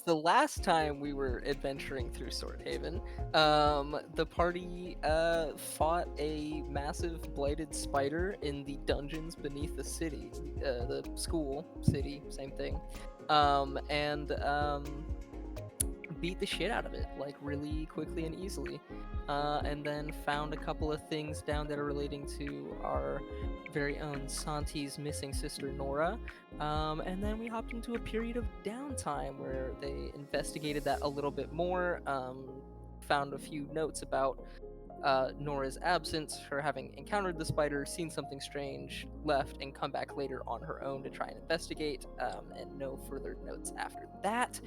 the last time we were adventuring through Swordhaven, the party fought a massive blighted spider in the dungeons beneath the city, the school, city, same thing, and beat the shit out of it, like really quickly and easily. And then found a couple of things down that are relating to our very own Santi's missing sister Nora. And then we hopped into a period of downtime where they investigated that a little bit more. Found a few notes about Nora's absence, her having encountered the spider, seen something strange, left, and come back later on her own to try and investigate, and no further notes after that.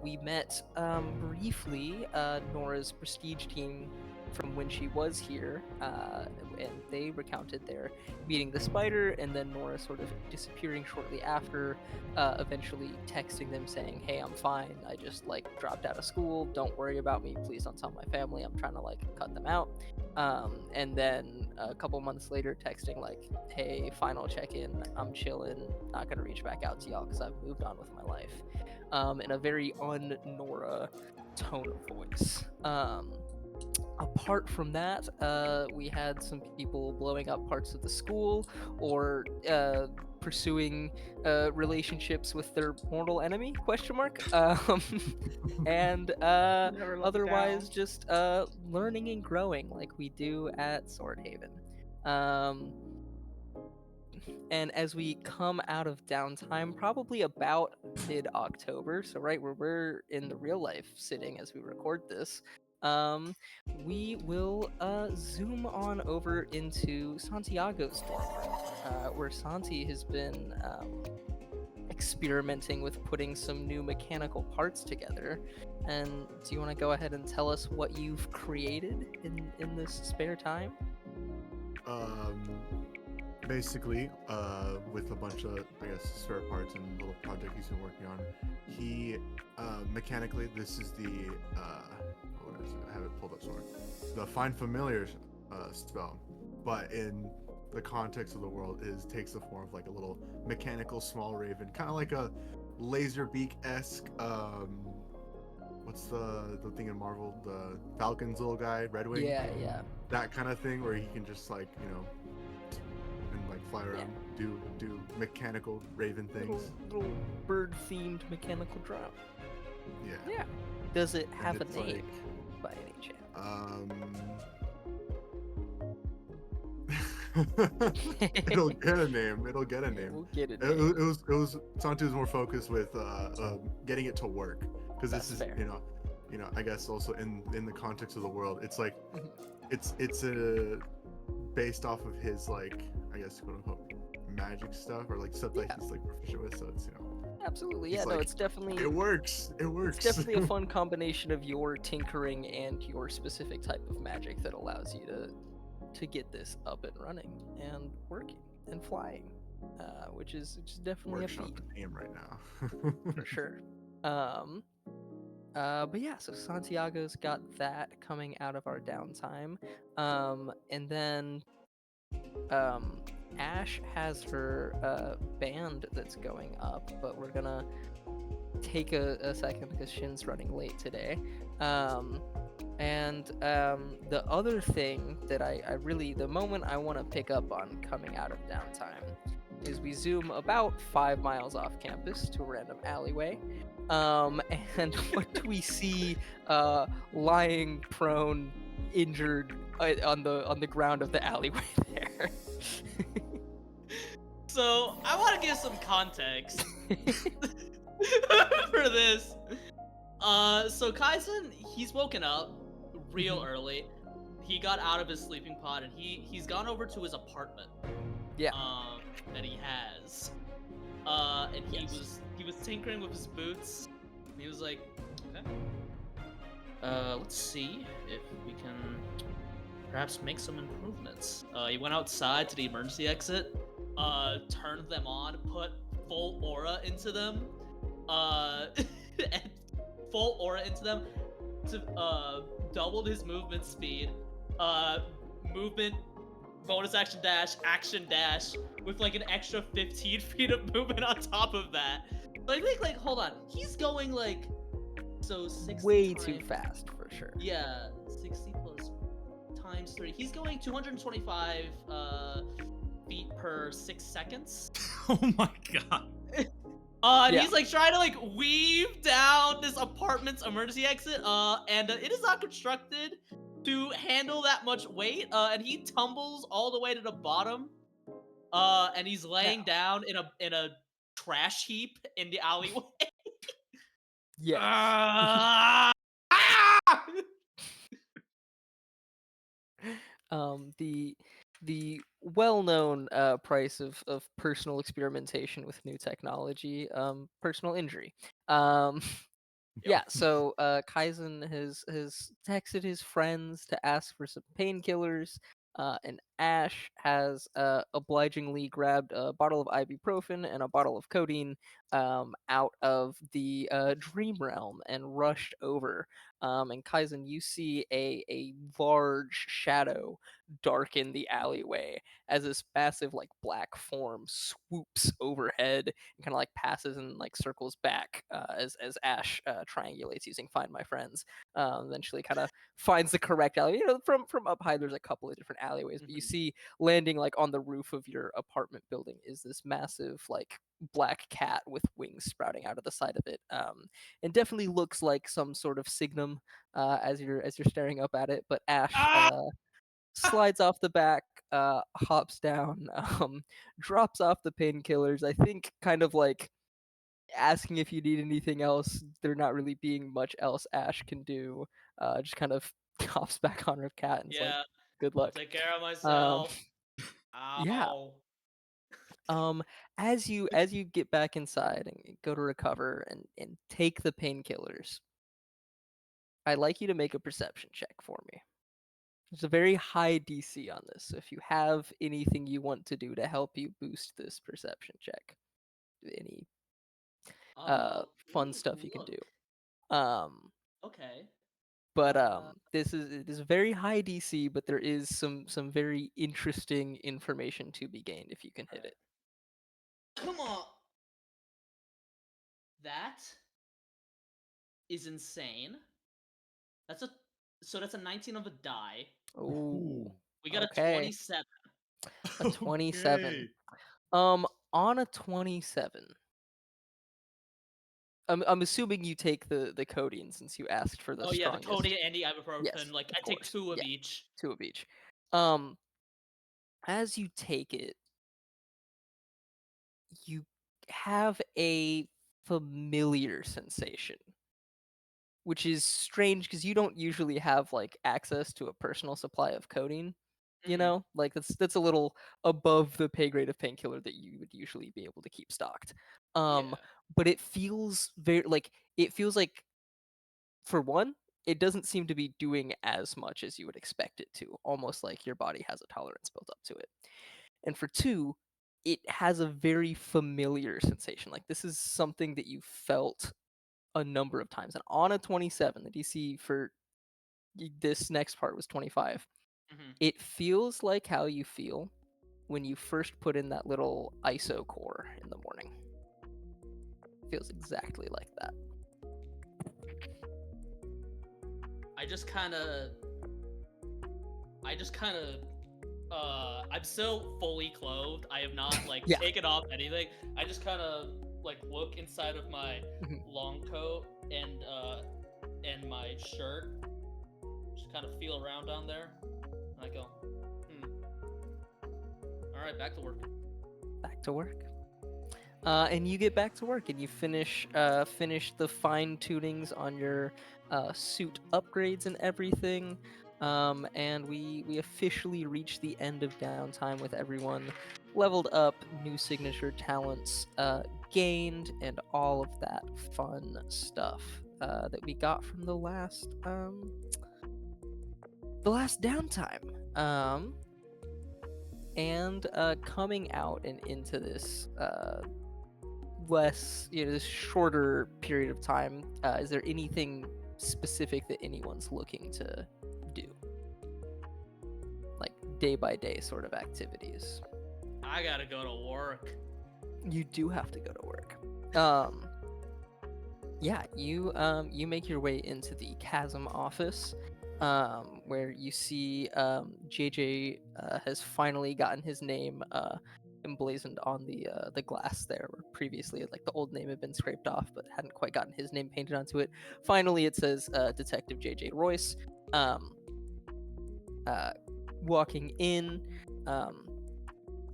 We met briefly Nora's prestige team from when she was here, and they recounted their meeting the spider, and then Nora sort of disappearing shortly after, eventually texting them saying, "Hey, I'm fine. I just like dropped out of school. Don't worry about me. Please don't tell my family. I'm trying to like cut them out." And then a couple months later, texting like, "Hey, final check-in. I'm chilling. Not gonna reach back out to y'all because I've moved on with my life." In a very un-Nora tone of voice. Apart from that, we had some people blowing up parts of the school or pursuing relationships with their mortal enemy, question mark. And Never look otherwise down. just learning and growing like we do at Swordhaven. And as we come out of downtime, probably about mid-October, so right where we're in the real life sitting as we record this, we will zoom on over into Santiago's dorm room, where Santi has been experimenting with putting some new mechanical parts together. And do you want to go ahead and tell us what you've created in this spare time? Basically, with a bunch of, I guess, spare parts and little project he's been working on, he, mechanically, this is the, what is it? I have it pulled up somewhere. The Find Familiar spell, but in the context of the world, takes the form of like a little mechanical small raven, kind of like a laser beak-esque, what's the thing in Marvel? The Falcon's little guy, Redwing? Yeah. That kind of thing where he can just like, and like fly around, do mechanical raven things. Little bird-themed mechanical drop. Yeah. Does it have a it's name by any chance? It'll get a name. We'll get a It name. was Santi was more focused with getting it to work, because this is fair. I guess also in the context of the world, it's like Mhm. it's based off of his, like, I guess, quote unquote magic stuff, or like stuff that he's like proficient with, so it's Absolutely, he's yeah. No, like, it's definitely it works. it's definitely a fun combination of your tinkering and your specific type of magic that allows you to get this up and running and working and flying, which is definitely a Workshop feat the name right now. for sure. But yeah, so Santiago's got that coming out of our downtime, and then Ash has her band that's going up, but we're gonna take a second because Shin's running late today. And the other thing that I really, the moment I want to pick up on coming out of downtime is we zoom about 5 miles off campus to a random alleyway. And what do we see lying prone, injured on the ground of the alleyway there? So I want to give some context for this. So Kaizen, he's woken up real early. He got out of his sleeping pod and he's gone over to his apartment. Yeah. That he has. And he was tinkering with his boots. And he was like, okay. Let's see if we can perhaps make some improvements. He went outside to the emergency exit, turned them on, put full aura into them, and full aura into them, to doubled his movement speed, movement, bonus action dash, with like an extra 15 feet of movement on top of that. So I think, like, hold on, he's going like So 60 way times, too fast for sure. Yeah, 60 plus times 3. He's going 225 feet per 6 seconds. Oh my god. And Yeah. he's like trying to like weave down this apartment's emergency exit. And it is not constructed to handle that much weight. And he tumbles all the way to the bottom. And he's laying down in a trash heap in the alleyway. Yes. Ah! The well-known price of personal experimentation with new technology, personal injury. Yeah, so Kaizen has texted his friends to ask for some painkillers, and Ash has obligingly grabbed a bottle of ibuprofen and a bottle of codeine out of the dream realm and rushed over. And Kaizen, you see a large shadow darken the alleyway as this massive like black form swoops overhead and kind of like passes and like circles back as Ash triangulates using Find My Friends. Eventually, kind of finds the correct alley. You know, from up high, there's a couple of different alleyways, but you see landing like on the roof of your apartment building is this massive like black cat with wings sprouting out of the side of it, and definitely looks like some sort of signum as you're staring up at it. But Ash slides off the back, hops down, drops off the painkillers. I think kind of like asking if you need anything else. There not really being much else Ash can do. Just kind of hops back on her cat and is like, Yeah, "Good I'll luck." take care of Um, myself. yeah. Ow. As you get back inside and go to recover and take the painkillers, I'd like you to make a perception check for me. There's a very high DC on this, so if you have anything you want to do to help you boost this perception check, any fun stuff you can Look. do. Okay. But Uh, it is very high DC, but there is some very interesting information to be gained if you can hit alright. it. Come on. That is insane. That's a that's a 19 of a die. Oh, We got a okay. 27. A 27. Okay. On a 27. I'm assuming you take the codeine since you asked for the Oh yeah, the strongest. codeine and the ibuprofen. Yes, Like of I take course. 2 of Yeah, each. 2 of each. Um, as you take it, you have a familiar sensation, which is strange because you don't usually have like access to a personal supply of codeine. You Mhm. know, like that's a little above the pay grade of painkiller that you would usually be able to keep stocked. Um, Yeah. but it feels very like for one, it doesn't seem to be doing as much as you would expect it to, almost like your body has a tolerance built up to it. And for two, it has a very familiar sensation. Like this is something that you felt a number of times. And on a 27, the DC for this next part was 25. Mhm. It feels like how you feel when you first put in that little ISO core in the morning. It feels exactly like that. I just kind of I'm still fully clothed. I have not like Yeah. taken off anything. I just kind of like look inside of my Mhm. long coat and my shirt. Just kind of feel around down there. And I go, all right, back to work. Back to work. And you get back to work and you finish the fine tunings on your suit upgrades and everything. And we officially reach the end of downtime with everyone leveled up, new signature talents gained, and all of that fun stuff that we got from the last downtime. And coming out and into this this shorter period of time, is there anything specific that anyone's looking to do, like day by day sort of activities? I gotta go to work. You do have to go to work. um Yeah, you make your way into the Chasm office, where you see JJ has finally gotten his name emblazoned on the glass there, where previously like the old name had been scraped off, but hadn't quite gotten his name painted onto it. Finally, it says Detective JJ Royce. Um, Walking in, um,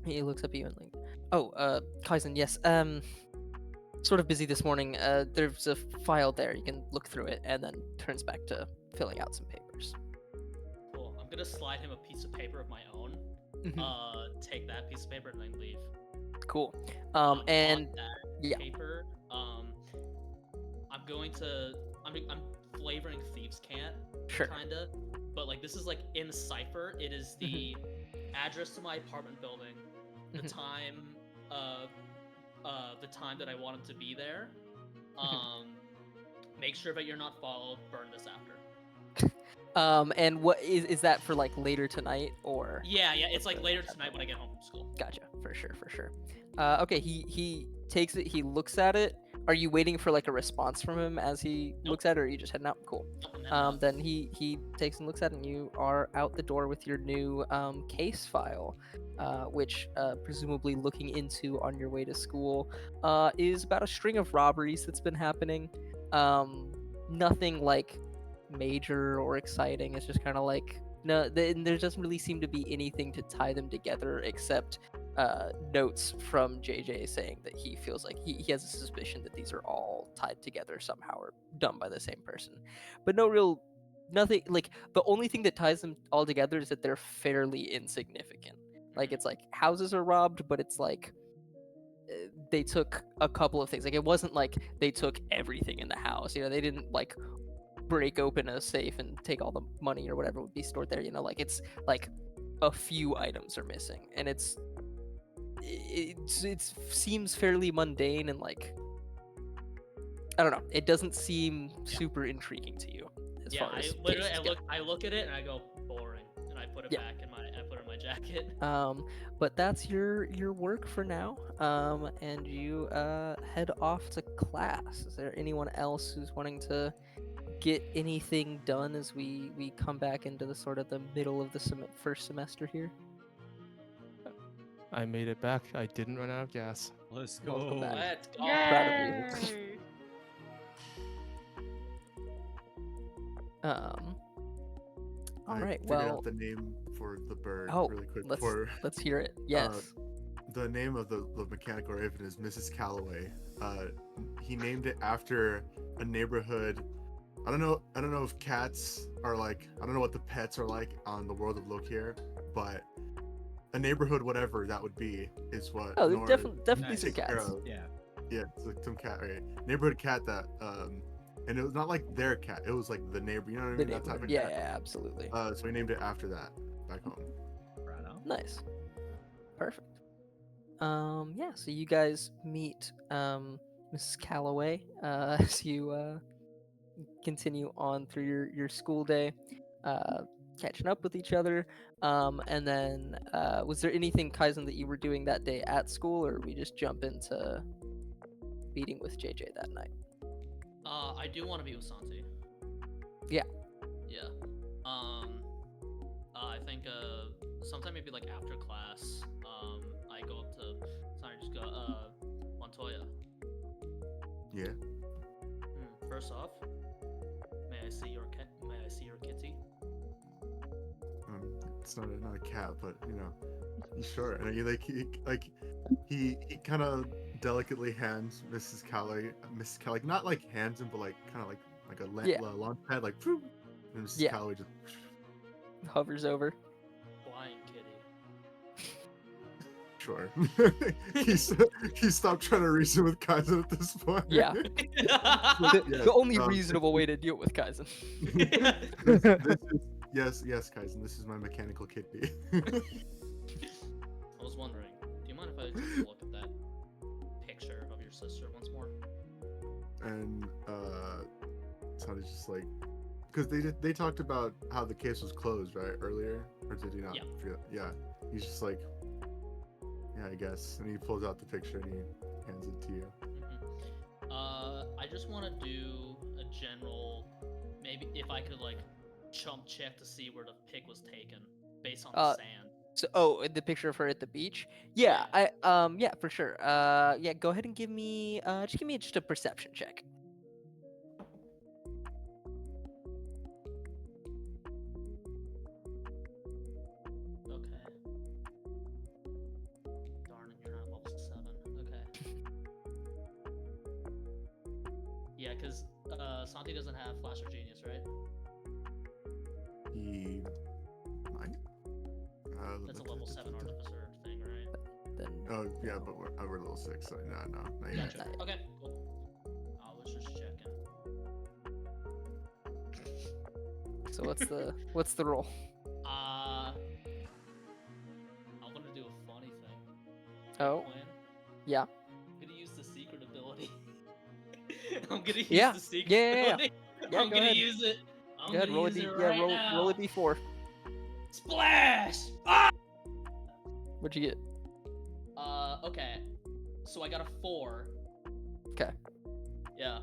he looks up at you and like, oh, Kaizen, yes, sort of busy this morning. There's a file there. You can look through it, and then turns back to filling out some papers. Cool. I'm gonna slide him a piece of paper of my own. Take that piece of paper and then leave. Cool. On And that yeah, paper, I'm going to. I'm flavoring thieves' cant, sure. kinda. But like this is like in cipher. It is the address to my apartment building, the time, the time that I want him to be there. Make sure that you're not followed. Burn this after. And what is that for like later tonight or? Yeah, it's like later tonight when I get home from school. Gotcha, for sure. Okay, he takes it. He looks at it. Are you waiting for like a response from him as he looks at it, or are you just heading out? Cool. Then he takes and looks at it, and you are out the door with your new case file, which presumably looking into on your way to school is about a string of robberies that's been happening. Nothing like major or exciting. It's just kind of like no, there doesn't really seem to be anything to tie them together except notes from JJ saying that he feels like he has a suspicion that these are all tied together somehow or done by the same person. But nothing, like the only thing that ties them all together is that they're fairly insignificant. Like it's like houses are robbed, but it's like they took a couple of things. Like it wasn't like they took everything in the house. They didn't like break open a safe and take all the money or whatever would be stored there. Like it's like a few items are missing, and it seems fairly mundane and like I don't know. It doesn't seem super intriguing to you as far as I look at it and I go boring, and I put it back in my jacket. But that's your work for now. And you head off to class. Is there anyone else who's wanting to get anything done as we come back into the sort of the middle of the first semester here? I made it back. I didn't run out of gas. Let's Welcome go. back. Let's go. Proud of you. All right. Figured Well, out the name for the bird really quick. Let's hear it. Yes. The name of the mechanical raven is Mrs. Calloway. He named it after a neighborhood. I don't know if cats are like, I don't know what the pets are like on the world of Lokier, but a neighborhood, whatever that would be, is what. Oh, Nora definitely some takes care cats. of. Yeah. It's like some cat, right? Neighborhood cat that and it was not like their cat. It was like the neighbor. You know what I mean? That type of cat. Yeah, absolutely. So we named it after that back home. Right on. Nice. Perfect. Yeah, so you guys meet Mrs. Calloway as you continue on through your school day, catching up with each other. And then was there anything, Kaizen, that you were doing that day at school, or we just jump into meeting with JJ that night? I do want to be with Santi. Yeah. Yeah. I think sometime maybe like after class, I go up to Santi, just go, Montoya. Yeah. First off, may I see your kitty? It's not a cat, but sure. And he kind of delicately hands Mrs. Calloway, not like hands him, but like kind of like a launch pad, like, and Mrs. Calloway just hovers over. Flying kitty. Sure. he stopped trying to reason with Kaizen at this point. Yeah. The only reasonable way to deal with Kaizen. This is yes, Kaizen. This is my mechanical kitty. I was wondering, do you mind if I take a look at that picture of your sister once more? And Santi's just like, because they talked about how the case was closed, right, earlier, or did he not? Yeah. He's just like, yeah, I guess. And he pulls out the picture and he hands it to you. I just want to do a general, maybe if I could like chump check to see where the pic was taken based on the sand. So, the picture of her at the beach. Yeah, yeah, for sure. Yeah, go ahead and give me, just give me just a perception check. Okay. Darn it, you're not level 7. Okay. Yeah, because Santi doesn't have Flash of Genius, right? He might. That's a level 7 artificer thing, right? Then Oh yeah, but we're level 6, so no, not yet. Gotcha. Okay, cool. I was just checking. so what's the roll? I'm gonna do a funny thing. Oh, Quinn, yeah. I'm gonna use the secret ability. I'm gonna use Yeah. the secret Yeah. ability. Yeah, I'm go gonna ahead. use it. I'm Go ahead, gonna roll a use d. it Yeah, right roll now. a d4. Splash! Ah! What'd you get? Okay. So I got a 4. Okay. Yeah.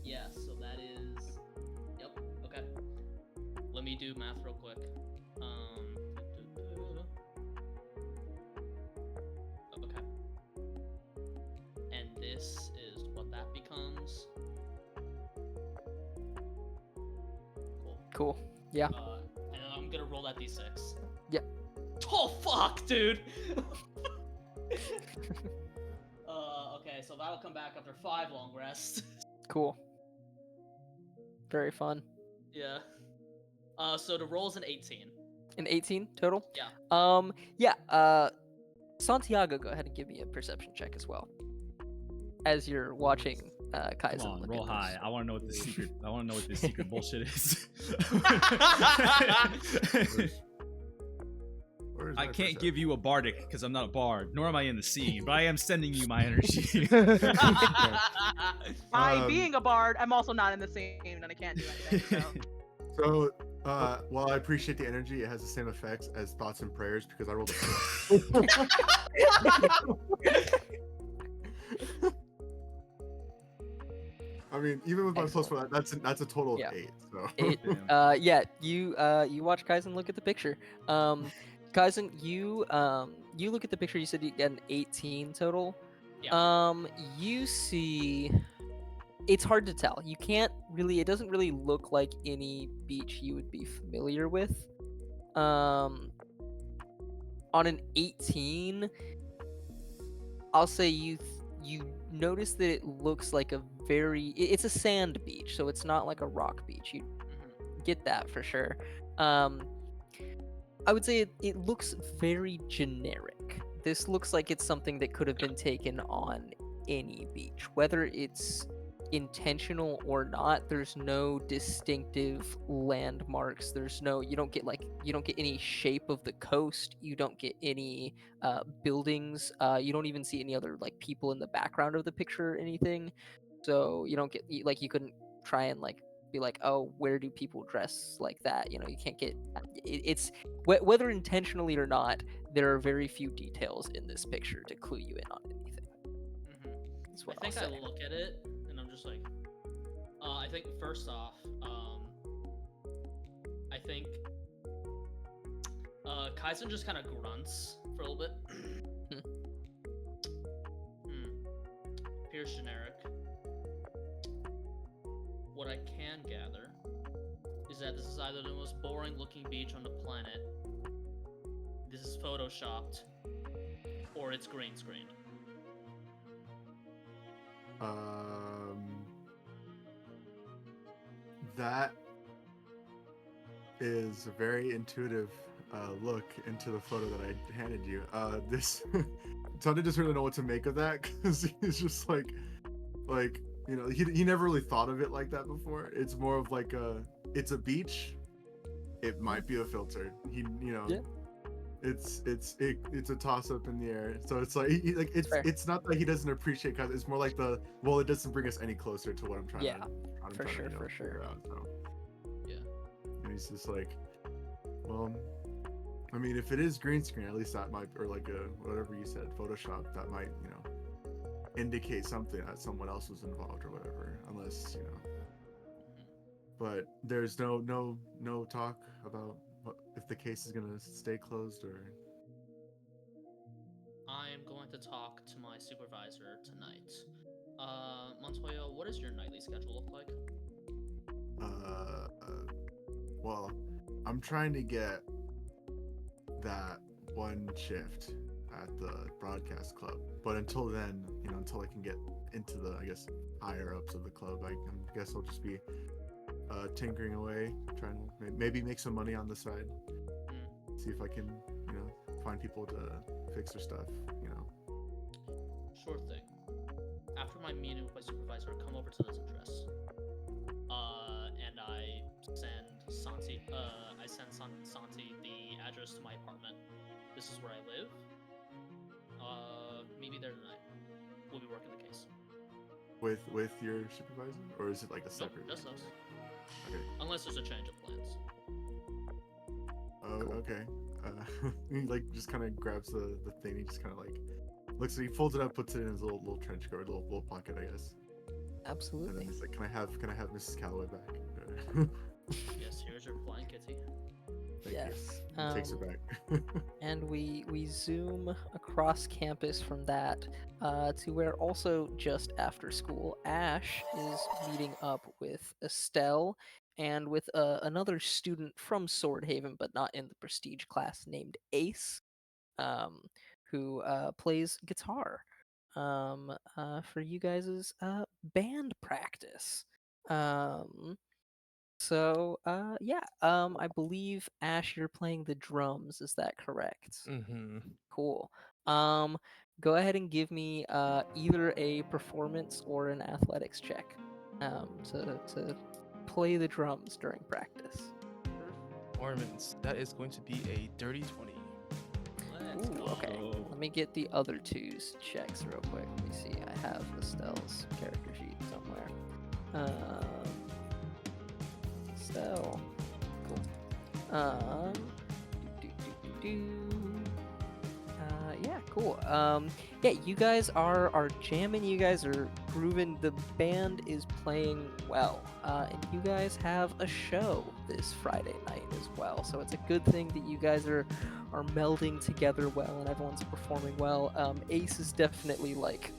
Yeah, so that is... Yep, okay. Let me do math real quick. Okay. And this is what that becomes. Cool. Cool. Yeah. And then I'm gonna roll that d6. Yep. Oh, fuck, dude! Okay, so that'll come back after 5 long rests. Cool. Very fun. Yeah. So the roll's an 18. An 18 total? Yeah. Yeah, Santiago, go ahead and give me a perception check as well. As you're watching Kaizen. Come on, look roll at high. this. I want to know what this secret. I want to know what this secret bullshit is. Where's I my can't percep- give you a bardic because I'm not a bard, nor am I in the scene. But I am sending you my energy. I, Um, being a bard, I'm also not in the same, and I can't do anything. So. So, while I appreciate the energy, it has the same effects as thoughts and prayers because I rolled a 4. I mean, even with my plus Excellent. 4, that's a total of Yeah. 8. So. 8. Damn. Yeah, you watch Kaizen look at the picture. Kaizen, you look at the picture. You said you get an 18 total. Yeah. You see, it's hard to tell. You can't really. It doesn't really look like any beach you would be familiar with. On an 18, I'll say you notice that it looks like it's a sand beach, so it's not like a rock beach. You get that for sure. I would say it looks very generic. This looks like it's something that could have been taken on any beach, whether it's intentional or not. There's no distinctive landmarks. You don't get any shape of the coast. You don't get any buildings. You don't even see any other like people in the background of the picture or anything. So you don't get like, you couldn't try and like be like, oh, where do people dress like that? You can't get it's whether intentionally or not. There are very few details in this picture to clue you in on anything. That's what I think I'll I say. look at it and I'm just like, I think first off, I think Kaizen just kind of grunts for a little bit. Appears generic. What I can gather is that this is either the most boring looking beach on the planet, this is photoshopped, or it's green screened. That is a very intuitive look into the photo that I handed you. This Tony doesn't really know what to make of that because he's just like he never really thought of it like that before. It's more of like it's a beach. It might be a filter. Yeah. It's a toss up in the air. So it's like Fair. it's not that he doesn't appreciate Kaizen. It's more like it doesn't bring us any closer to what I'm trying Yeah, to for sure. figure out, so. Yeah. And he's just like, well, I mean, if it is green screen, at least that might, or like whatever you said, Photoshop, that might, indicate something that someone else was involved or whatever, unless But there's no talk about if the case is gonna stay closed or. I am going to talk to my supervisor tonight. Montoya, what does your nightly schedule look like? Well, I'm trying to get that one shift at the broadcast club, but until then, until I can get into the, I guess, higher ups of the club, I guess I'll just be tinkering away, trying to maybe make some money on the side. See if I can, find people to fix their stuff. Sure thing. After my meeting with my supervisor, come over to this address. And I send Santi. Santi the address to my apartment. This is where I live. Meet me there tonight. We'll be working the case. With your supervisor, or is it like a separate? Nope, just us. Okay. Unless there's a change of plans. Oh, okay. He like just kind of grabs the thing. He just kind of like looks. He folds it up, puts it in his little trench coat, little pocket, I guess. And Absolutely. then he's like, "Can I have Mrs. Calloway back?" Yes, here's your flying kitty. Thank Yes. you. He takes it back. And we zoom across campus from that to where also just after school, Ash is meeting up with Estelle and with another student from Swordhaven, but not in the prestige class, named Ace, who plays guitar for you guys' band practice. I believe Ash, you're playing the drums. Is that correct? Mm-hmm. Cool. Go ahead and give me either a performance or an athletics check to play the drums during practice. Performance. That is going to be a dirty 20. Let's Ooh, okay. go. Let me get the other two's checks real quick. Let me see. I have Estelle's character sheet somewhere. Estelle. Cool. Yeah, cool. Yeah, you guys are jamming. You guys are grooving. The band is playing well, and you guys have a show this Friday night as well. So it's a good thing that you guys are melding together well, and everyone's performing well. Ace is definitely like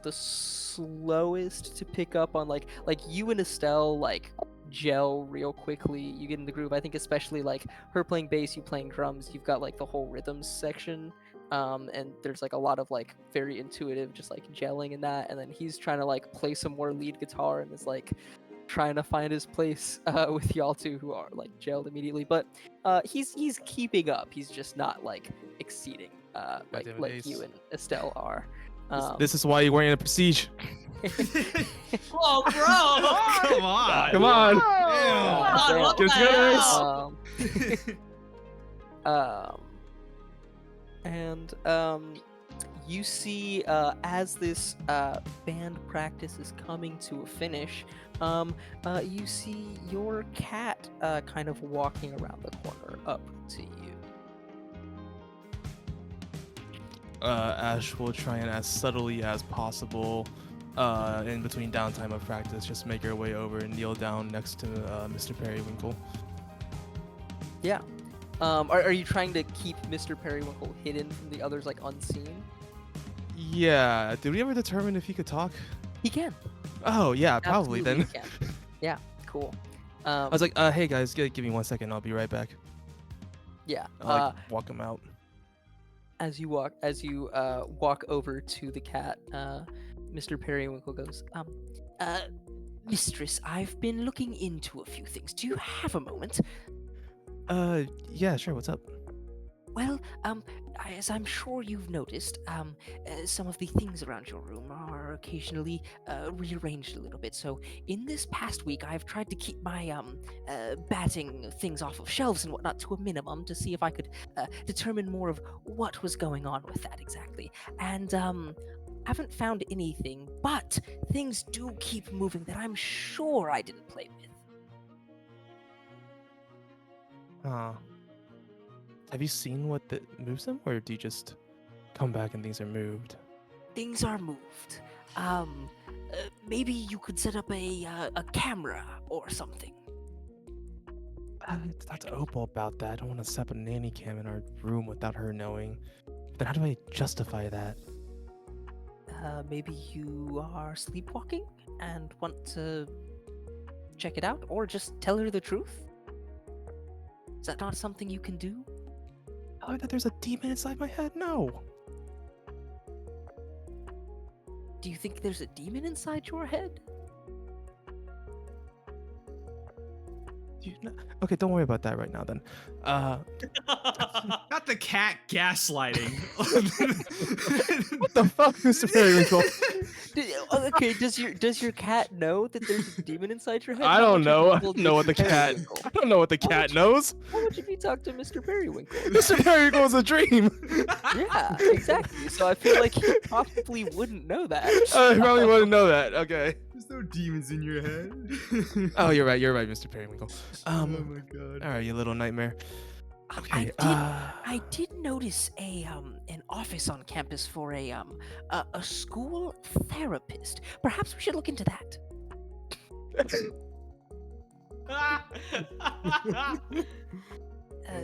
the slowest to pick up on like you and Estelle like gel real quickly. You get in the groove. I think especially like her playing bass, you playing drums, you've got like the whole rhythms section, and there's like a lot of like very intuitive just like gelling in that, and then he's trying to like play some more lead guitar and is like trying to find his place with y'all two who are like gelled immediately, but he's keeping up. He's just not like exceeding like Goddamn it, Ace. you and Estelle are. This is why you're wearing a prestige. Oh, bro! Come on. Come on. God, what Good the goodness. hell? You see as this band practice is coming to a finish, you see your cat kind of walking around the corner up to you. Ash will try and as subtly as possible in between downtime of practice, just make her way over and kneel down next to Mr. Periwinkle. Yeah. Are you trying to keep Mr. Periwinkle hidden from the others, like unseen? Yeah. Did we ever determine if he could talk? He can. Oh yeah, probably Absolutely then. he can. Yeah. Cool. I was like, hey guys, give me 1 second. I'll be right back. Yeah. I'll walk him out. As you walk over to the cat, Mr. Periwinkle goes, Mistress, I've been looking into a few things. Do you have a moment? Yeah, sure. What's up? Well, as I'm sure you've noticed, some of the things around your room are occasionally rearranged a little bit. So, in this past week, I've tried to keep my batting things off of shelves and whatnot to a minimum to see if I could determine more of what was going on with that exactly. And haven't found anything, but things do keep moving that I'm sure I didn't play with. Have you seen what moves them, or do you just come back and things are moved? things are moved. Maybe you could set up a camera or something. I need to talk to Opal about that. I don't want to set up a nanny cam in our room without her knowing. Then how do I justify that? Maybe you are sleepwalking and want to check it out, or just tell her the truth. Is that not something you can do? Tell her that there's a demon inside my head? No. Do you think there's a demon inside your head? Do you know? Okay, don't worry about that right now then. Not the cat gaslighting. What the fuck, Mr. Periwinkle? Okay, does your cat know that there's a demon inside your head? I How don't much know. have I you don't know what the told cat. Periwinkle? I don't know what the Why cat would knows. How much have you talked to Mr. Periwinkle? Mr. Periwinkle is a dream. Yeah, exactly. So I feel like he probably wouldn't know that. I probably wouldn't know that. Okay. There's no demons in your head. Oh, you're right, Mr. Periwinkle. Oh my god. All right, you little nightmare. Okay. I did notice an office on campus for a school therapist. Perhaps we should look into that.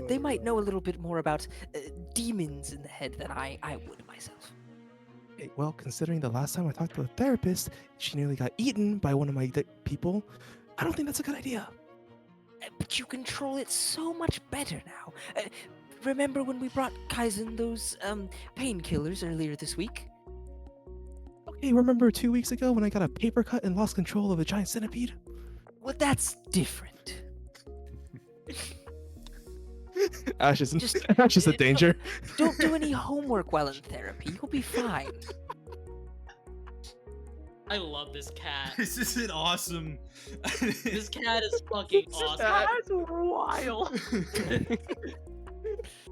They might know a little bit more about demons in the head than I would myself. Okay, well, considering the last time I talked to a therapist, she nearly got eaten by one of my people. I don't think that's a good idea. But you control it so much better now. Remember when we brought Kaizen those painkillers earlier this week? Okay, remember 2 weeks ago when I got a paper cut and lost control of a giant centipede? Well, that's different. Ash is a danger. Don't do any homework while in therapy. You'll be fine. I love this cat. This is an awesome. This cat is fucking awesome. That's wild.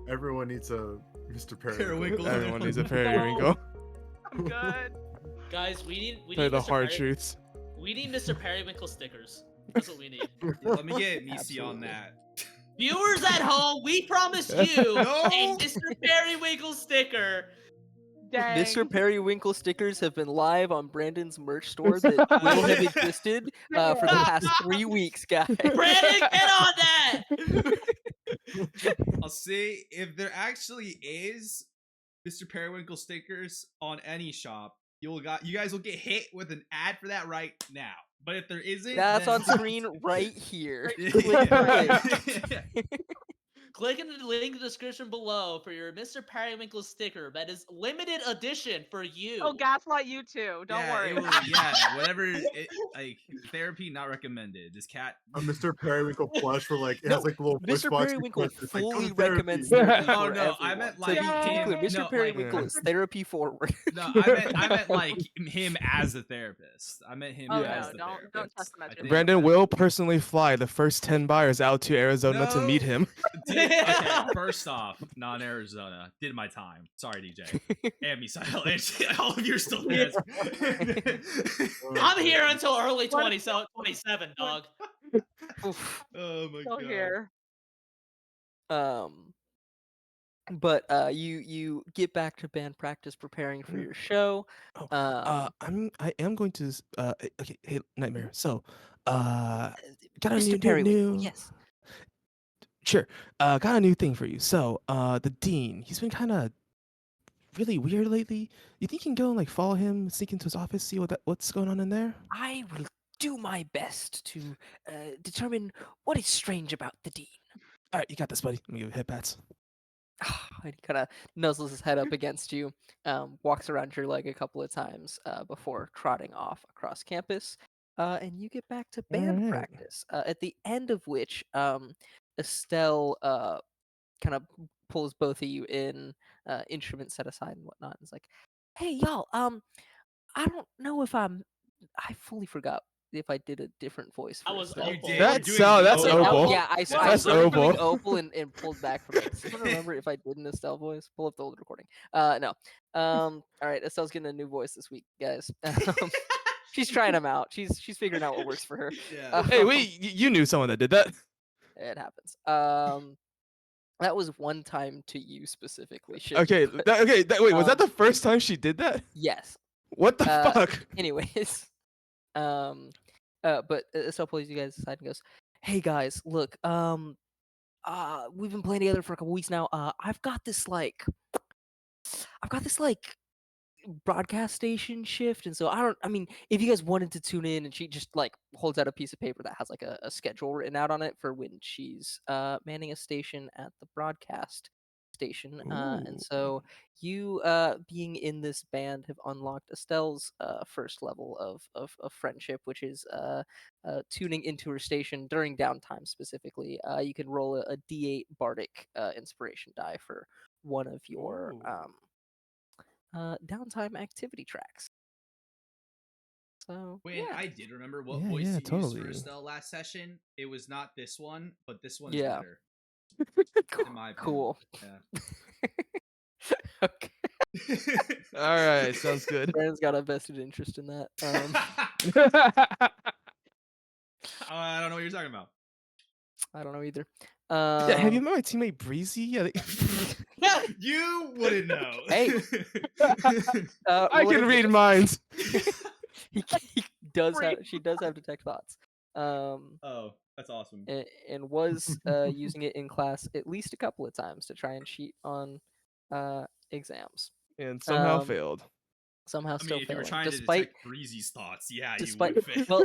Everyone needs a Mr. Periwinkle. Everyone needs a periwinkle. I'm good. Guys, we need Tell you the Mr. hard truths. We need Mr. Periwinkle stickers. That's what we need. Let me get Misi on Absolutely. that. Viewers at home, we promised you No. a Mr. Periwinkle sticker. Dang. Mr. Periwinkle stickers have been live on Brandon's merch store that will have existed for the past 3 weeks, guys. Brandon, get on that! I'll see if there actually is Mr. Periwinkle stickers on any shop. You guys will get hit with an ad for that right now. But if there isn't, That's then- on screen right here. Click in the link in the description below for your Mr. Periwinkle sticker that is limited edition for you. Oh, gaslight you too. Don't Yeah, worry. it will- yeah, whatever. Like therapy not recommended. This cat. A Mr. Periwinkle plush for like it No, has like little voice Mr. box Periwinkle request. It's like, go to fully therapy. recommends therapy Oh, for no, I everyone. meant To like be him. clear, Mr. No, like- Periwinkle is therapy forward. No, I meant like him as a therapist. I meant him Oh, as no, the don't therapist. test him as I your think. Brandon will personally fly the first 10 buyers out to Arizona to No. meet him. Okay, first off, non-Arizona. Did my time. Sorry, DJ. And Misael. And all of you are still dead. I'm here until early 27, dog. Oof. Oh my Still god. here. But you get back to band practice, preparing for your show. I am going to okay, hey Nightmare. So, got a Mr. Periwinkle, new yes. Sure. Got a new thing for you. So, the dean, he's been kind of really weird lately. You think you can go and like follow him, sneak into his office, see what's going on in there? I will do my best to determine what is strange about the dean. All right, you got this, buddy. Let me give you hit pats. And he kind of nuzzles his head up against you, walks around your leg a couple of times before trotting off across campus, and you get back to band Alright. practice. At the end of which, Estelle kind of pulls both of you in, instruments set aside and whatnot. And is like, "Hey, y'all, I don't know if I fully forgot if I did a different voice. I for was Estelle. Opal. did. That's You're doing that's the Opal. Yeah, I That's started doing Opal. Opal and pulled back from it. I don't remember if I did an Estelle voice. Pull up the old recording. No. All right, Estelle's getting a new voice this week, guys. She's trying them out. She's figuring out what works for her. Yeah. Hey, wait, you knew someone that did that. It happens. That was one time to you specifically, Shin. Okay, but, wait, was that the um, first time she did that? yes. What the fuck? Anyways, but so pulls you guys aside and goes, "Hey guys, look, we've been playing together for a couple weeks now. I've got this like broadcast station shift, and so I mean, if you guys wanted to tune in," and she just like holds out a piece of paper that has like a schedule written out on it for when she's manning a station at the broadcast station. And Ooh. so you being in this band have unlocked Estelle's first level of friendship, which is tuning into her station during downtime. Specifically, you can roll a d8 bardic inspiration die for one of your Ooh. downtime activity tracks. So When yeah, I did remember what Yeah, voice yeah, you used for totally. Estelle last session, it was not this one, but this one is yeah, better, in my opinion. cool. Yeah. Okay, All right, sounds good. Brandon's got a vested interest in that. I don't know what you're talking about. I don't know either. Yeah, have you met my teammate Breezy? Yeah, You wouldn't know. Hey. I can whatever- read minds. he does have. She does have detect thoughts. Oh, that's awesome. And was using it in class at least a couple of times to try and cheat on exams. And somehow Um, failed. Somehow I still mean, if you were failing, trying to despite detect Breezy's thoughts, yeah, you despite would fail. well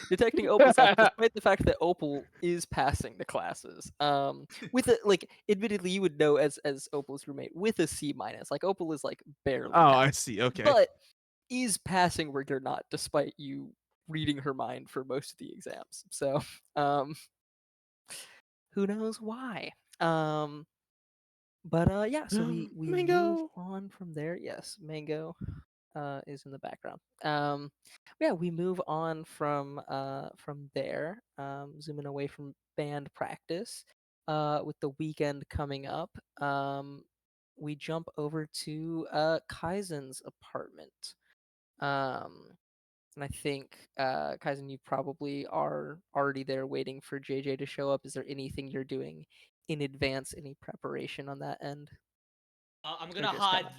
detecting Opal's thoughts, despite the fact that Opal is passing the classes with a like admittedly you would know as Opal's roommate with a C minus, like Opal is like barely Oh, I passing, see. Okay. but is passing where you're not, despite you reading her mind for most of the exams. So who knows why. But yeah, so we move Mango. on from there. Yes, Mango is in the background. Yeah, we move on from there, zooming away from band practice. With the weekend coming up, we jump over to Kaizen's apartment. And I think Kaizen, you probably are already there waiting for JJ to show up. Is there anything you're doing in advance? Any preparation on that end? I'm Or gonna just hide kinda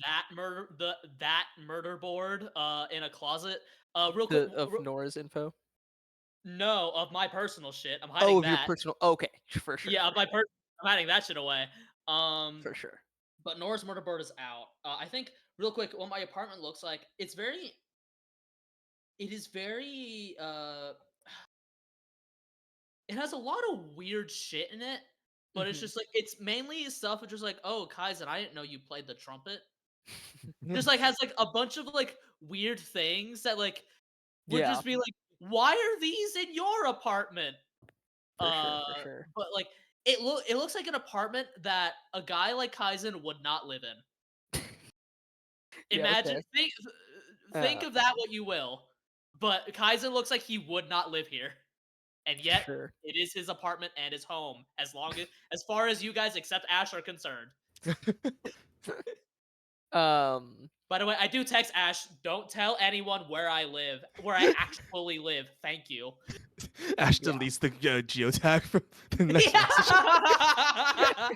that murder board in a closet. Real quick. of Nora's info? No, of my personal shit. I'm Oh, hiding of your that. personal. Okay, for sure, Yeah, for of my sure, I'm hiding that shit away. Um, for sure. but Nora's murder board is out. I think real quick, what my apartment looks like. It is very. It has a lot of weird shit in it, but it's Mhm. just like it's mainly stuff which is like, oh, Kaizen, I didn't know you played the trumpet. Just like has like a bunch of like weird things that like would Yeah, just be like, why are these in your apartment? for sure, Uh, for sure. but like it looks like an apartment that a guy like Kaizen would not live in. Yeah, Imagine okay. think Uh, of that what you will, but Kaizen looks like he would not live here, and yet sure. it is his apartment and his home as far as you guys except Ash are concerned. Um, By the way, I do text Ash, don't tell anyone where I live, where I actually live. Thank you. Ash Yeah. deletes the geotag from the next message.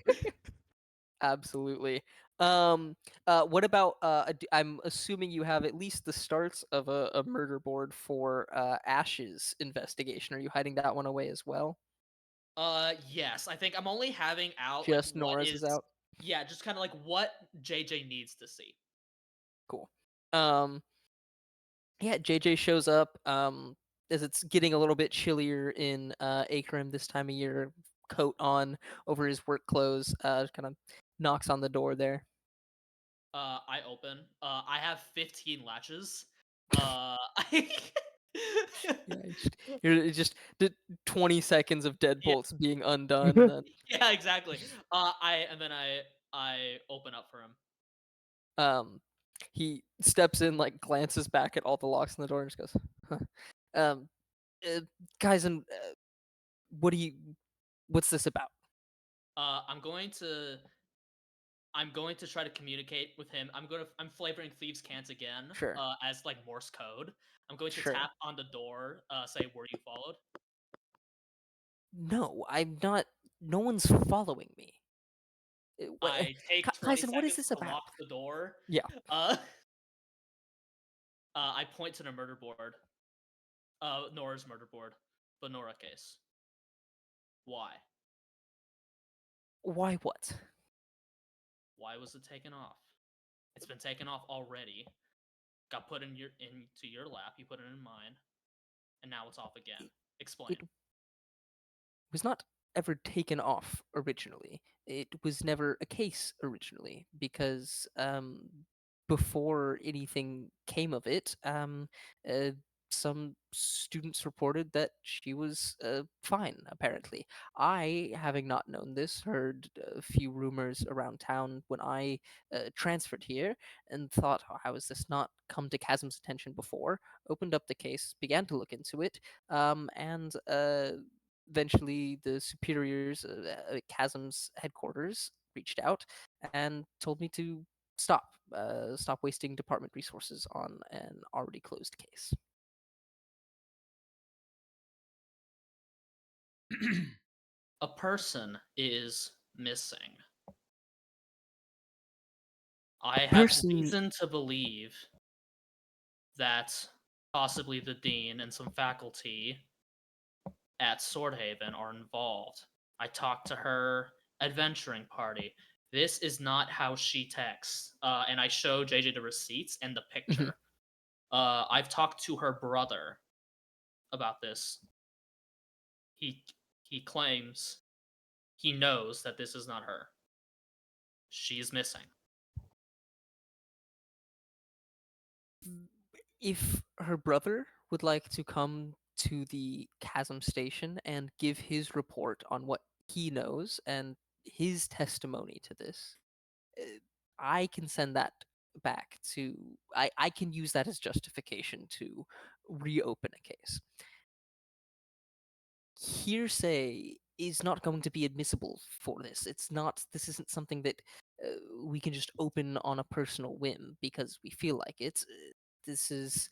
Yeah. Absolutely. What about I'm assuming you have at least the starts of a murder board for Ash's investigation. Are you hiding that one away as well? Yes. I think I'm only having out like Just what Nora's is is out. yeah, just kind of like what JJ needs to see. Cool. Um, yeah, JJ shows up as it's getting a little bit chillier in Akron this time of year, coat on over his work clothes, kind of knocks on the door there. I open. I have 15 latches. Yeah, it's just the 20 seconds of Yeah, deadbolts being undone, and then yeah, exactly. I open up for him. um he steps in, like glances back at all the locks on the door, and just goes, huh. um uh, guys, and what do you what's this about? Uh, I'm going to I'm going to try to communicate with him. I'm flavoring thieves' cants again, Sure, as like Morse code. I'm going to sure. tap on the door, say, "Were you followed?" No, I'm not. No one's following me. I take 20 Kaizen, what is seconds this to about? lock the door. Yeah. I point to the murder board. Nora's murder board. The Nora case. Why? Why what? Why was it taken off? It's been taken off already. Got put into your lap. You put it in mine, and now it's off again. Explain. It was not ever taken off originally. It was never a case originally because before anything came of it, uh, some students reported that she was fine. Apparently, I, having not known this, heard a few rumors around town when I transferred here and thought, "Oh, how has this not come to Chasm's attention before?" Opened up the case, began to look into it, and eventually the superiors at Chasm's headquarters reached out and told me to stop wasting department resources on an already closed case. A person is missing. I have Person, reason to believe that possibly the dean and some faculty at Swordhaven are involved. I talked to her adventuring party. This is not how she texts. And I show JJ the receipts and the Mhm. picture. I've talked to her brother about this. He claims he knows that this is not her. She is missing. If her brother would like to come to the Chasm station and give his report on what he knows and his testimony to this, uh, I can send that back to. I can use that as justification to reopen a case. Hearsay is not going to be admissible for this. It's not. This isn't something that we can just open on a personal whim because we feel like it. This is.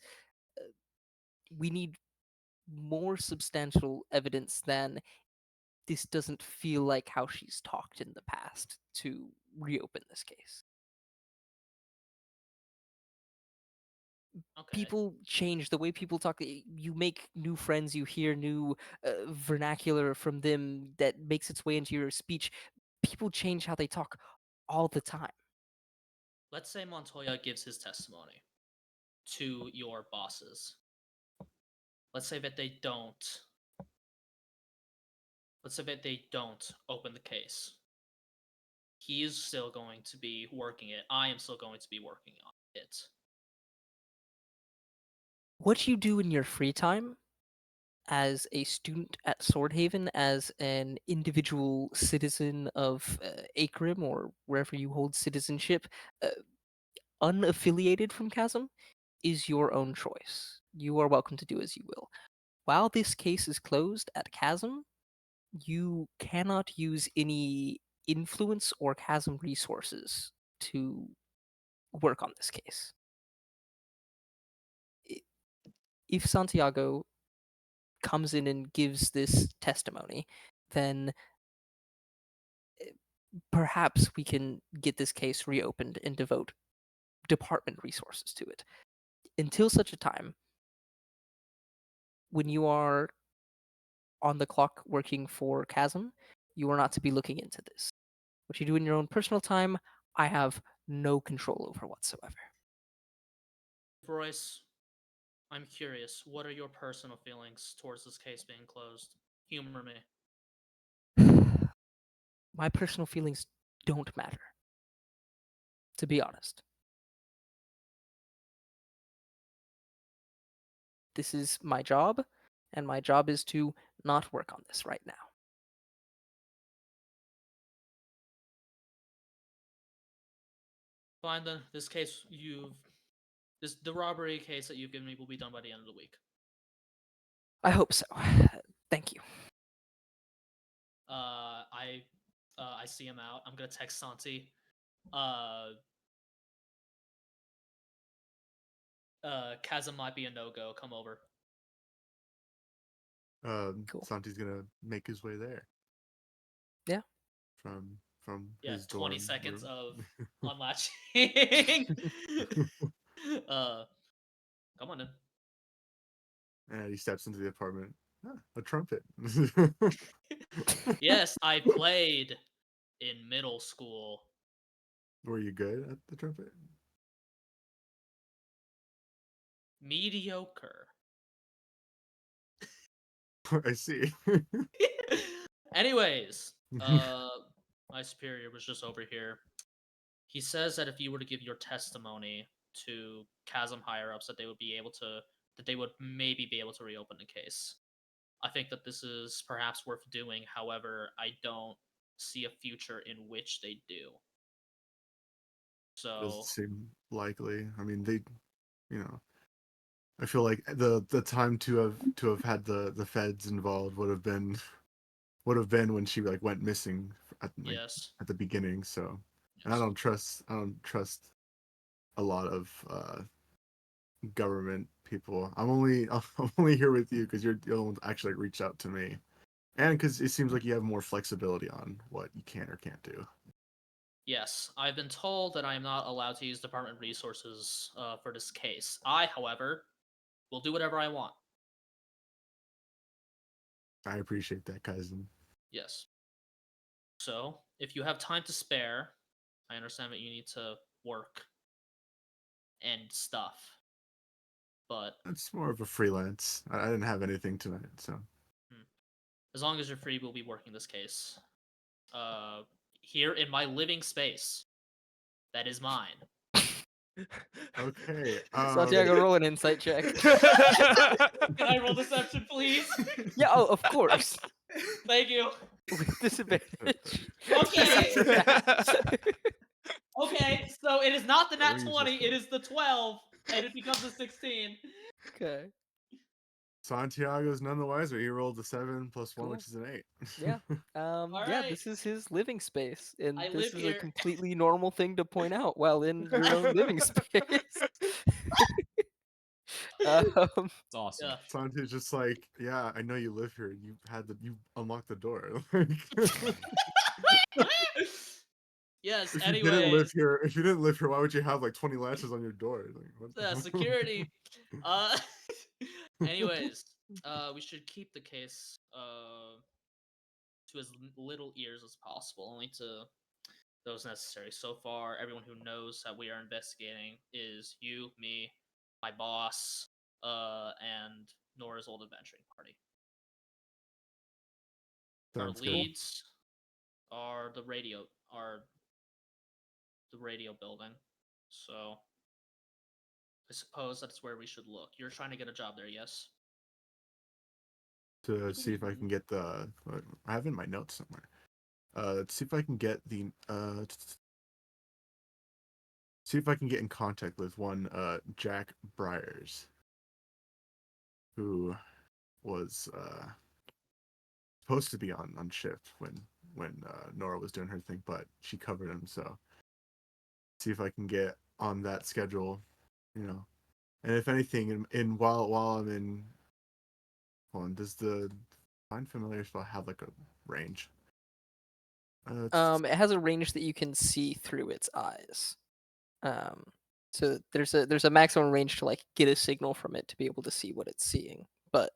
We need more substantial evidence than this doesn't feel like how she's talked in the past to reopen this case. Okay. People change the way people talk. You make new friends, you hear new vernacular from them that makes its way into your speech. People change how they talk all the time. Let's say Montoya gives his testimony to your bosses. Let's say that they don't. Let's say that they don't open the case. He is still going to be working it. I am still going to be working on it. What you do in your free time as a student at Swordhaven, as an individual citizen of Akrim or wherever you hold citizenship, uh, unaffiliated from Chasm, is your own choice. You are welcome to do as you will. While this case is closed at Chasm, you cannot use any influence or Chasm resources to work on this case. If Santiago comes in and gives this testimony, then perhaps we can get this case reopened and devote department resources to it. Until such a time, when you are on the clock working for Chasm, you are not to be looking into this. What you do in your own personal time, I have no control over whatsoever. Royce, I'm curious. What are your personal feelings towards this case being closed? Humor me. My personal feelings don't matter, to be honest. This is my job, and my job is to not work on this right now. Fine then. This case the robbery case that you've given me will be done by the end of the week. I hope so. Thank you. I see him out. I'm gonna text Santi. Chasm might be a no-go. Come over. Cool. Santi's gonna make his way there. Yeah. From from Yeah, his 20 dorm seconds room. of unlatching. Come on in. And he steps into the apartment. Ah, a trumpet. Yes, I played in middle school. Were you good at the trumpet? Mediocre. I see. Anyways, my superior was just over here. He says that if you were to give your testimony to Chasm higher ups, that they would maybe be able to reopen the case. I think that this is perhaps worth doing. However, I don't see a future in which they do. Doesn't So seem likely. I mean, I feel like the time to have had the feds involved would have been when she like went missing yes, at the beginning. So, and yes. I don't trust a lot of government people. I'm only here with you because you're the only one that actually reached out to me, and because it seems like you have more flexibility on what you can or can't do. Yes, I've been told that I am not allowed to use department resources for this case. I, however, will do whatever I want. I appreciate that, Kaizen. Yes. So, if you have time to spare, I understand that you need to work and stuff. But It's more of a freelance. I didn't have anything tonight, so as long as you're free, we'll be working this case. Here in my living space. That is mine. okay. Santiago, roll an insight check. Can I roll deception, please? Yeah, oh, of course. Thank you. With disadvantage. Okay. Okay. Okay, so it is not the Let nat me use 20, this it one. is the 12, and it becomes a 16. Okay. Santiago's none the wiser. He rolled a 7 plus 1, Cool. which is an 8. Yeah. Yeah, Alright. this is his living space, and I this live is a here. completely normal thing to point out while in your own living space. Um, It's awesome. Yeah. Santi's just like, yeah, I know you live here. You unlocked the door. Yes, If you didn't live anyways. here, why would you have like 20 latches on your door? Like, what the Yeah, hell? security. Uh anyways, we should keep the case to as little ears as possible, only to those necessary. So far, everyone who knows that we are investigating is you, me, my boss, and Nora's old adventuring party. Our Sounds good. leads are the radio building. So I suppose that's where we should look. You're trying to get a job there, yes? To see if I can get I have it in my notes somewhere. Let's see if I can get see if I can get in contact with one Jack Briers, who was supposed to be on shift when Nora was doing her thing, but she covered him. So see if I can get on that schedule, you know. And if anything, in while I'm in, hold on, does the Find Familiar spell have like a range? it has a range that you can see through its eyes. So there's a maximum range to like get a signal from it to be able to see what it's seeing, but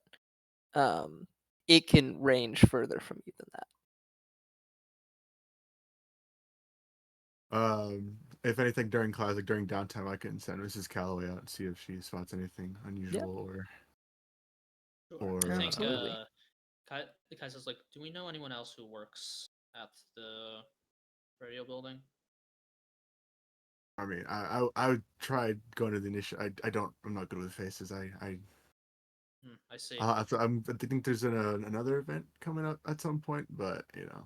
it can range further from you than that. If anything during class, like during downtime, I can send Mrs. Calloway out and see if she spots anything unusual or I think Absolutely. the guy says like, do we know anyone else who works at the radio building? I mean, I would try going to the initial. I'm not good with faces. I see. I think there's another event coming up at some point, but you know,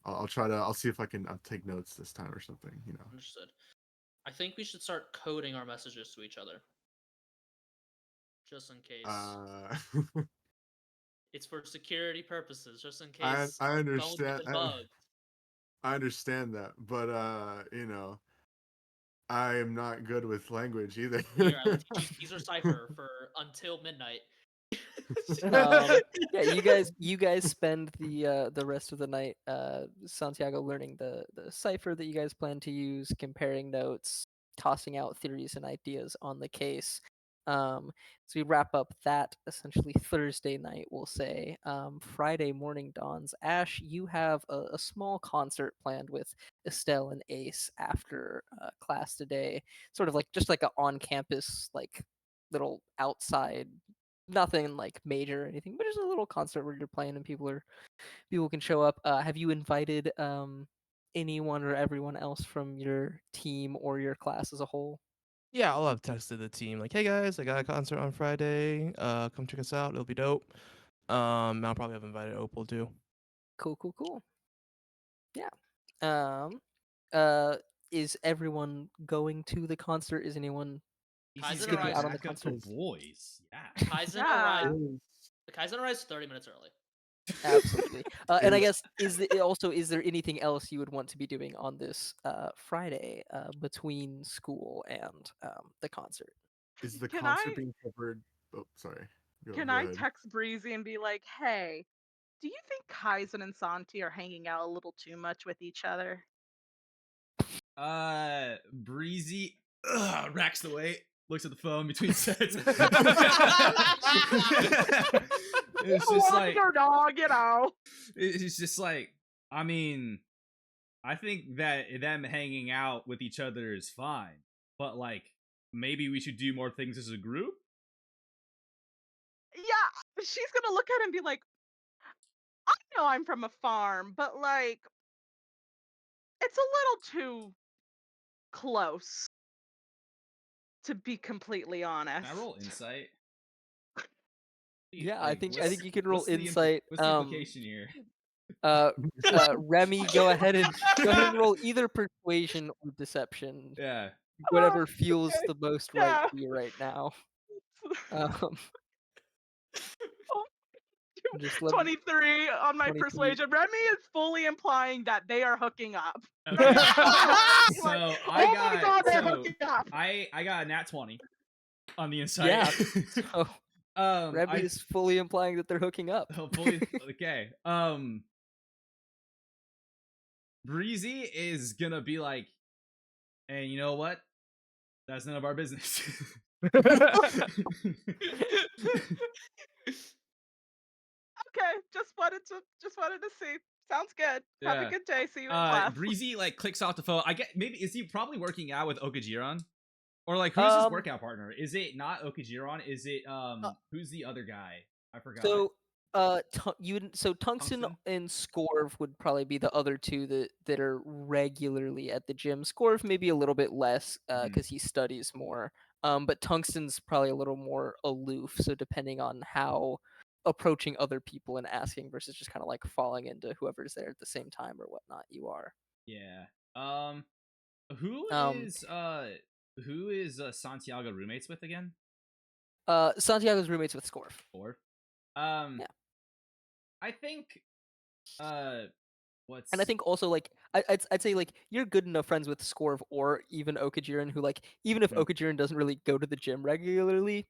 I'll see if I'll take notes this time or something. You know, Understood. I think we should start coding our messages to each other. Just in case. It's for security purposes, just in case I our phones get understand. bugged. I understand that, but you know, I am not good with language either. Here, I will teach you Caesar Cipher for until midnight. Yeah, you guys spend the rest of the night, Santiago, learning the cipher that you guys plan to use, comparing notes, tossing out theories and ideas on the case. So we wrap up that essentially Thursday night, we'll say. Friday morning dawns. Ash, you have a small concert planned with Estelle and Ace after class today. Sort of like just like a on campus like little outside, nothing like major or anything, but just a little concert where you're playing and people can show up. Have you invited anyone or everyone else from your team or your class as a whole? Yeah, I'll have texted the team like, "Hey guys, I got a concert on Friday. Come check us out. It'll be dope." I'll probably have invited Opal too. Cool. Yeah. Um. Uh. Is everyone going to the concert? Is anyone He's Kaizen gonna skipping arrives. out on the back up the concert? boys. Yeah. Kaizen Yeah. arrives. Kaizen arrives 30 minutes early. Absolutely. And I Is- guess is there anything else you would want to be doing on this Friday between school and the concert? Is the Can concert I being covered? Oh, sorry. Go can I ahead. text Breezy and be like, hey, do you think Kaizen and Santi are hanging out a little too much with each other? Breezy racks the weight, looks at the phone between sets. It's just like your dog, you know. it's just like I mean, I think that them hanging out with each other is fine, but like maybe we should do more things as a group. Yeah, she's gonna look at him and be like, I know I'm from a farm, but like, it's a little too close, to be completely honest. Can I roll insight? Yeah, Like, I think you can roll what's the insight. What's the implication here? Remy, go ahead and roll either persuasion or deception, Yeah. whatever feels okay, the most right yeah. to you right now. Um, just let me 23 on my 23. persuasion. Remy is fully implying that they are hooking up. Okay. Like, So I oh my got god, they're so hooking up. I got a nat 20 on the insight. Yeah. So Remy I is fully implying that they're hooking up. hopefully okay. Breezy is gonna be like, and you know what? That's none of our business. Okay, just wanted to see. Sounds good. Have Yeah. a good day. See you in class. Breezy like clicks off the phone. I get maybe is he probably working out with Okajiron? Or like who's his workout partner? Is it not Okajiron? Is it who's the other guy? I forgot. So Tungsten Tungsten? and Scorv would probably be the other two that are regularly at the gym. Scorv maybe a little bit less because he studies more. But Tungsten's probably a little more aloof. So depending on how approaching other people and asking versus just kind of like falling into whoever's there at the same time or whatnot, you are. Yeah. Who Um, is Santiago roommates with again? Santiago's roommates with Scorv. Or Yeah. I think what's And I think also like I'd say like you're good enough friends with Scorv or even Okajiren who like even if Mm. Okajiren doesn't really go to the gym regularly,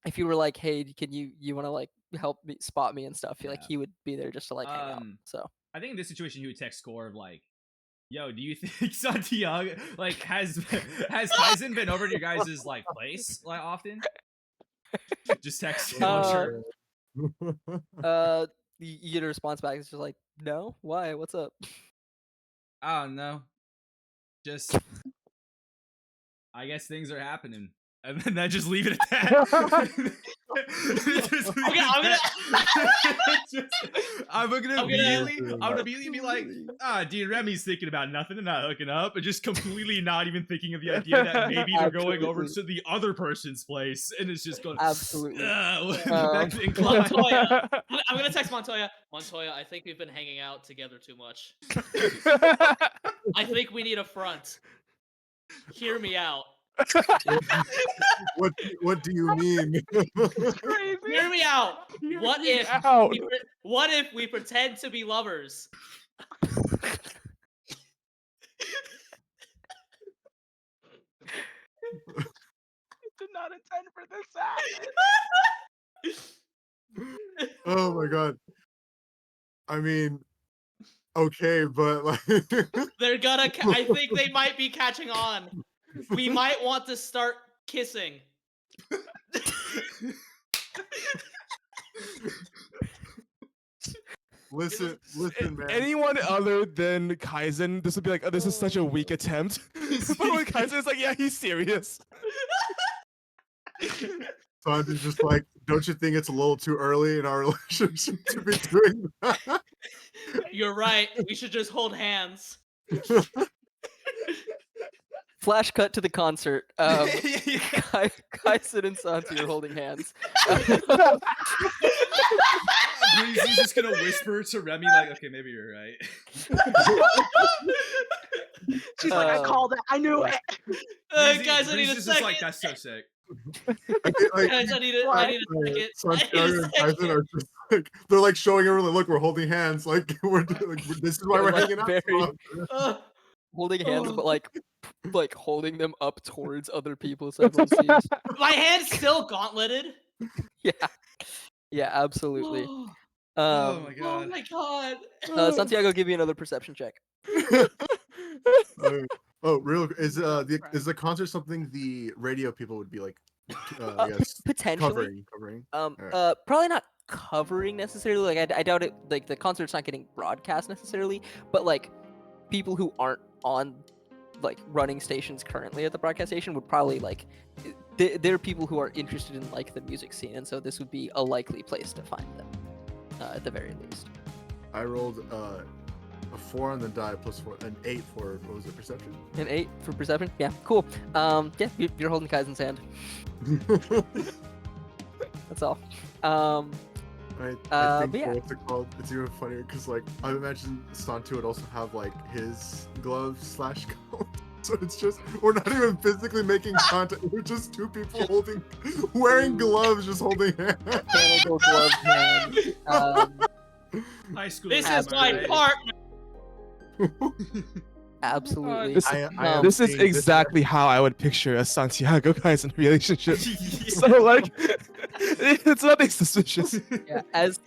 if you were like, hey, can you want to like help me spot me and stuff, like Yeah. he would be there just to like hang out. So I think in this situation he would text Score of like, yo, do you think Santiago like has Kaizen been over to your guys' like place like often? Just text him, I'm sure. You get a response back. It's just like, no, why? What's up? I don't know. Just I guess things are happening. And then I just leave it at that. I'm gonna immediately be like, dude, Remy's thinking about nothing and not hooking up, and just completely not even thinking of the idea that maybe they're going over to the other person's place, and it's just going Absolutely. Montoya. I'm gonna text Montoya. Montoya, I think we've been hanging out together too much. I think we need a front. Hear me out. What do you mean? Crazy. Hear me out. What if we pretend to be lovers? I did not intend for this to happen. Oh my god. I mean, okay, but like They're gonna. I think they might be catching on. We might want to start kissing. listen, man. Anyone other than Kaizen, this would be like, oh, this is such a weak attempt. But when Kaizen is like, yeah, he's serious. Santi's just like, don't you think it's a little too early in our relationship to be doing that? You're right. We should just hold hands. Flash cut to the concert. Kaizen and Santi are holding hands. Breezy's just gonna whisper to Remy like, okay, maybe you're right. She's like, I called it. I knew it. Guys, I need a Breezy's just second. like, that's so sick. Guys, I need a second. Santiago and Kaizen are just like, they're like showing everyone, look, we're holding hands. Like, this is why we're Like, hanging out. very- holding hands, but like holding them up towards other people so everyone sees. My hand's still gauntleted. Yeah, absolutely. Oh my Oh god. my god. Santiago, give me another perception check. Oh, real is the concert something the radio people would be like, I guess Potentially. covering. Probably not covering necessarily. Like I doubt it. Like the concert's not getting broadcast necessarily, but like people who aren't on like running stations currently at the broadcast station would probably like. They're people who are interested in like the music scene, and so this would be a likely place to find them, at the very least. I rolled a 4 on the die plus 4, an 8 for what was it, perception? An 8 for perception. Yeah, cool. Yeah, you're holding Kaizen's hand. That's all. I but think yeah. what's it called? It's even funnier because like I imagine Santi would also have like his gloves / coat. So it's just we're not even physically making contact. We're just two people wearing gloves, just holding hands. Mechanical glove hand. High school. This am is I my right? partner. Absolutely. This, this is exactly how I would picture a Santiago Kaizen relationship. So like, it's nothing suspicious.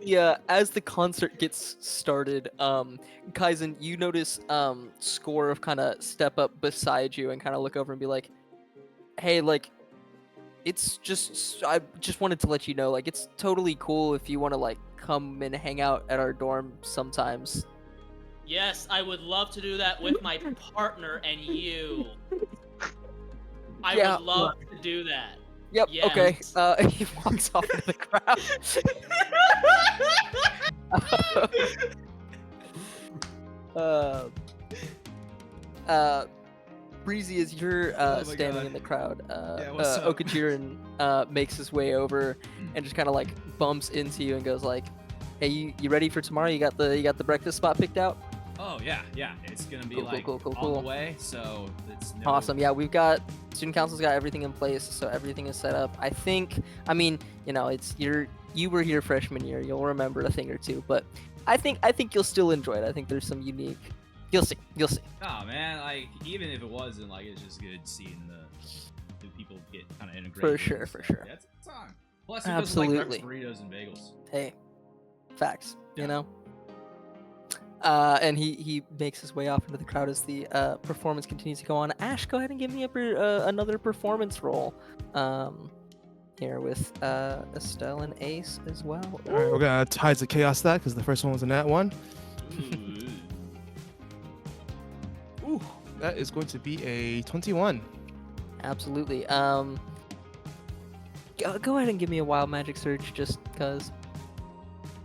Yeah, as the concert gets started, Kaizen, you notice Score kind of step up beside you and kind of look over and be like, "Hey, like, it's just I just wanted to let you know, like, it's totally cool if you want to like come and hang out at our dorm sometimes." Yes, I would love to do that with my partner and you. I Yeah, would love to do that. Yep. Yes. Okay. He walks off into the crowd. Breezy, as you're Oh my standing God. in the crowd, Yeah, what's up? Okajiran makes his way over and just kind of like bumps into you and goes like, "Hey, you ready for tomorrow? You got the breakfast spot picked out?" Oh yeah, it's gonna be Cool, like cool. on the way. So it's no... Awesome. Yeah, we've got student council's got everything in place, so everything is set up. I mean, you know, you were here freshman year. You'll remember a thing or two, but I think you'll still enjoy it. I think there's some unique. You'll see. Oh man, like even if it wasn't, like it's just good seeing the people get kind of integrated. For sure, and for stuff. sure. Yeah, it's on. Plus, it doesn't like Absolutely. breakfast, burritos and bagels. Hey, facts. Yeah. You know. And he makes his way off into the crowd as the performance continues to go on. Ash, go ahead and give me another performance roll. Here with Estelle and Ace as well. All right, we're gonna Tides of Chaos that because the first one was a nat 1. Ooh, that is going to be a 21. Absolutely. Go ahead and give me a wild magic surge, just cause.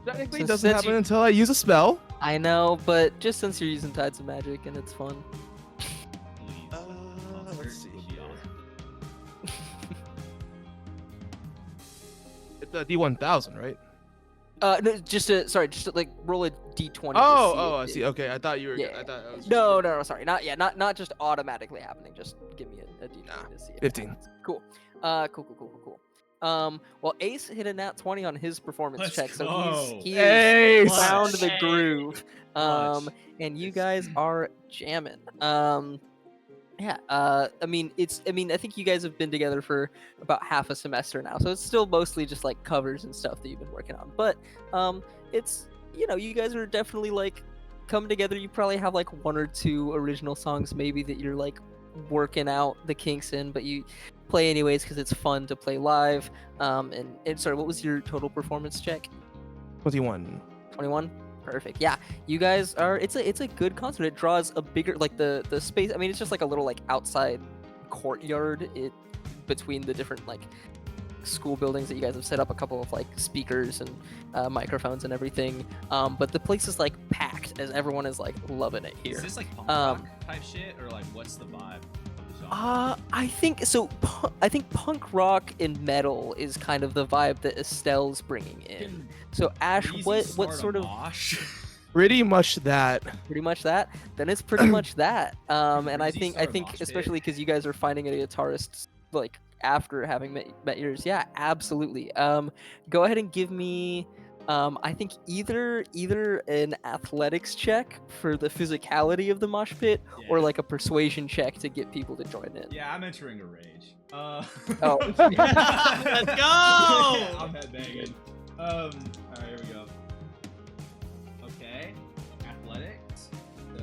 Technically, So it doesn't since happen you- until I use a spell. I know, but just since you're using Tides of Magic and it's fun. Let's see Would be here. awesome. It's a D1000, right? No, just to like roll a d20. Oh, I see. Okay, I thought you were. Yeah. I thought I was. No, sorry, not just automatically happening. Just give me a d20 Nah, to see. If it 15. happens. Cool. Cool. Well, Ace hit a nat 20 on his performance Let's check, so go. he's Ace! found the Hey. groove. Clutch. And you guys are jamming. Yeah, I mean, I think you guys have been together for about half a semester now, so it's still mostly just like covers and stuff that you've been working on. But, it's you guys are definitely like coming together. You probably have like one or two original songs maybe that you're like working out the kinks in, but you play anyways because it's fun to play live. And sorry, what was your total performance check? 21. 21. Perfect. Yeah, you guys are. It's a good concert. It draws a bigger like the space. I mean, it's just like a little like outside courtyard. Between the different like school buildings that you guys have set up a couple of like speakers and microphones and everything. But the place is like packed as everyone is like loving it here. Is this like punk rock type shit, or like what's the vibe of the genre? I think so. I think punk rock and metal is kind of the vibe that Estelle's bringing in. So Ash, Breezy what start a sort of mosh? Pretty much that. pretty much that? Then it's pretty much that. And I Breezy think start a mosh pit. especially because you guys are finding a guitarist like after having met yours. Yeah, absolutely. Go ahead and give me. I think either an athletics check for the physicality of the mosh pit, or Yeah. like a persuasion check to get people to join in. Yeah, I'm entering a rage. Oh. Let's go! I'm headbanging. Alright, here we go. Okay. Athletics. So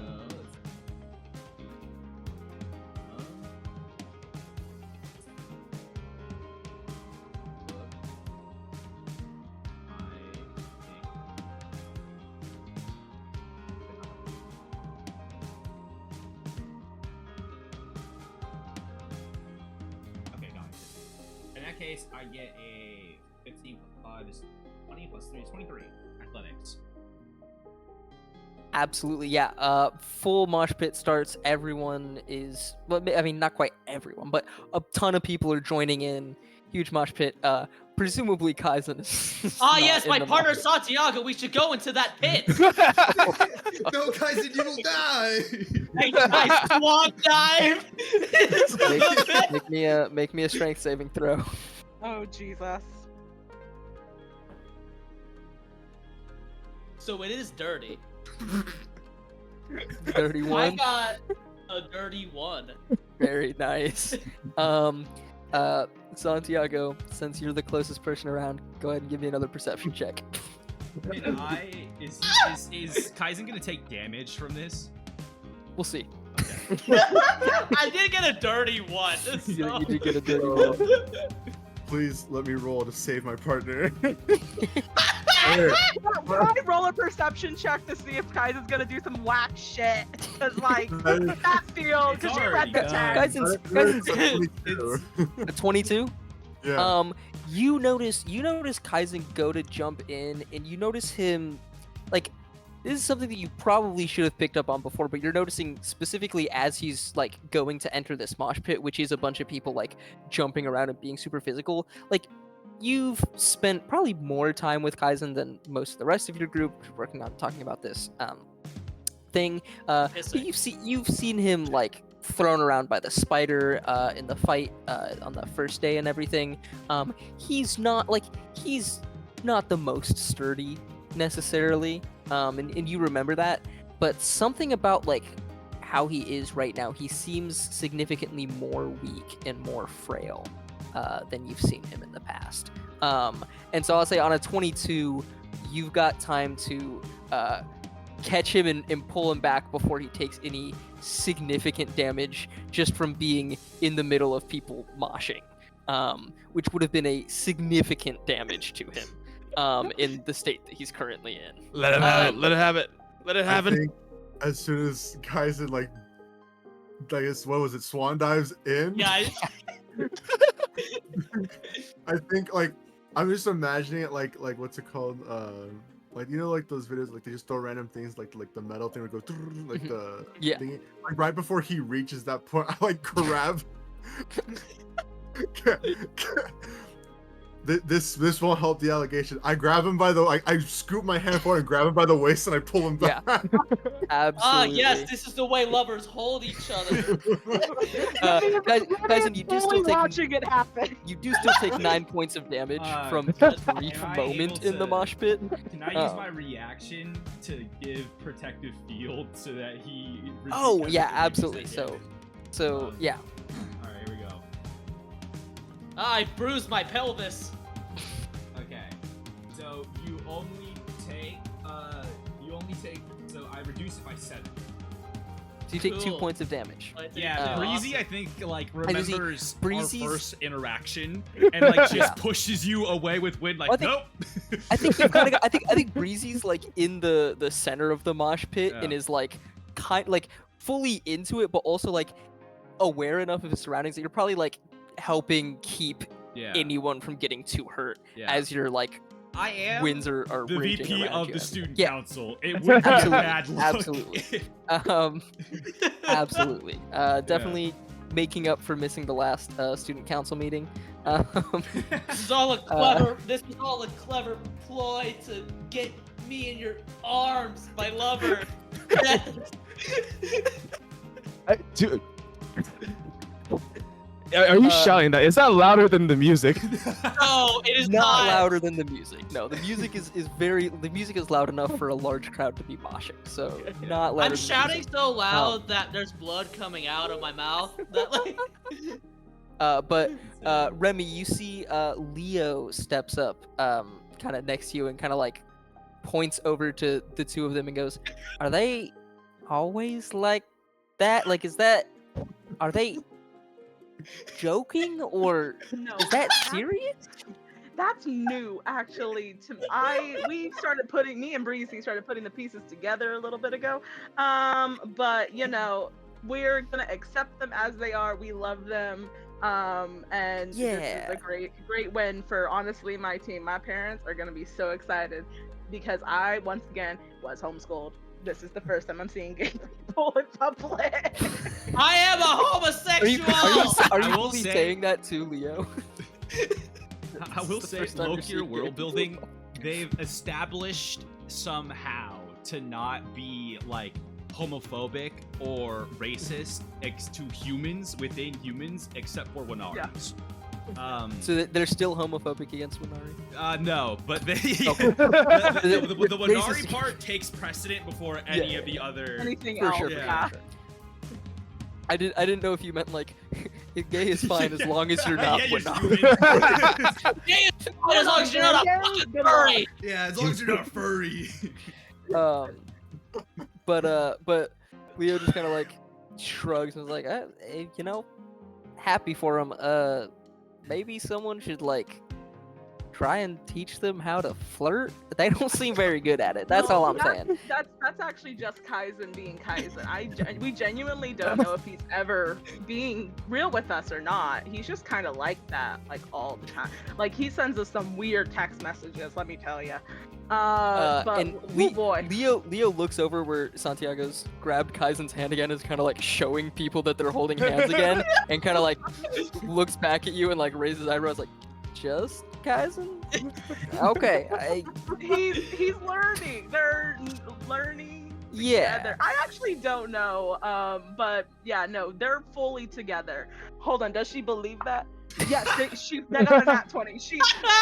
okay, got it. In that case, I get a 15 plus 5 is 20 plus 3 is 23. Athletics. Absolutely, yeah. Full mosh pit starts. Everyone is, well, I mean, not quite everyone, but a ton of people are joining in. Huge mosh pit. Presumably Kaizen is. Ah, not yes, in my the partner mosh pit. Santiago. We should go into that pit. No, Kaizen, you will die. I swan dive. into the pit. Make me a strength saving throw. Oh Jesus. So it is dirty. 31. I got a dirty 1. Very nice. Santiago, since you're the closest person around, go ahead and give me another perception check. Is Kaizen gonna take damage from this? We'll see. I did get a dirty 1. You So. did get a dirty one. Please let me roll to save my partner. Can I roll a perception check to see if Kaizen's gonna do some whack shit? Cause like that feels, It's cause you already read the done. text. Kaizen's a 22. Yeah. You notice Kaizen go to jump in, and you notice him, like, this is something that you probably should have picked up on before, but you're noticing specifically as he's like going to enter this mosh pit, which is a bunch of people like jumping around and being super physical. Like, you've spent probably more time with Kaizen than most of the rest of your group working on talking about this thing. But you've seen him like thrown around by the spider in the fight on the first day and everything. He's not the most sturdy necessarily, and you remember that, but something about like how he is right now, he seems significantly more weak and more frail than you've seen him in the past. And so I'll say on a 22, you've got time to catch him and pull him back before he takes any significant damage just from being in the middle of people moshing, which would have been a significant damage to him in the state that he's currently in. Let him have it. Let it have it. Let it I happen. think as soon as Kaizen like, I guess what was it, swan dives in? Yeah. I think like I'm just imagining it like what's it called? Like like those videos like they just throw random things like the metal thing would go like the Yeah. thingy. Like right before he reaches that point, I like grab. This won't help the allegation. I grab him by the I scoop my hand forward and grab him by the waist and I pull him Yeah. back. Absolutely. Ah, yes, this is the way lovers hold each other. Kaizen, you do still take watching it happen. you do still take 9 points of damage from am the brief I moment able in the to- mosh pit. Can I use my reaction to give protective field so that he? Oh receives yeah, everything absolutely. that So, damage? So yeah. All right, here we go. I bruised my pelvis. Okay, so you only take. So I reduce it by 7. So you take 2 Cool. points of damage. I think Yeah, that's Breezy, awesome. I think like And see, remembers Breezy's- our first interaction and like just Yeah. pushes you away with wind. Like, I think- nope. I think you've kind of got. I think Breezy's like in the center of the mosh pit and Yeah. is like like fully into it, but also like aware enough of his surroundings that you're probably like helping keep Yeah. anyone from getting too hurt Yeah. as your like I am winds are the raging VP around of you. the student Yeah. council. It would be a Absolutely, bad look. absolutely. Absolutely. Definitely making up for missing the last student council meeting. This is all a clever. This was all a clever ploy to get me in your arms, my lover. Dude. Are you shouting that? Is that louder than the music? No, it is not louder than the music. No, the music is very. The music is loud enough for a large crowd to be moshing. So not louder. I'm than shouting The music. so loud that there's blood coming out of my mouth. That like. But Remy, you see Leo steps up kind of next to you and kind of like points over to the two of them and goes, "Are they always like that? Like, are they joking or No, is that serious?" That's new, actually. Me and Breezy started putting the pieces together a little bit ago. But you know, we're gonna accept them as they are. We love them. And this Yeah. is a great win for honestly my team. My parents are gonna be so excited because I once again was homeschooled. This is the first time I'm seeing gay people in public. I am a Are homosexual. you I will really say- saying that to Leo? I will the say, first time you're Loki, your seeing gay world building, people. they've established somehow to not be like homophobic or racist to humans within humans, except for Winaris. So they're still homophobic against Winari? No, but they, Okay. the Winari Racist- part takes precedent before any Yeah, of the other. Anything For else? sure, Yeah. for sure. I didn't know if you meant like gay is fine as long as you're not Yeah, you're Winari. human. As long as you're not a fucking furry. Yeah, as long as you're not furry. But Leo just kind of like shrugs and was like, you know, happy for him. Maybe someone should like try and teach them how to flirt. They don't seem very good at it. That's No, all I'm saying. That's actually just Kaizen being Kaizen. We genuinely don't know if he's ever being real with us or not. He's just kind of like that, like all the time. Like he sends us some weird text messages. Let me tell you. But And oh boy, Leo looks over where Santiago's grabbed Kaizen's hand again, is kind of like showing people that they're holding hands again, and kind of like looks back at you and like raises eyebrows like, just Kaizen? Okay, he's learning. They're learning. yeah. Together. I actually don't know. But yeah, no, they're fully together. Hold on, does she believe that? Yes, they got a nat 20.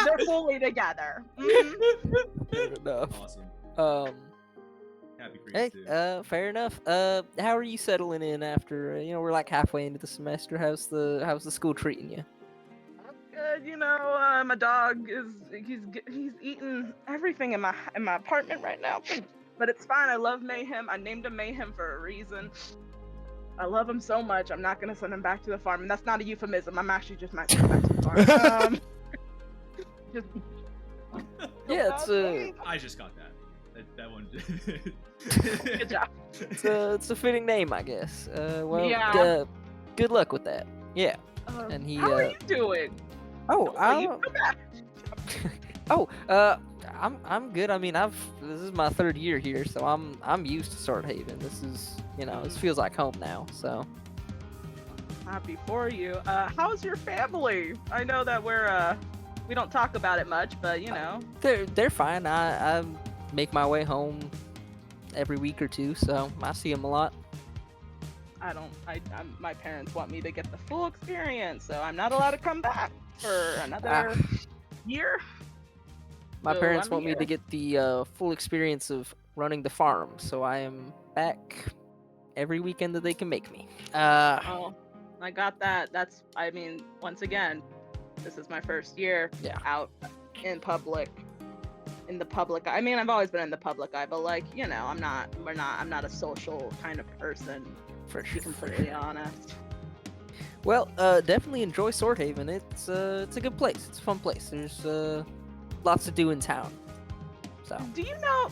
They're fully together. Mhm. Fair enough. Awesome. Happy for you Hey, too. fair enough. How are you settling in after? We're like halfway into the semester. How's the school treating you? Good, you know, my dog he's eating everything in my apartment right now, but it's fine. I love Mayhem. I named him Mayhem for a reason. I love him so much. I'm not gonna send him back to the farm, and that's not a euphemism. I'm actually just might send him back to the farm. Just Yeah, it's I just got that. That one. good job. it's a fitting name, I guess. Well, Yeah. good luck with that. Yeah. And he, How are you doing? Oh, Will you come back? I'm good. I mean, this is my 3rd year here, so I'm used to Swordhaven. This is, this feels like home now. So Happy for you. How's your family? I know that we don't talk about it much, but you know. they're fine. I make my way home every week or two, so I see them a lot. My parents want me to get the full experience, so I'm not allowed to come back for another year. My So parents I'm want me to here. get the full experience of running the farm, so I am back every weekend that they can make me. Oh, I got that. I mean, once again, this is my first year Yeah. out in public. In the public, I mean, I've always been in the public eye, but like, I'm not a social kind of person, For to sure. be completely honest. Well, definitely enjoy Swordhaven. It's a good place. It's a fun place. There's lots to do in town. So Do you know,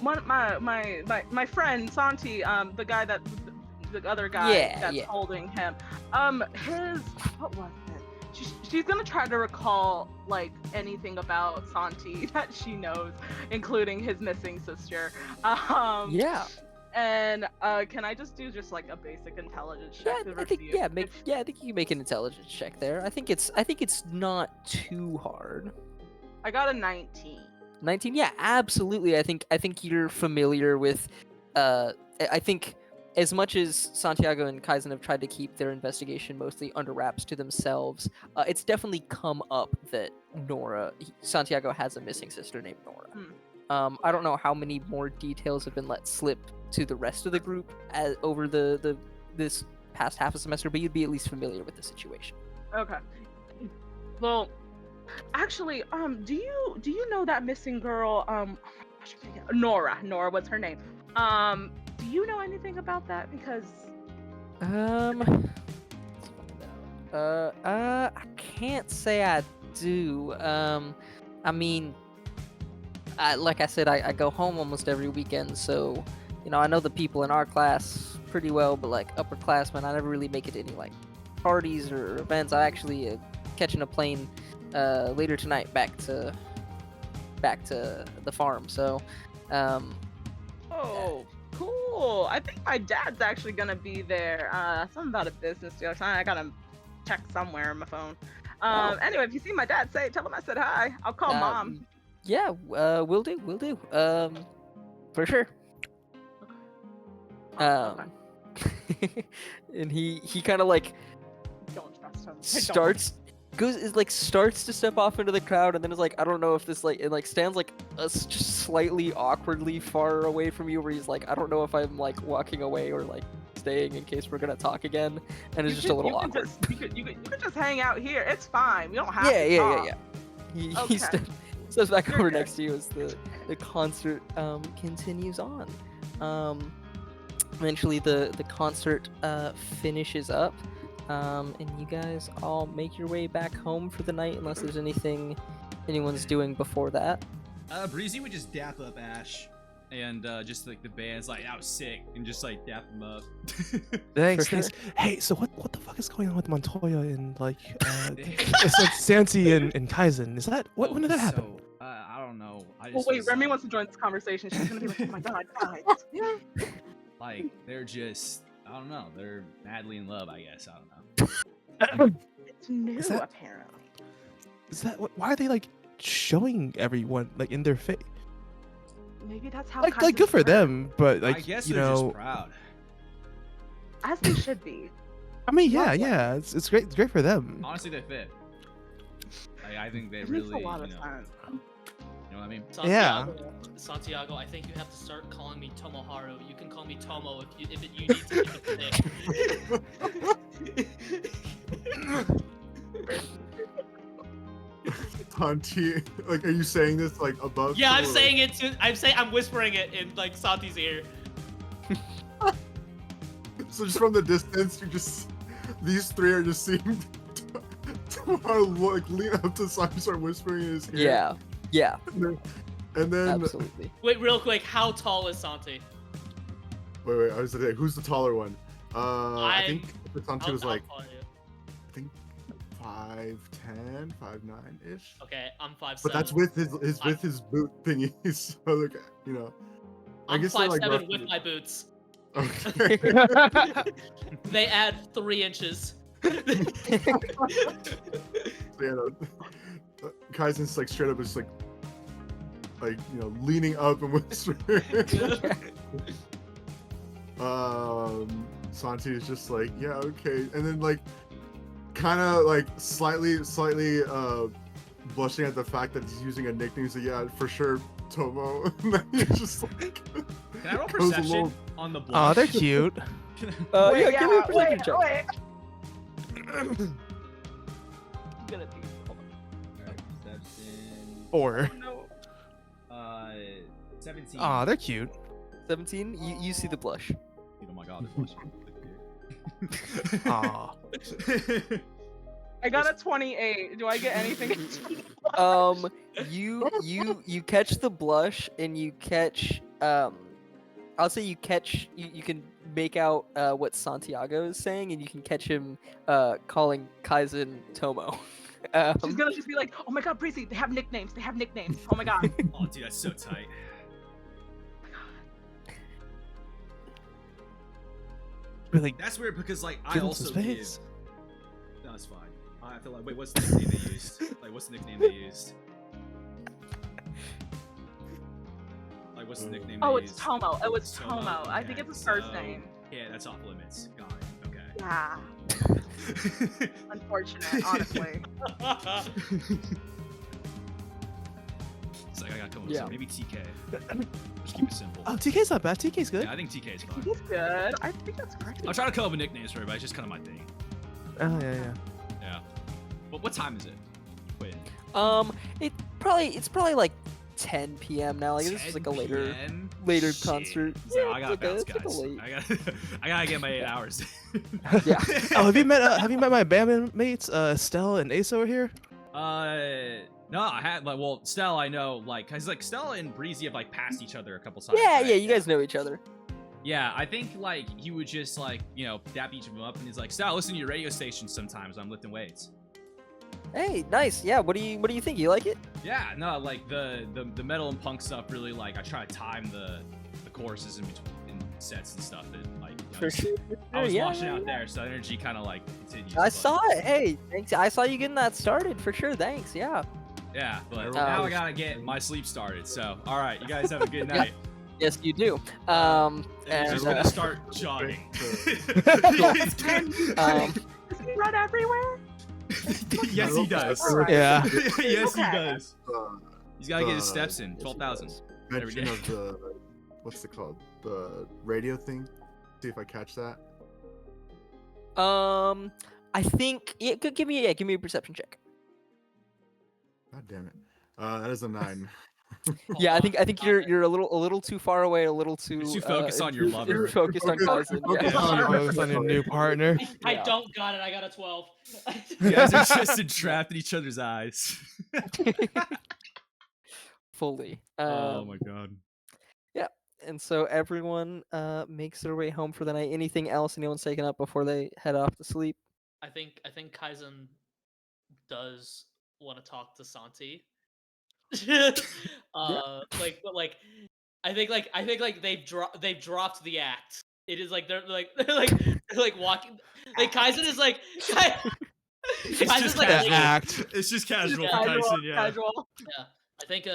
one of my friend Santi, the guy the other guy that's yeah. holding him, what was it? She's gonna try to recall like anything about Santi that she knows, including his missing sister. yeah. And can I just do like a basic intelligence check? Yeah, to I think review I if- think you can make an intelligence check there. I think it's not too hard. I got a 19. 19, yeah, absolutely. I think you're familiar with I think as much as Santiago and Kaizen have tried to keep their investigation mostly under wraps to themselves, it's definitely come up that Santiago has a missing sister named Nora. I don't know how many more details have been let slip to the rest of the group over this past half a semester, but you'd be at least familiar with the situation. Okay. Well, actually, do you know that missing girl? Nora. Nora, what's her name? Do you know anything about that? Because I can't say I do. I mean, like I said, I go home almost every weekend, so I know the people in our class pretty well, but like upperclassmen, I never really make it to any like parties or events. I actually catching a plane later tonight back to the farm. So, oh, cool. I think my dad's actually gonna be there. Something about a business deal. I gotta check somewhere on my phone. Anyway, if you see my dad, tell him I said hi. I'll call mom. Yeah, will do. For sure. Okay. And he kind of like Don't trust him. starts to step off into the crowd, and then is like, I don't know if this it like stands like just slightly awkwardly far away from you, where he's like, I don't know if I'm like walking away or like staying in case we're gonna talk again, and it's just a little awkward. You could just hang out here. It's fine. We don't have to Yeah. talk. He Okay. steps back You're over good. next to you as the concert continues on. Eventually the concert finishes up, and you guys all make your way back home for the night, unless there's anything anyone's doing before that. Breezy would just dap up Ash, and just like the band's like, that was sick, and just like dap him up. Thanks, For thanks. Hey, so what the fuck is going on with Montoya and like it's like Santi and Kaizen? Is that when did that happen? So, I don't know. Well, wait, Remy wants to join this conversation. She's gonna be like, oh my god, guys. Like, they're just, I don't know, they're madly in love, I guess. I don't know. It's new, Is that- apparently. Is that why are they like showing everyone like in their face? Maybe that's how. Like Kaizen's good for work. them, but like I guess you they're know, just proud. As they should be. I mean, yeah, Lovely. yeah, it's great. It's great for them. Honestly, they fit. Like, I think they It really, makes a lot of you know, sense. you know what I mean? Yeah. Santiago, I think you have to start calling me Tomoharu. You can call me Tomo if you need to keep it thick. Santi, like, are you saying this like above? Yeah, I'm or, saying it to. I'm whispering it in like Santi's ear. So just from the distance, these three are just seeing like lean up to Santi, start whispering in his ear. Yeah, And then absolutely. Wait, real quick, how tall is Santi? wait, I was gonna say, who's the taller one? I think Santi was like, I'll call you. I think 5'10", 5'9" ish. Okay, I'm 5'7". But that's with his boot thingies. So like, you know, I I'm guess they're 5'7" like with roughly- my boots. Okay. They add 3 inches. So, yeah, no, Kaizen's like straight up is like you know, leaning up and whispering. Santi is just like, yeah, okay, and then like kind of like slightly blushing at the fact that he's using a nickname. So yeah, for sure, Tomo. And then he's just like, Can I roll goes a perception? little- on the Aw, blush. they're cute. Yeah, give me a perception check. wait. I'm gonna do. Hold on. Alright, perception. 4. Oh, no. 17. Aw, they're cute. 17. You see the blush. Oh my god, this blush. Aw. I got a 28. Do I get anything? You catch the blush and you catch I'll say you catch you can make out what Santiago is saying, and you can catch him calling Kaizen Tomo. She's gonna just be like, oh my god, Breezy, they have nicknames. They have nicknames. Oh my god. Oh, dude, that's so tight. Really That's weird because like I give them also some give. space. No, it's fine. I feel like wait, what's the nickname they used? Like, what's the nickname they used? Like, what's the nickname? Oh, they it's used? Tomo. It was Tomo. I Okay, think it's his first so- name. Yeah, that's off limits. Got it. Okay. Yeah. Unfortunate, honestly. It's like I got Tomo. Yeah. So maybe TK. Just keep it simple. Oh, TK's not bad. TK's good. Yeah, I think TK is fine. He's good. I think that's great. I'm trying to come up with nicknames for everybody. It's just kind of my thing. Oh, yeah. Yeah. What time is it? Wait. It's probably like 10 p.m. now. Like this is like a 10 later PM? later Shit. concert. It's like, I it's gotta like a- bounce, it's like a guys. late- I gotta get my 8 hours. Yeah. Oh, have you met my bandmates, Stella and Ace over here? No, I had like, well, Stella, I know, like, cause like Stella and Breezy have like passed each other a couple times. Yeah, right? yeah, you guys know each other. Yeah, I think like he would just like, you know, dap each of them up, and he's like, Stella, listen to your radio station sometimes. I'm lifting weights. Hey, nice. Yeah, what do you think? You like it? Yeah, no, like the metal and punk stuff really like I try to time the choruses in between in sets and stuff that like you know, For sure. I was yeah, washing yeah, out yeah. there, so energy kind of like continues. I but- saw it. Hey, thanks. I saw you getting that started for sure. Thanks. Yeah. Yeah, but Um, now I gotta get my sleep started. So, all right, you guys have a good night. Yes, you do. And And he's just gonna uh, start jogging. Does he run everywhere? Yes, he does. Alright. Yeah. Yes, he Okay. does. He's gotta get his Uh, steps in. 12,000. Every Mention day. of the what's it called? The radio thing. See if I catch that. I think give me a perception check. God damn it. That is a 9. Yeah, I think you're a little too far away, a little too. You're too focused on your lover. You're focused on Kaizen. Focus Yeah. on your- Focus on your new partner. I Yeah. don't got it. I got a 12. You guys are just entrapped in each other's eyes. Fully. Oh my god. And so everyone makes their way home for the night. Anything else anyone's taking up before they head off to sleep? I think Kaizen does want to talk to Santi. But I think they've dropped the act. It is like they're like walking. Like Kaizen is like. It's Kaizen's just like casual. Act. It's just casual for Casual, Tyson, yeah. casual. Yeah, I think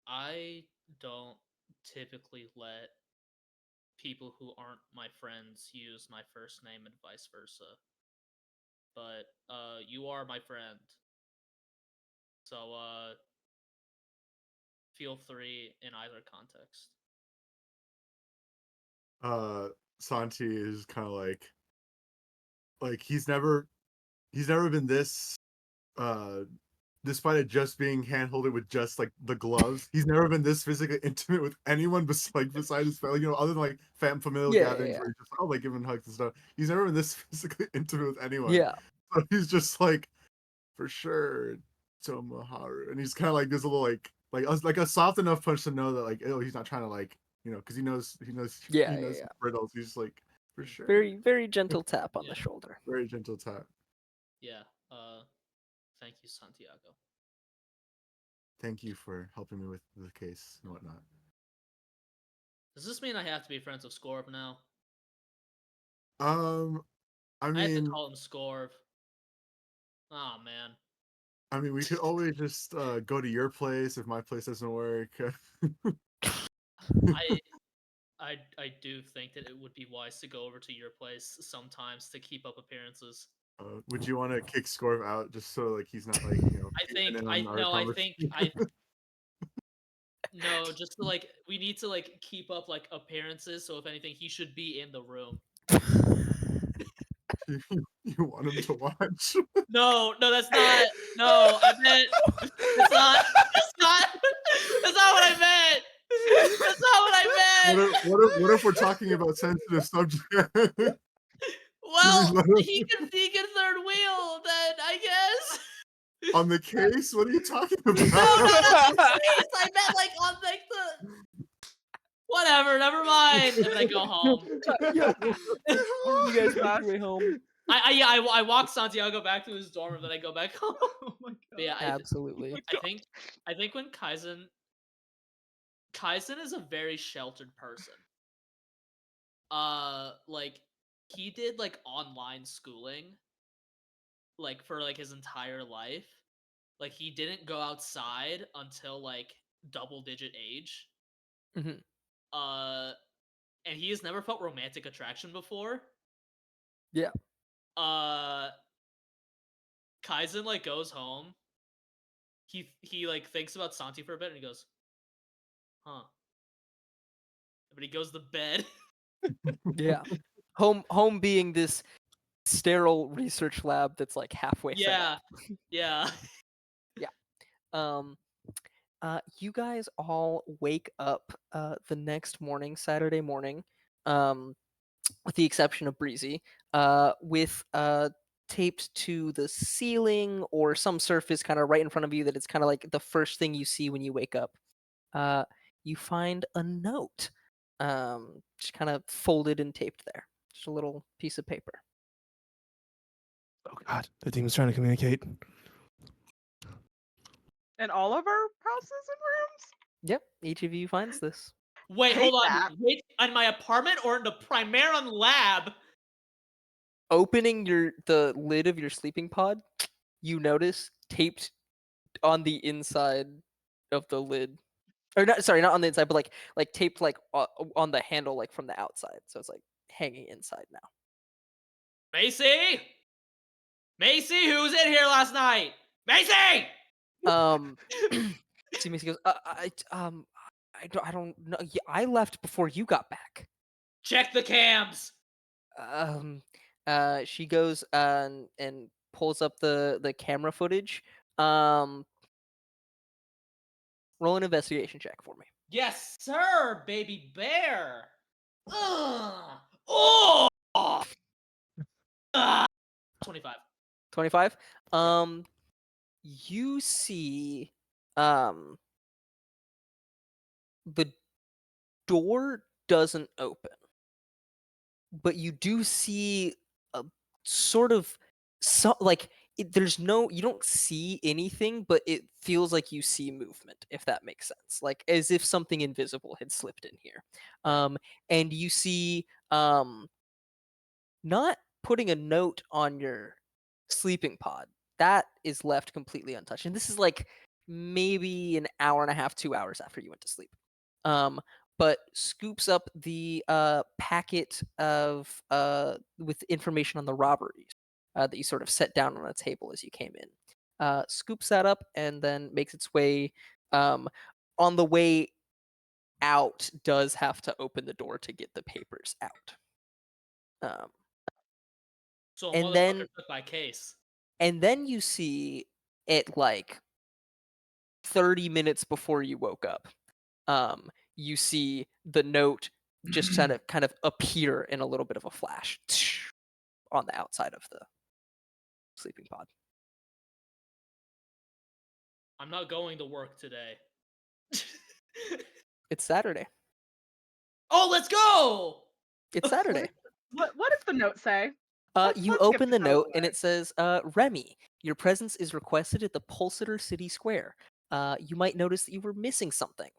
I don't typically let people who aren't my friends use my first name and vice versa. But you are my friend. So feel free in either context. Santi is kind of like he's never been this despite it just being hand-holded with just like the gloves, he's never been this physically intimate with anyone besides his family, you know, other than like familial Yeah, gatherings yeah. where he's just like giving hugs and stuff. He's never been this physically intimate with anyone. Yeah. So he's just like, for sure, Tomoharu, and he's kind of like this little like a soft enough punch to know that like, oh, he's not trying to like, you know, because he knows Yeah, he knows yeah. riddles. He's just like, for sure, Very, very gentle tap on Yeah. the shoulder. very gentle tap. Yeah. Thank you, Santiago. Thank you for helping me with the case and whatnot. Does this mean I have to be friends with Scorv now? I I have to mean, call him Scorv. Oh man. we could always just go to your place if my place doesn't work. I do think that it would be wise to go over to your place sometimes to keep up appearances. Would you want to kick Scorv out just so like he's not like, you know? I think in I on our no I think conversation? No, just to, like, we need to, like, keep up, like, appearances, so if anything, he should be in the room. You want him to watch? No, that's not. No, I meant that's not. That's not what I meant. That's not what I meant. What if we're talking about sensitive subject? Well, let him- he can third wheel. Then I guess. On the case? What are you talking about? No, not the case. I meant like on like the. Whatever. Never mind. And then I go home. Yeah. You guys make your way home. I walk Santiago back to his dorm, and then I go back home. Oh my god. But yeah, Absolutely. I think when Kaizen is a very sheltered person. Like he did like online schooling, like for like his entire life. Like he didn't go outside until like double-digit age. Mhm. And he has never felt romantic attraction before. Yeah. Kaizen like goes home. He like thinks about Santi for a bit and he goes, huh. But he goes to bed. Yeah. Home being this sterile research lab that's like halfway set Yeah. up. Yeah. You guys all wake up the next morning, Saturday morning, with the exception of Breezy, with taped to the ceiling or some surface kind of right in front of you that it's kind of like the first thing you see when you wake up. You find a note, just kind of folded and taped there. Just a little piece of paper. Oh God, the demon's trying to communicate. In all of our houses and rooms? Yep, each of you finds this. Wait, Hate hold on. that. Wait, in my apartment or in the Primaron lab? Opening the lid of your sleeping pod, you notice taped on the inside of the lid, or not. Sorry, not on the inside, but like taped like on the handle, like from the outside. So it's like hanging inside now. Macy? Macy, who was in here last night? Macy! See, Macy goes, I don't know. Yeah, I left before you got back. Check the cams. She goes and pulls up the camera footage. Roll an investigation check for me. Yes, sir, baby bear. Ugh. Oh! 25. 25. You see, the door doesn't open, but you do see a sort of like there's no, you don't see anything, but it feels like you see movement, if that makes sense, like as if something invisible had slipped in here. And you see not putting a note on your sleeping pod, that is left completely untouched, and this is like maybe an hour and a half, 2 hours after you went to sleep. But scoops up the packet of with information on the robberies that you sort of set down on a table as you came in. Scoops that up and then makes its way. On the way out, does have to open the door to get the papers out. So a And motherfucker then took my case. and then you see it like 30 minutes before you woke up. You see the note just kind of appear in a little bit of a flash on the outside of the sleeping pod. I'm not going to work today. It's Saturday. Oh, let's go! It's Saturday. What does the note say? You let's skip open to the that note one. and it says, Remy, your presence is requested at the Pulsator City Square. You might notice that you were missing something.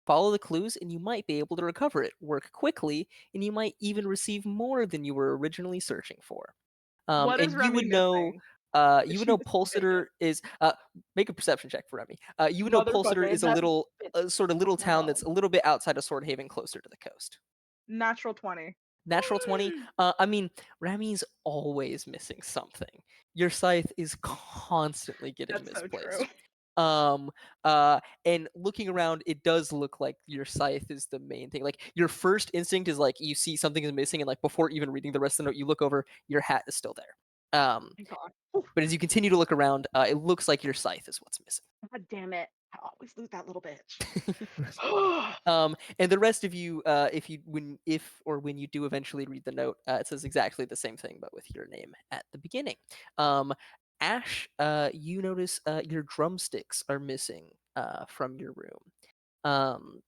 Follow the clues and you might be able to recover it. Work quickly and you might even receive more than you were originally searching for. What is And Remy you would know missing? you would know She's Pulsator is make a perception check for Remy. You would know Pulsator Motherfucker, is a that little sort of little town no. that's a little bit outside of Swordhaven, closer to the coast. Natural 20. Natural 20. I mean, Remy's always missing something. Your scythe is constantly getting That's so misplaced. true. Um, and looking around, it does look like your scythe is the main thing. Like your first instinct is like you see something is missing, and like before even reading the rest of the note, you look over, your hat is still there. My God. But as you continue to look around, it looks like your scythe is what's missing. God damn it. I always lose that little bitch. And the rest of you, if when you do eventually read the note, it says exactly the same thing, but with your name at the beginning. Ash, you notice your drumsticks are missing from your room.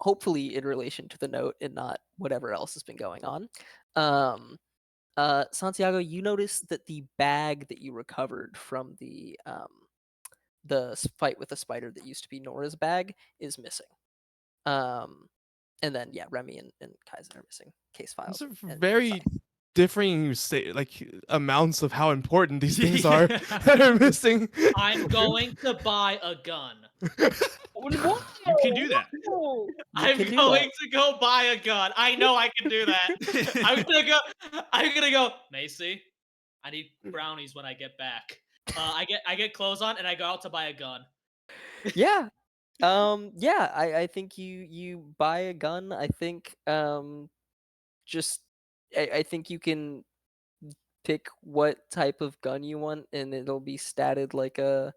Hopefully in relation to the note and not whatever else has been going on. Santiago, you notice that the bag that you recovered from the fight with the spider that used to be Nora's bag is missing. And then yeah, Remy and Kaizen are missing case files. These are and very scythe. differing amounts of how important these things are that are missing. I'm going to buy a gun. You can do that. Whoa. I'm can do going that. to go buy a gun. I know I can do that. I'm gonna go, Macy, I need brownies when I get back. I get clothes on and I go out to buy a gun. Yeah. Yeah, I think you buy a gun. I think just I think you can pick what type of gun you want, and it'll be statted like a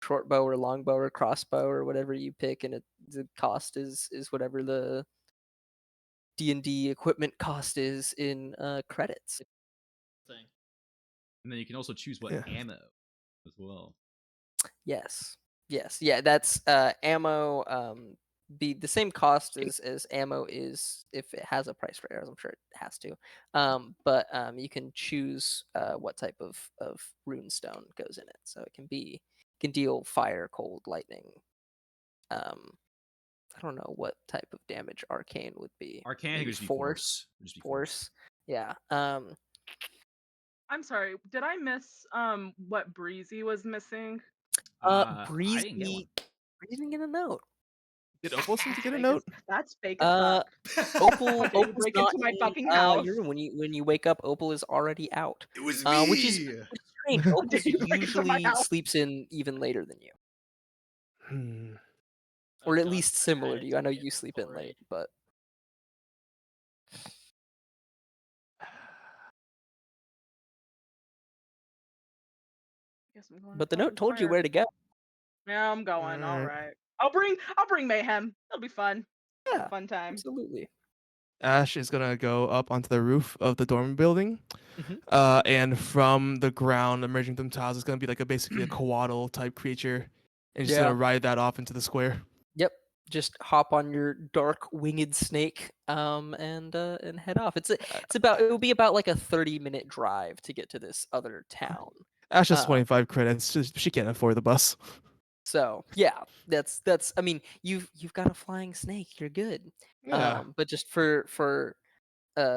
short bow or long bow or crossbow or whatever you pick, and the cost is whatever the D&D equipment cost is in credits. Thing. And then you can also choose what Yeah. ammo as well. Yes. Yeah, that's ammo be the same cost as ammo is if it has a price for arrows. I'm sure it has to. But you can choose what type of rune stone goes in it. So it can deal fire, cold, lightning. I don't know what type of damage arcane would be. Arcane, I think Maybe would just be force. Would just be Force. Yeah. I'm sorry. Did I miss what Breezy was missing? Breezy. I didn't get one. Breezy didn't get a note. Did Opal seem to get a Fake note? That's fake as fuck. Opal, How dare you Opal's break not into my in fucking house? your room. When you wake up, Opal is already out. It was Which is strange. How Opal dare you break into my usually house? sleeps in even later than you, Hmm. or Oh, at God, least that similar to you. I know attitude you sleep in story. late, but Guess I'm going to the note fucking told you fire. where to go. Yeah, I'm going. All Alright. right. I'll bring mayhem. It'll be fun. Yeah, Fun time. absolutely. Ash is gonna go up onto the roof of the dorm building, Mhm. and from the ground emerging from tiles is gonna be like basically a coatl type creature, and he's Yeah. gonna ride that off into the square. Yep. Just hop on your dark winged snake, and head off. It will be about like a 30-minute drive to get to this other town. Ash has Uh, 25 credits. She can't afford the bus. So yeah, that's. I mean, you've got a flying snake. You're good. Yeah. But just for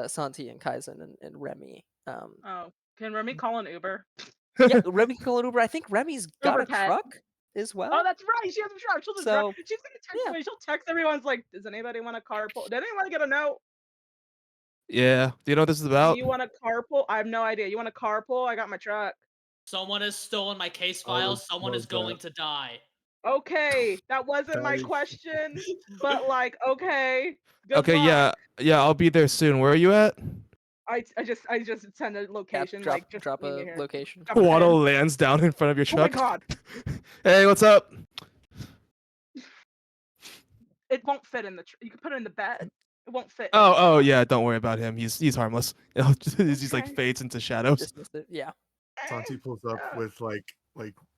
Santi and Kaizen and Remy. Oh, can Remy call an Uber? Yeah, Remy can call an Uber. I think Remy's got Uber a pet. truck as well. Oh, that's right. She has a truck. She'll just drive. So She's gonna text yeah. me. She'll text everyone's like, "Does anybody want a carpool? Did anyone get a note? Yeah. Do you know what this is Do about? you want a carpool? I have no idea. You want a carpool? I got my truck. Someone has stolen my case I would files. Someone is love going that. to die. Okay, that wasn't my Nice. question, but like, okay. Good Okay. luck. Yeah. I'll be there soon. Where are you at? I just send a Yeah, location, drop like just drop meet me a here. location. Drop a pin. Waddle lands down in front of your Oh my truck. god, Hey, what's up? it won't fit in the. You can put it in the bed. It won't fit. Oh yeah. Don't worry about him. He's harmless. He's like Okay. fades into shadows. Dismissed it. Yeah. Santi pulls up Yeah. with like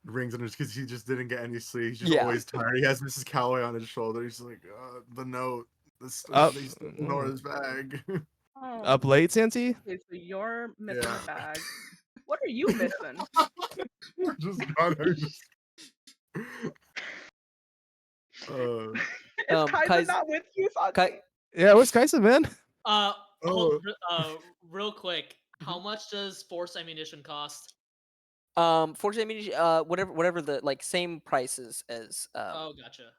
rings on his because he just didn't get any sleep. He's just Yeah. always tired. He has Mrs. Calloway on his shoulder. He's like, the note, Up. they stole Nora's bag. Oh. Up late, Santi? Okay, so you're missing Yeah. a bag. What are you missing? We're just gone. Is Kaizen Kaizen- not with you, Santi? Kai- Yeah, where's Kaizen, man? Real quick. How much does force ammunition cost? Force ammunition, whatever the like same prices as Oh, gotcha.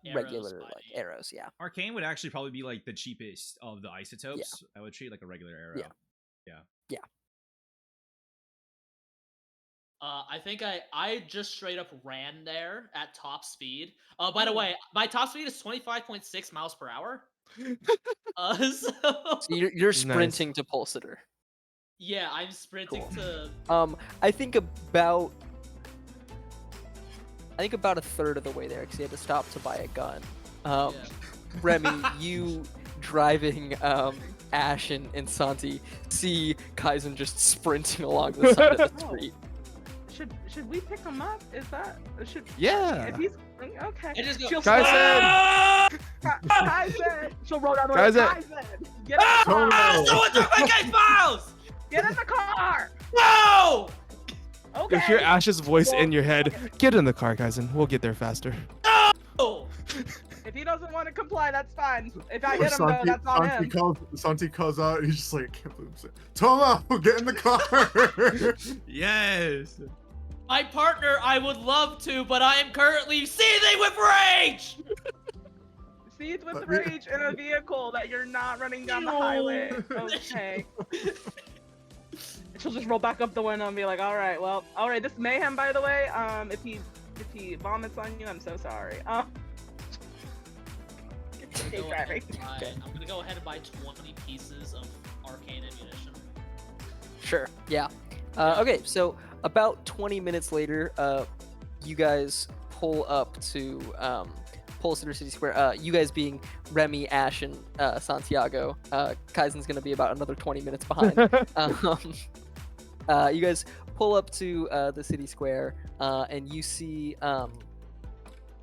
Arrows, regular like mighty. arrows. Yeah. Arcane would actually probably be like the cheapest of the isotopes. I would treat like a regular arrow. Yeah. I think I just straight up ran there at top speed. By the way, my top speed is 25.6 miles per hour. So So you're Nice. sprinting to Pulsator. yeah, I'm sprinting Cool. to. I think about a third of the way there because he had to stop to buy a gun. Yeah. Remy, you driving Ash and Santi see Kaizen just sprinting along the side of the Oh. street. Should we pick him up? Is that should? Yeah. If he's okay. I just go. She'll Kaizen! Kaizen. She'll roll down the way. Kaizen! Kaizen. Get in the car. Ah, someone took my guy's mouse! Get in the car. No! Okay. You hear Ash's voice in your head. Get in the car, Kaizen. We'll get there faster. No! If he doesn't want to comply, that's fine. If I Or hit him though, that's on him. Santi calls out, and he's just like, I can't believe I'm saying, Tomo, get in the car! Yes. My partner, I would love to, but I am currently seething with rage! Seized with Let me- rage in a vehicle that you're not running down the highway. Okay. She'll just roll back up the window and be like, "All right, well, all right. This mayhem, by the way. If he vomits on you, I'm so sorry. Keep driving. I'm gonna go ahead and buy 20 pieces of arcane ammunition. Sure. Yeah. Okay. So about 20 minutes later, you guys pull up to Pulsator City Square. You guys being Remy, Ash, and Santiago. Kaizen's gonna be about another 20 minutes behind. You guys pull up to the city square, and you see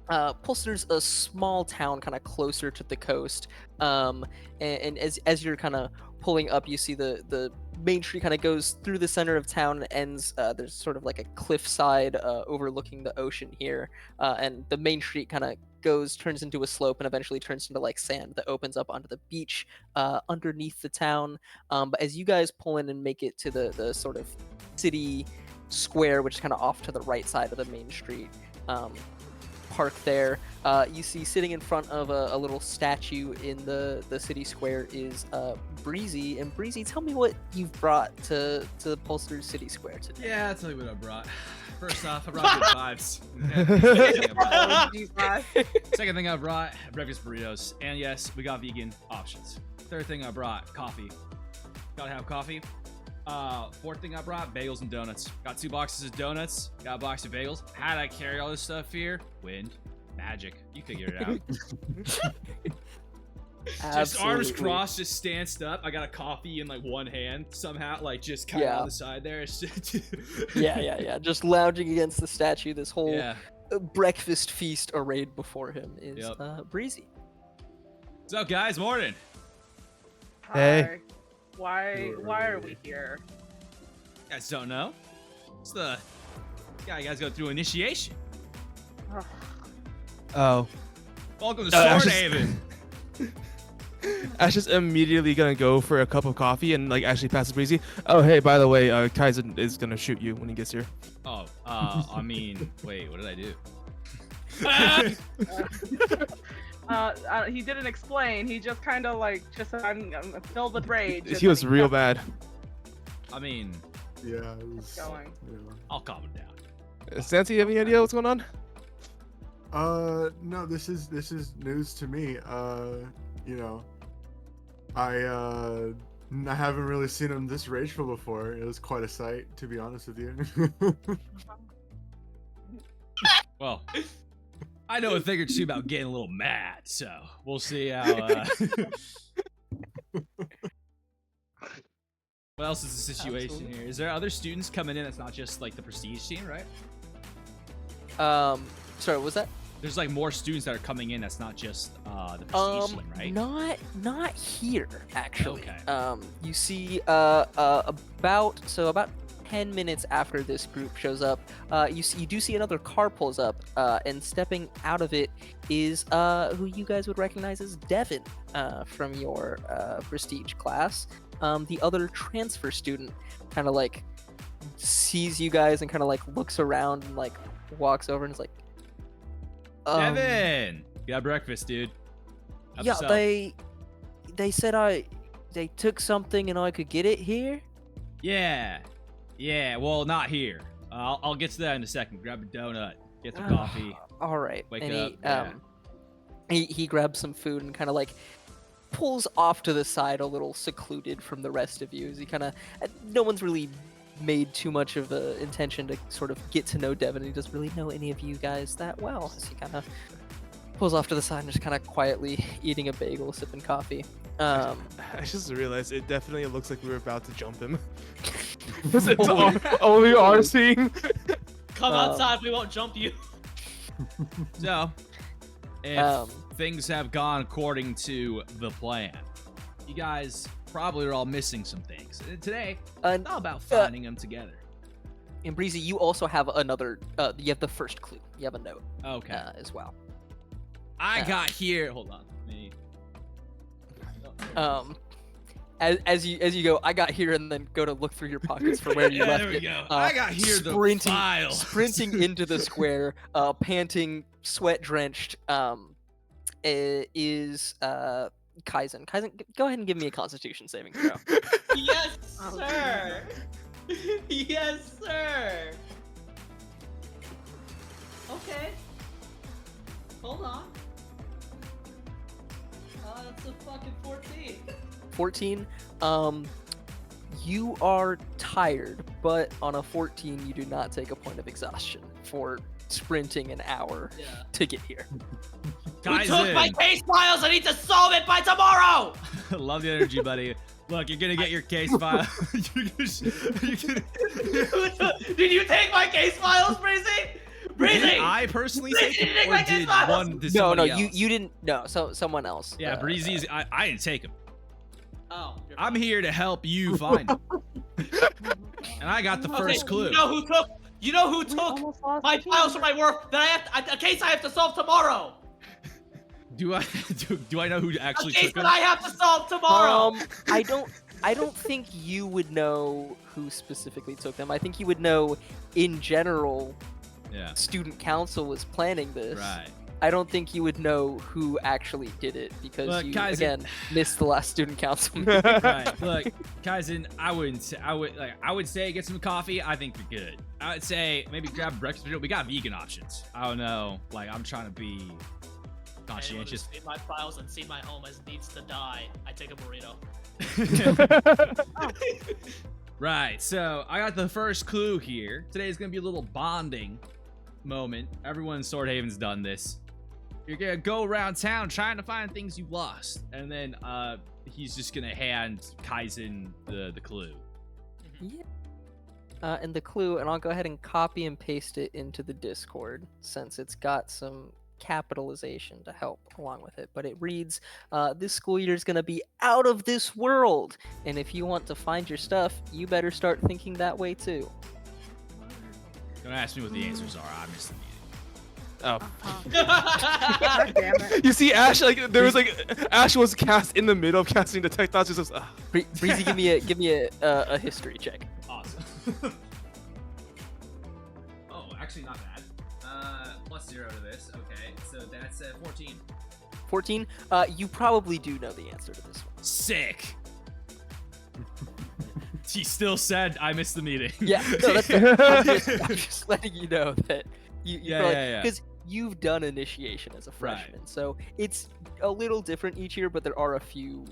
Pulsator's a small town, kind of closer to the coast. And as you're kind of pulling up, you see the main street kind of goes through the center of town and ends. There's sort of like a cliffside overlooking the ocean here, and the main street kind of turns into a slope and eventually turns into like sand that opens up onto the beach underneath the town. But as you guys pull in and make it to the sort of city square, which is kind of off to the right side of the main street, park there, you see sitting in front of a little statue in the city square is Breezy. And Breezy, tell me what you've brought to Pulsar City Square today. Yeah, I'll tell you what I brought. First off, I brought good vibes. Second thing I brought, breakfast burritos. And yes, we got vegan options. Third thing I brought, coffee. Gotta have coffee. Fourth thing I brought, bagels and donuts. Got 2 boxes of donuts, got a box of bagels. How'd I carry all this stuff here? Wind. Magic. You figure it out. Just arms Absolutely. crossed, just stanced up. I got a coffee in like one hand somehow, like just kind of Yeah. on the side there. It's just Yeah. Just lounging against the statue, this whole Yeah. breakfast feast arrayed before him is Yep. Breezy. What's up, guys? Morning. Hey. Hi. Why are we here? You guys don't know? It's the guy you guys go through initiation. Ugh. Oh. Welcome to Ash is- Swordhaven. Ash is immediately gonna go for a cup of coffee and like actually passes Breezy. Oh hey, by the way, Kaizen is gonna shoot you when he gets here. Oh, I mean, wait, what did I do? He didn't explain. He just kind of like I'm filled with rage. and He was then real kept bad. I mean, Yeah, it was, Going. yeah. I'll calm him down. Santi, you have any idea what's going on? No, this is news to me. You know, I haven't really seen him this rageful before. It was quite a sight, to be honest with you. Well, I know a thing or two about getting a little mad, so we'll see how. What else is the situation Absolutely. here? Is there other students coming in that's not just like the prestige team, right? Sorry, what was that? There's like more students that are coming in that's not just the prestige team, right? Not here actually. Okay. You see about 10 minutes after this group shows up, you do see another car pulls up, and stepping out of it is who you guys would recognize as Devin from your prestige class. The other transfer student kind of like sees you guys and kind of like looks around and like walks over and is like, Devin, you got breakfast, dude. Help yeah, yourself. they said they took something and I could get it here. Yeah. Well, not here. I'll get to that in a second. Grab a donut, get some coffee. All right. Wake and up, he, yeah. he grabs some food and kind of like pulls off to the side, a little secluded from the rest of you. As he kind of, no one's really made too much of an intention to sort of get to know Devin. He doesn't really know any of you guys that well. As he kind of pulls off to the side and just kind of quietly eating a bagel, sipping coffee. I just realized it definitely looks like we were about to jump him. all we are seeing. Come outside, we won't jump you. So, if things have gone according to the plan, you guys probably are all missing some things. And today, it's all about finding them together. And Breezy, you also have another. You have the first clue. You have a note. Okay. As well. I got here. Hold on. As you go, I got here, and then go to look through your pockets for where you left there we it. go. I got here. Sprinting, The file. sprinting into the square, panting, sweat drenched. Is Kaizen. Kaizen, go ahead and give me a Constitution saving throw. Yes, sir. Yes, sir. Okay. Hold on. That's a fucking 14. 14. You are tired, but on a 14, you do not take a point of exhaustion for sprinting an hour to get here. Who took my case files? I need to solve it by tomorrow. Love the energy, buddy. Look, you're gonna get your case file. Did you take my case files, Breezy? Breezy! Did I personally Breezy, take did you them, take or my case did files? one? Did No, somebody else? you didn't. No, so someone else. Yeah, Breezy's. I didn't take them. Oh. I'm here to help you find them. And I got the first clue. You know who took my files for my work that a case I have to solve tomorrow. Do I know who actually A case took that them? I have to solve tomorrow. I don't think you would know who specifically took them. I think you would know in general. Yeah. Student council was planning this. Right. I don't think you would know who actually did it because Look, you Kaizen- again missed the last student council meeting. Right. Look, Kaizen, I would say get some coffee. I think you're good. I would say maybe grab breakfast. We got vegan options. I don't know. Like, I'm trying to be conscientious. Anyone who's seen my files and seen my home as needs to die. I take a burrito. Right, so I got the first clue here. Today's gonna be a little bonding moment. Everyone in Swordhaven's done this. You're gonna go around town trying to find things you lost, and then he's just gonna hand Kaizen the clue. Yeah. And the clue, and I'll go ahead and copy and paste it into the Discord since it's got some capitalization to help along with it. But it reads, this school year is going to be out of this world. And if you want to find your stuff, you better start thinking that way too. Don't ask me what the answers are. I missed the meeting. Oh. God damn it. You see, Ash, like there was Ash was cast in the middle of casting Detect Thoughts. Just Breezy, give me a history check. Awesome. Oh, actually not bad. +0 to this. Okay, so that's 14. 14. You probably do know the answer to this one. Sick. He still said I missed the meeting. Yeah, no, that's fair. I'm just letting you know that Yeah. because you've done initiation as a freshman, so it's a little different each year, but there are a few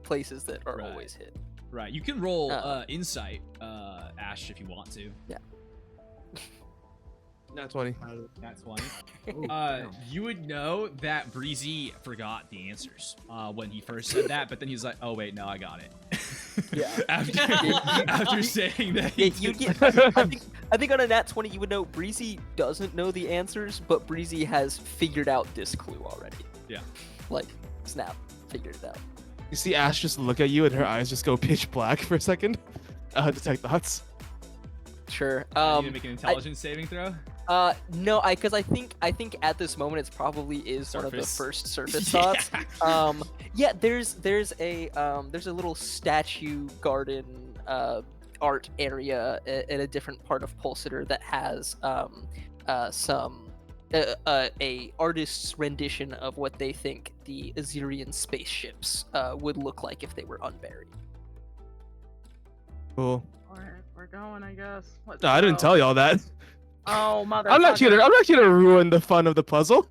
places that are always hit. Right. You can roll insight, Ash, if you want to. Yeah. Not 20. That's 20. You would know that Breezy forgot the answers when he first said that, but then he's like, "Oh wait, no, I got it." Yeah. after saying that. Yeah, you get. I think on a nat 20, you would know Breezy doesn't know the answers, but Breezy has figured out this clue already. Yeah. Like, snap, figured it out. You see Ash just look at you and her eyes just go pitch black for a second. Detect Thoughts. Sure. You need to make an intelligence saving throw. No, because I think at this moment it's probably is one of the first surface thoughts. Yeah, there's a little statue garden art area in a different part of Pulsar that has a artist's rendition of what they think the Azerian spaceships would look like if they were unburied. Cool. Alright, we're going, I guess. Let's No, I didn't go. tell y'all that. Oh, mother. I'm not here to ruin the fun of the puzzle.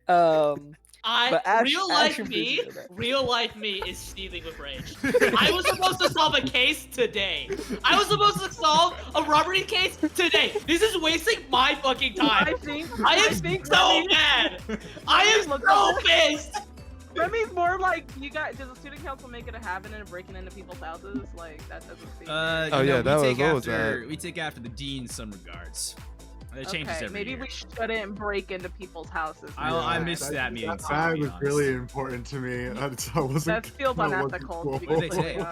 But Ash, real Ash life and me, Breezy know that. real life me is seething with rage. I was supposed to solve a case today. I was supposed to solve a robbery case today. This is wasting my fucking time. I am so mad. I am so pissed. Remy's more like, you got. Does the student council make it a habit of breaking into people's houses? Like that doesn't seem. Oh, yeah, that was- what was that? We take after the dean in some regards. It changes Okay, every maybe year. we shouldn't break into people's houses. I missed that meeting. That too, bag to be was honest. really important to me. I wasn't. That feels that wasn't unethical, cool. to be What did they completely say?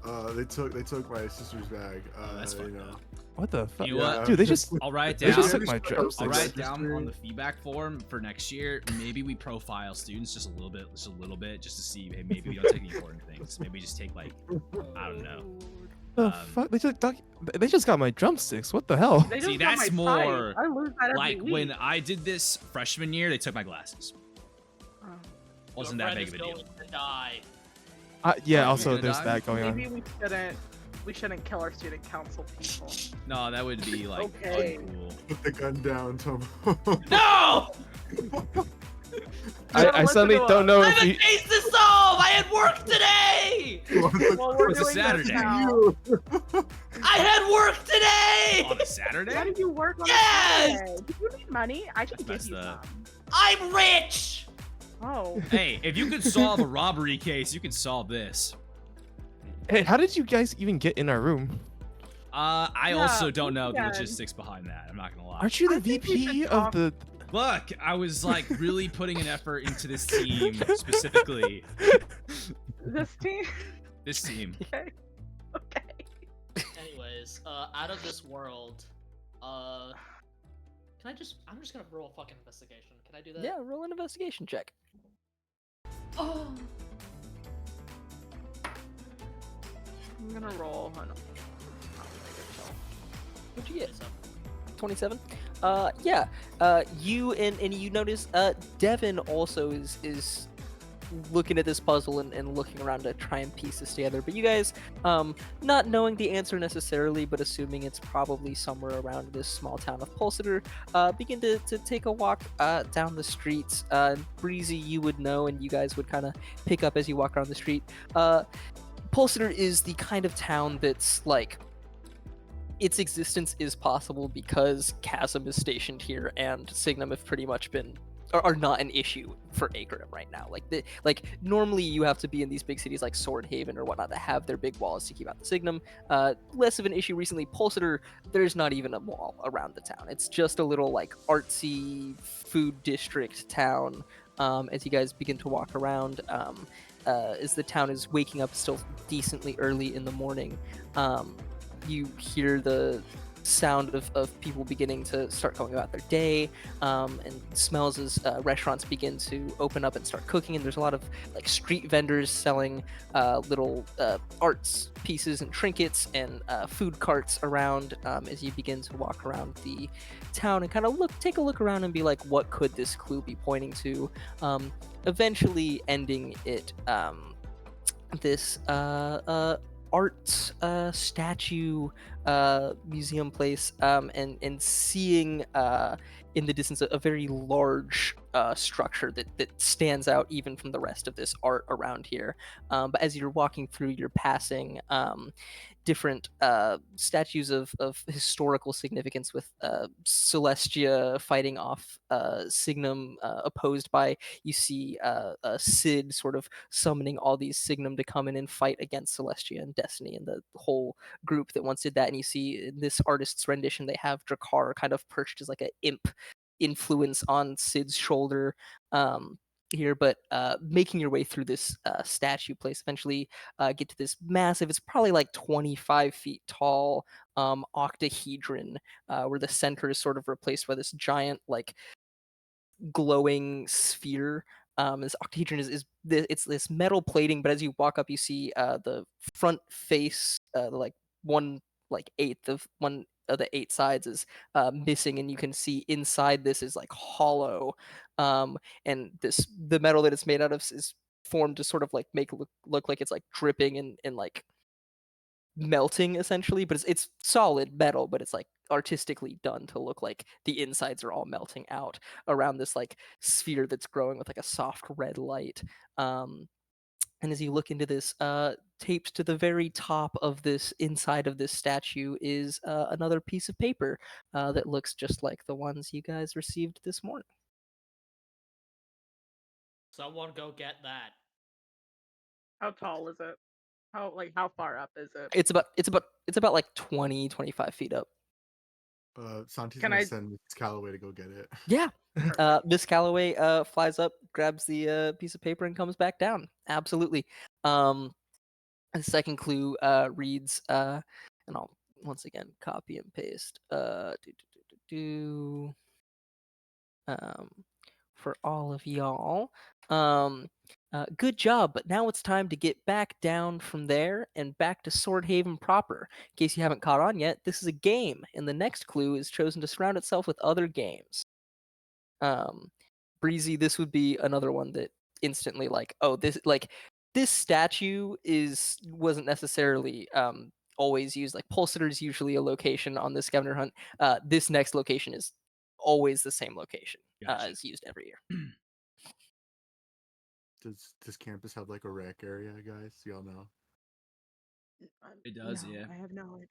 honest. They took my sister's bag. Oh, that's fucked you know. up. What the fuck? You know what? Dude, they just I'll write they down. just took my I'll drumsticks. write down on the feedback form for next year. Maybe we profile students just a little bit, just to see. Hey, maybe we don't take the important things. Maybe we just take like, I don't know. The fuck? They just got my drumsticks. What the hell? They See, just got that's my sight. more I lose that every Like week. when I did this freshman year, they took my glasses. Oh. Wasn't Your that friend big is of a deal. going to die. Yeah. Oh, Also, you're gonna there's die? that going on. Maybe we shouldn't kill our student council people. No, that would be like Okay. uncool. Put the gun down, Tom. No! I suddenly don't know I if have a you. case to solve! I had work today! Well, we're It's a doing this Saturday. now. I had work today! On a Saturday? How do you work on Yes! a Saturday? Do you need money? I can give That's you the- some. I'm rich! Oh. Hey, if you could solve a robbery case, you could solve this. Hey, how did you guys even get in our room? I Yeah, also don't know the yeah. logistics behind that. I'm not gonna lie. Aren't you the I think we VP should of talk- the? Look, I was like really putting an effort into this team specifically. This team. This team. Okay. Okay. Anyways, out of this world, I'm just gonna roll a fucking investigation. Can I do that? Yeah, roll an investigation check. Oh. I'm gonna roll. Hold on. What'd you get? 27. 27. Yeah. You and you notice Devin also is looking at this puzzle and looking around to try and piece this together. But you guys, not knowing the answer necessarily, but assuming it's probably somewhere around this small town of Pulsiter, begin to take a walk down the streets. Breezy, you would know, and you guys would kind of pick up as you walk around the street. Pulsiter is the kind of town that's like, its existence is possible because Chasm is stationed here and Signum have pretty much been are not an issue for Acrim right now. Like normally you have to be in these big cities like Swordhaven or whatnot that have their big walls to keep out the Signum. Less of an issue recently. Pulsiter, there's not even a wall around the town. It's just a little like artsy food district town. As you guys begin to walk around, as the town is waking up still decently early in the morning, you hear the sound of people beginning to start going about their day, and smells as restaurants begin to open up and start cooking, and there's a lot of like street vendors selling little arts pieces and trinkets and food carts around, as you begin to walk around the town and kind of take a look around and be like, what could this clue be pointing to, eventually ending it this art statue museum place, and seeing in the distance a very large structure that stands out even from the rest of this art around here. But as you're walking through, you're passing different statues of historical significance, with Celestia fighting off Signum, opposed by, you see Sid sort of summoning all these Signum to come in and fight against Celestia and Destiny and the whole group that once did that. And you see in this artist's rendition, they have Drakkar kind of perched as like an imp influence on Sid's shoulder here. But making your way through this statue place, eventually get to this massive, it's probably like 25 feet tall octahedron, where the center is sort of replaced by this giant like glowing sphere. This octahedron it's this metal plating, but as you walk up, you see the front face, the like eighth of one of the 8 sides is missing, and you can see inside this is like hollow, and the metal that it's made out of is formed to sort of like make it look like it's like dripping and like melting essentially, but it's solid metal, but it's like artistically done to look like the insides are all melting out around this like sphere that's growing with like a soft red light. And as you look into this, taped to the very top of this inside of this statue is another piece of paper that looks just like the ones you guys received this morning. Someone go get that. How tall is it? How far up is it? It's about like 20-25 feet up. Santi's Can gonna I- send Miss Calloway to go get it. Yeah. Perfect. Miss Calloway flies up, grabs the piece of paper, and comes back down. Absolutely. The second clue reads, and I'll once again copy and paste. For all of y'all. Good job, but now it's time to get back down from there and back to Swordhaven proper. In case you haven't caught on yet, this is a game, and the next clue is chosen to surround itself with other games. Breezy, this would be another one that instantly this statue wasn't necessarily always used. Like Pulsator is usually a location on the scavenger hunt. This next location is always the same location. Gotcha. Is used every year. Does campus have like a rec area, guys? Y'all know. It does, No, yeah. I have no idea.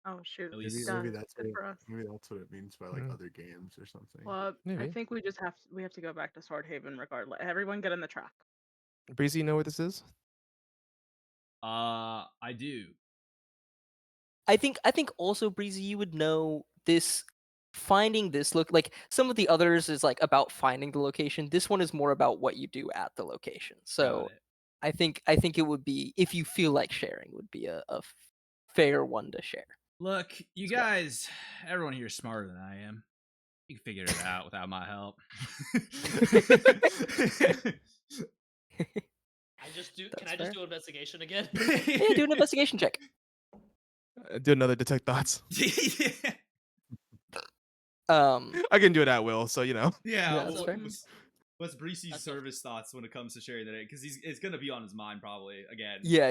Oh shoot. At Maybe, least- maybe Done. that's Good what for us. maybe that's what it means by like Mm. other games or something. Well, I Maybe. think we have to go back to Swordhaven regardless. Everyone get in the truck. Breezy, you know where this is? I do. I think also Breezy, you would know this. Finding this look like some of the others is like about finding the location. This one is more about what you do at the location. So Got it. I think it would be, if you feel like sharing, would be a fair one to share. Look, you Well. guys, everyone here is smarter than I am. You can figure it out without my help. Can I That's just do investigation again? Yeah, do an investigation check. Do another detect thoughts. Yeah. I can do it at will, so you know. Yeah, that's well, fair. what's Breezy's That's fair. service thoughts when it comes to sharing that? Because it's gonna be on his mind probably again. Yeah.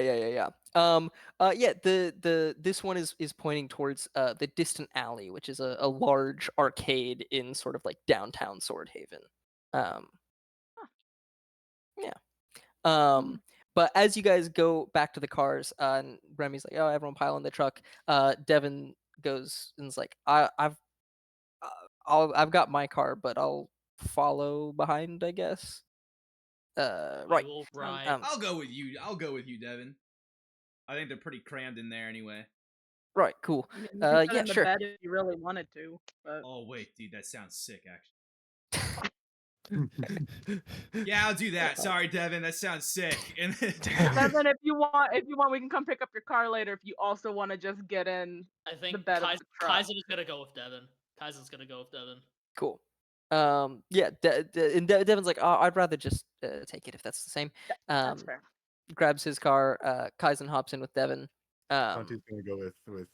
This one is pointing towards the distant alley, which is a large arcade in sort of like downtown Swordhaven. Yeah. But as you guys go back to the cars, and Remy's like, "Oh, everyone pile in the truck." Devin goes and is like, I've got my car, but I'll follow behind, I guess." I Right. will ride. I'll go with you. I'll go with you, Devin. I think they're pretty crammed in there anyway. Right. Cool. I mean, you can sit Yeah, in the sure. bed if you really wanted to, but Oh wait, dude, that sounds sick actually. Yeah, I'll do that. Sorry, Devin, that sounds sick. And Damn. then if you want, we can come pick up your car later. If you also want to just get in I think the bed of the truck. Kaizen is gonna go with Devin. Kaizen's gonna go with Devin. Cool. Yeah. And Devin's like, "Oh, I'd rather just take it if that's the same." That's fair. Grabs his car. Kaizen hops in with Devin. Santi's gonna go with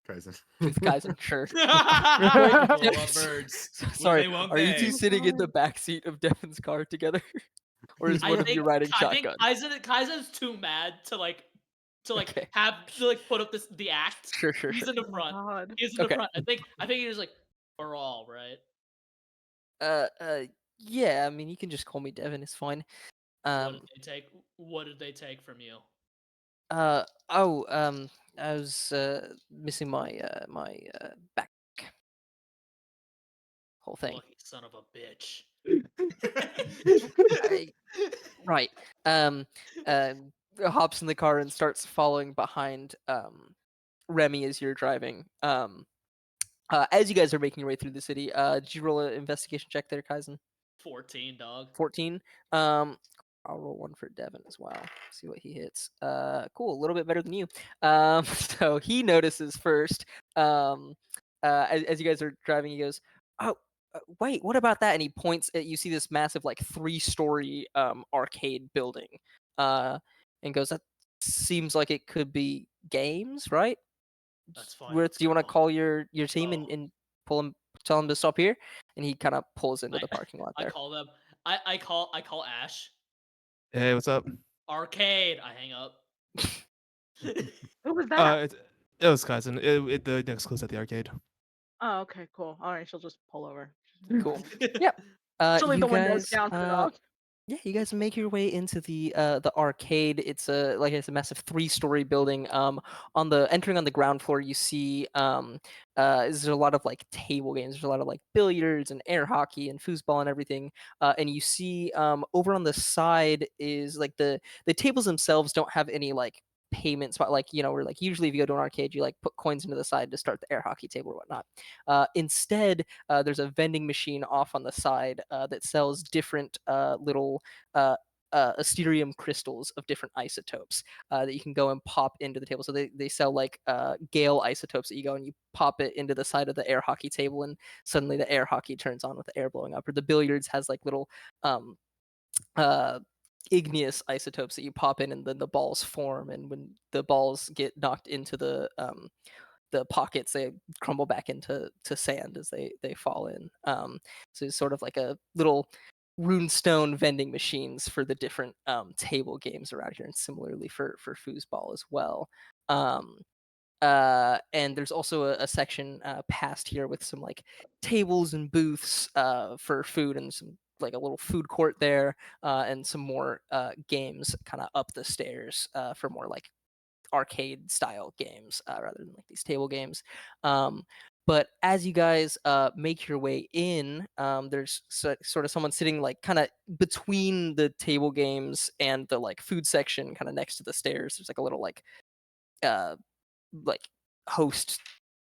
Kaizen. With Kaizen, sure. Well, what birds? Sorry, they won't are you they? two sitting in the back seat of Devin's car together, or is one of you riding shotgun? Kaizen's too mad to Okay. put up the act. Sure. He's in the Oh my front. God. He's in the Okay. front. I think he was like, for all, right? Yeah. I mean, you can just call me Devin. It's fine. What did they take from you? I was missing my back. Whole thing. Lucky son of a bitch. Right. Hops in the car and starts following behind Remy as you're driving. As you guys are making your way through the city, did you roll an investigation check there, Kaizen? 14, dog. 14. I'll roll one for Devin as well. See what he hits. Cool, a little bit better than you. So he notices first. As you guys are driving, he goes, "Oh, wait, what about that?" And he points at, you see this massive like 3-story arcade building. And goes, "That seems like it could be games, right? That's fine. Do let's you want to go." call your team Oh. and tell them to stop here?" And he kind of pulls into the parking lot I there. call them. I call Ash. Hey, what's up? Arcade. I hang up. Who was that? It was Kaizen. The next close at the arcade. Oh, okay, cool. All right, she'll just pull over. Cool. Yep. She'll leave You the windows guys, down for the dog. yeah, you guys make your way into the arcade. It's a massive 3-story building. On the entering on the ground floor, you see there's a lot of like table games. There's a lot of like billiards and air hockey and foosball and everything. And you see over on the side is like the tables themselves don't have any like payment spot, like where like usually if you go to an arcade you like put coins into the side to start the air hockey table or whatnot. Instead, there's a vending machine off on the side that sells different little Asterium crystals of different isotopes that you can go and pop into the table. So they sell like Gale isotopes that you go and you pop it into the side of the air hockey table, and suddenly the air hockey turns on with the air blowing up. Or the billiards has like little uh, igneous isotopes that you pop in, and then the balls form. And when the balls get knocked into the pockets, they crumble back into sand as they fall in. So it's sort of like a little runestone vending machines for the different table games around here, and similarly for foosball as well. And there's also a section past here with some like tables and booths for food, and some like a little food court there, and some more games kind of up the stairs for more like arcade style games rather than like these table games. But as you guys make your way in, there's sort of someone sitting like kind of between the table games and the like food section, kind of next to the stairs. There's like a little uh, like host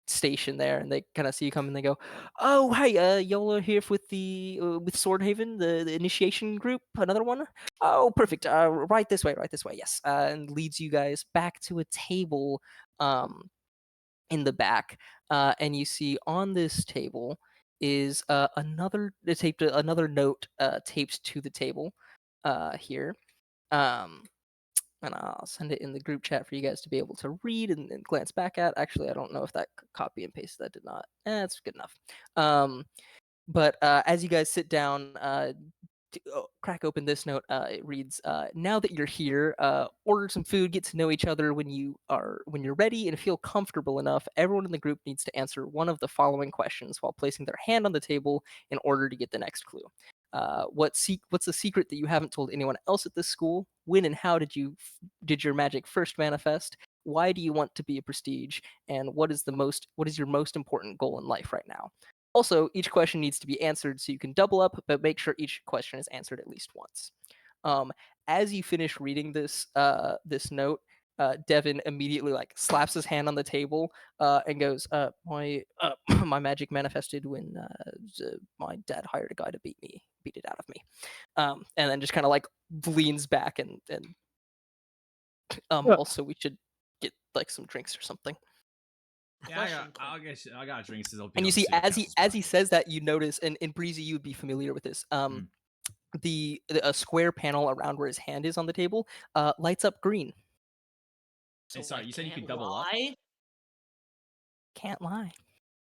station there, and they kind of see you come and they go, "Oh, hey, y'all are here with the with Swordhaven, the initiation group, another one. Oh, perfect. Right this way, right this way. Yes." And leads you guys back to a table in the back, and you see on this table is another note taped to the table here. Um, and I'll send it in the group chat for you guys to be able to read and glance back at. Actually, I don't know if that copy and paste that did not. It's good enough. But as you guys sit down, crack open this note. It reads, "Now that you're here, order some food, get to know each other when you're ready, and feel comfortable enough. Everyone in the group needs to answer one of the following questions while placing their hand on the table in order to get the next clue. What's the secret that you haven't told anyone else at this school? When and how did your magic first manifest? Why do you want to be a prestige? And what is your most important goal in life right now?" Also, each question needs to be answered, so you can double up, but make sure each question is answered at least once. As you finish reading this note, Devin immediately like slaps his hand on the table and goes, "My my magic manifested when my dad hired a guy to beat it out of me," and then just kind of like leans back and also we should get like some drinks or something. Yeah, I got drinks. And you see, as he says that, you notice, and in Breezy, you would be familiar with this. The a square panel around where his hand is on the table lights up green. So sorry, I you said you can't could double up? lie? Can't lie.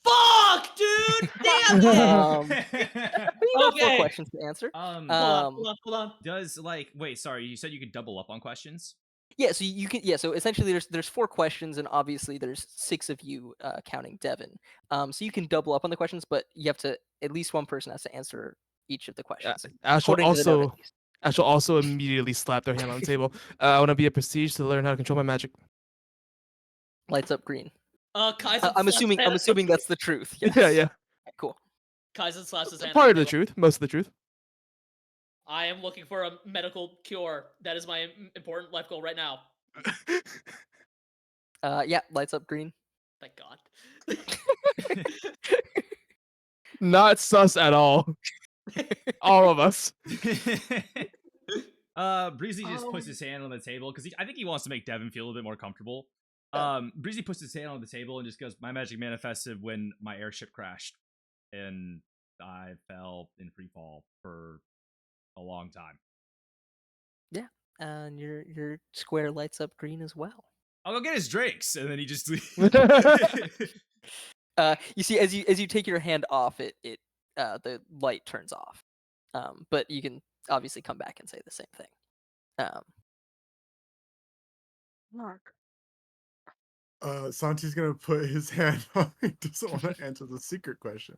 Fuck, dude! Damn it! But you got 4 Okay. questions to answer. Hold on. Does wait, sorry, you said you could double up on questions? Yeah, so you can. Yeah, so essentially, there's 4 questions, and obviously there's 6 of you counting Devin. So you can double up on the questions, but you have to at least one person has to answer each of the questions. Ash will according to the note, at least. also immediately slap their hand on the table. I want to be a prestige to learn how to control my magic. Lights up green. Kaizen I'm assuming that's the truth. Yes. Yeah. Cool. Kaizen slaps his hand. Part of the truth, most of the truth. I am looking for a medical cure. That is my important life goal right now. Yeah, lights up green. Thank God. Not sus at all. All of us. Breezy just puts his hand on the table because I think he wants to make Devin feel a little bit more comfortable. Breezy puts his hand on the table and just goes, "My magic manifested when my airship crashed, and I fell in free fall for a long time." Yeah, and your square lights up green as well. I'll go get his drinks, and then he just. You see, as you take your hand off, it the light turns off. But you can obviously come back and say the same thing. Mark, Santi's gonna put his hand on. He doesn't want to answer the secret question.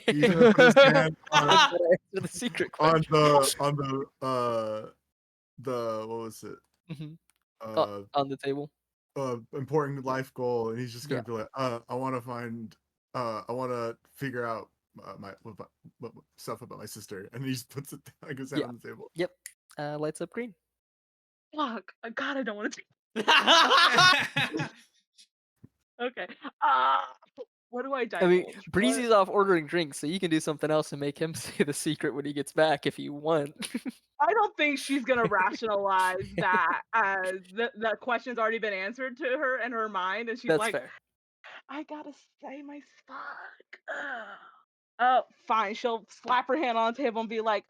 He's gonna put his hand on Answer the secret question. the what was it? Mhm. Uh, On the table. important life goal, and he's just gonna Yeah. be like, I want to find, I want to figure out what stuff about my sister, and he just puts it like his hand Yeah. on the table. Yep. Lights up green. Fuck. God, I don't want to. Breezy Okay. What do I I divulge? mean, What- Breezy's off ordering drinks, so you can do something else and make him say the secret when he gets back if you want. I don't think she's gonna rationalize that as the question's already been answered to her in her mind, and she's That's like, fair. I gotta say my fuck. Oh, fine. She'll slap her hand on the table and be like,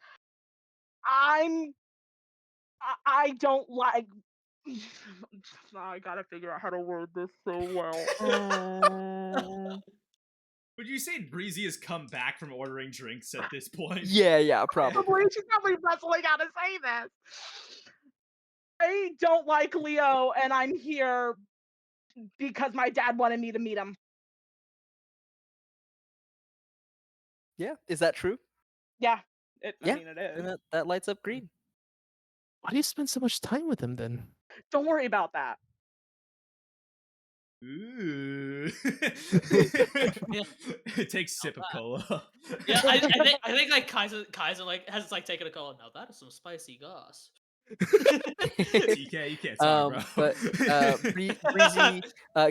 I don't like. I gotta figure out how to word this so well. Would you say Breezy has come back from ordering drinks at this point? Yeah, probably. Probably she's probably wrestling how to say this. I don't like Leo, and I'm here because my dad wanted me to meet him. Yeah, is that true? Yeah, I Yeah, mean it And is. that lights up green. Why do you spend so much time with him then? Don't worry about that. Ooh. Take sip of cola. Yeah, I think like Kaizen like has like taken a call. Now that is some spicy goss. you can't talk, bro. But Breezy,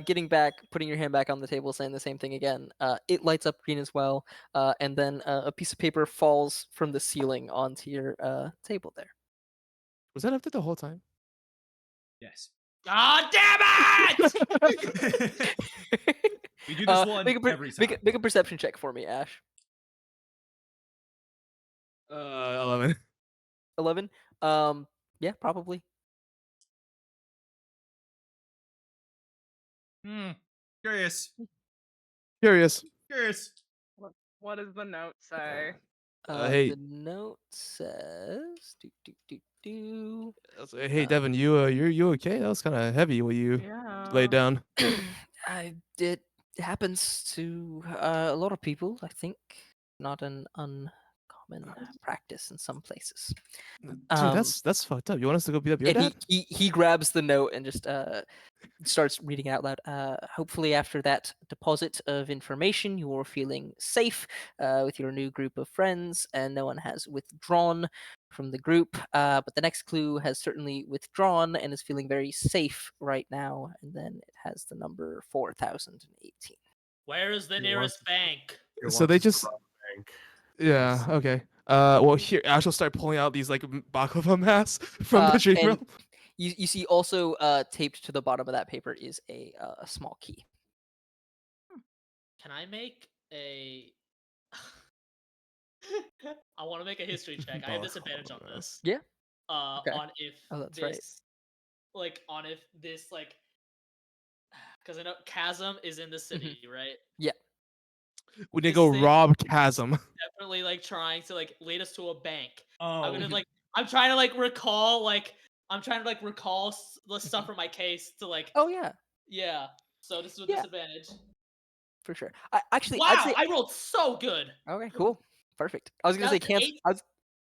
getting back, putting your hand back on the table, saying the same thing again. It lights up green as well, and then a piece of paper falls from the ceiling onto your table there. Was that up there the whole time? Yes. Ah, damn it! We do this one make a every time. make a perception check for me, Ash. 11. 11. Yeah, probably. Curious. Curious. What does the note say? Hey. The note says. Hey, Devin, you okay? That was kind of heavy when you laid Yeah. down. It happens to a lot of people, I think. Not an uncommon practice in some places. Dude, that's fucked up. You want us to go beat up your And dad? he grabs the note and just starts reading out loud. Hopefully, after that deposit of information, you are feeling safe with your new group of friends, and no one has withdrawn from the group. But the next clue has certainly withdrawn and is feeling very safe right now. And then it has the number 4018. Where is the He nearest wants- bank? He So they wants us just to rob a bank. yeah, okay. Well, here Ash will start pulling out these like baklava masks from the dream And realm. you see also taped to the bottom of that paper is a small key. Can I make a? I want to make a history check. I have disadvantage on this. Yeah. Okay. On if Oh, that's this, right. like, on if this, like, because I know Chasm is in the city, right? Yeah. We need to This go thing- rob Chasm. Definitely like trying to like lead us to a bank. Oh. I'm gonna like I'm trying to like recall the stuff from my case to like Oh yeah, yeah. So this is a Yeah. disadvantage. for sure. I'd Wow, say I rolled so good. okay, cool, perfect. I was gonna say That's cancel. eight.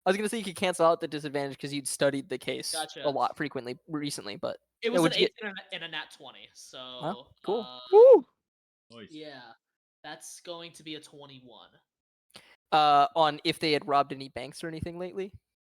I was gonna say you could cancel out the disadvantage because you'd studied the case Gotcha. a lot frequently recently, but It was what'd an you 8 and a nat 20. So cool. Woo! Nice. yeah, that's going to be a 21. On if they had robbed any banks or anything lately.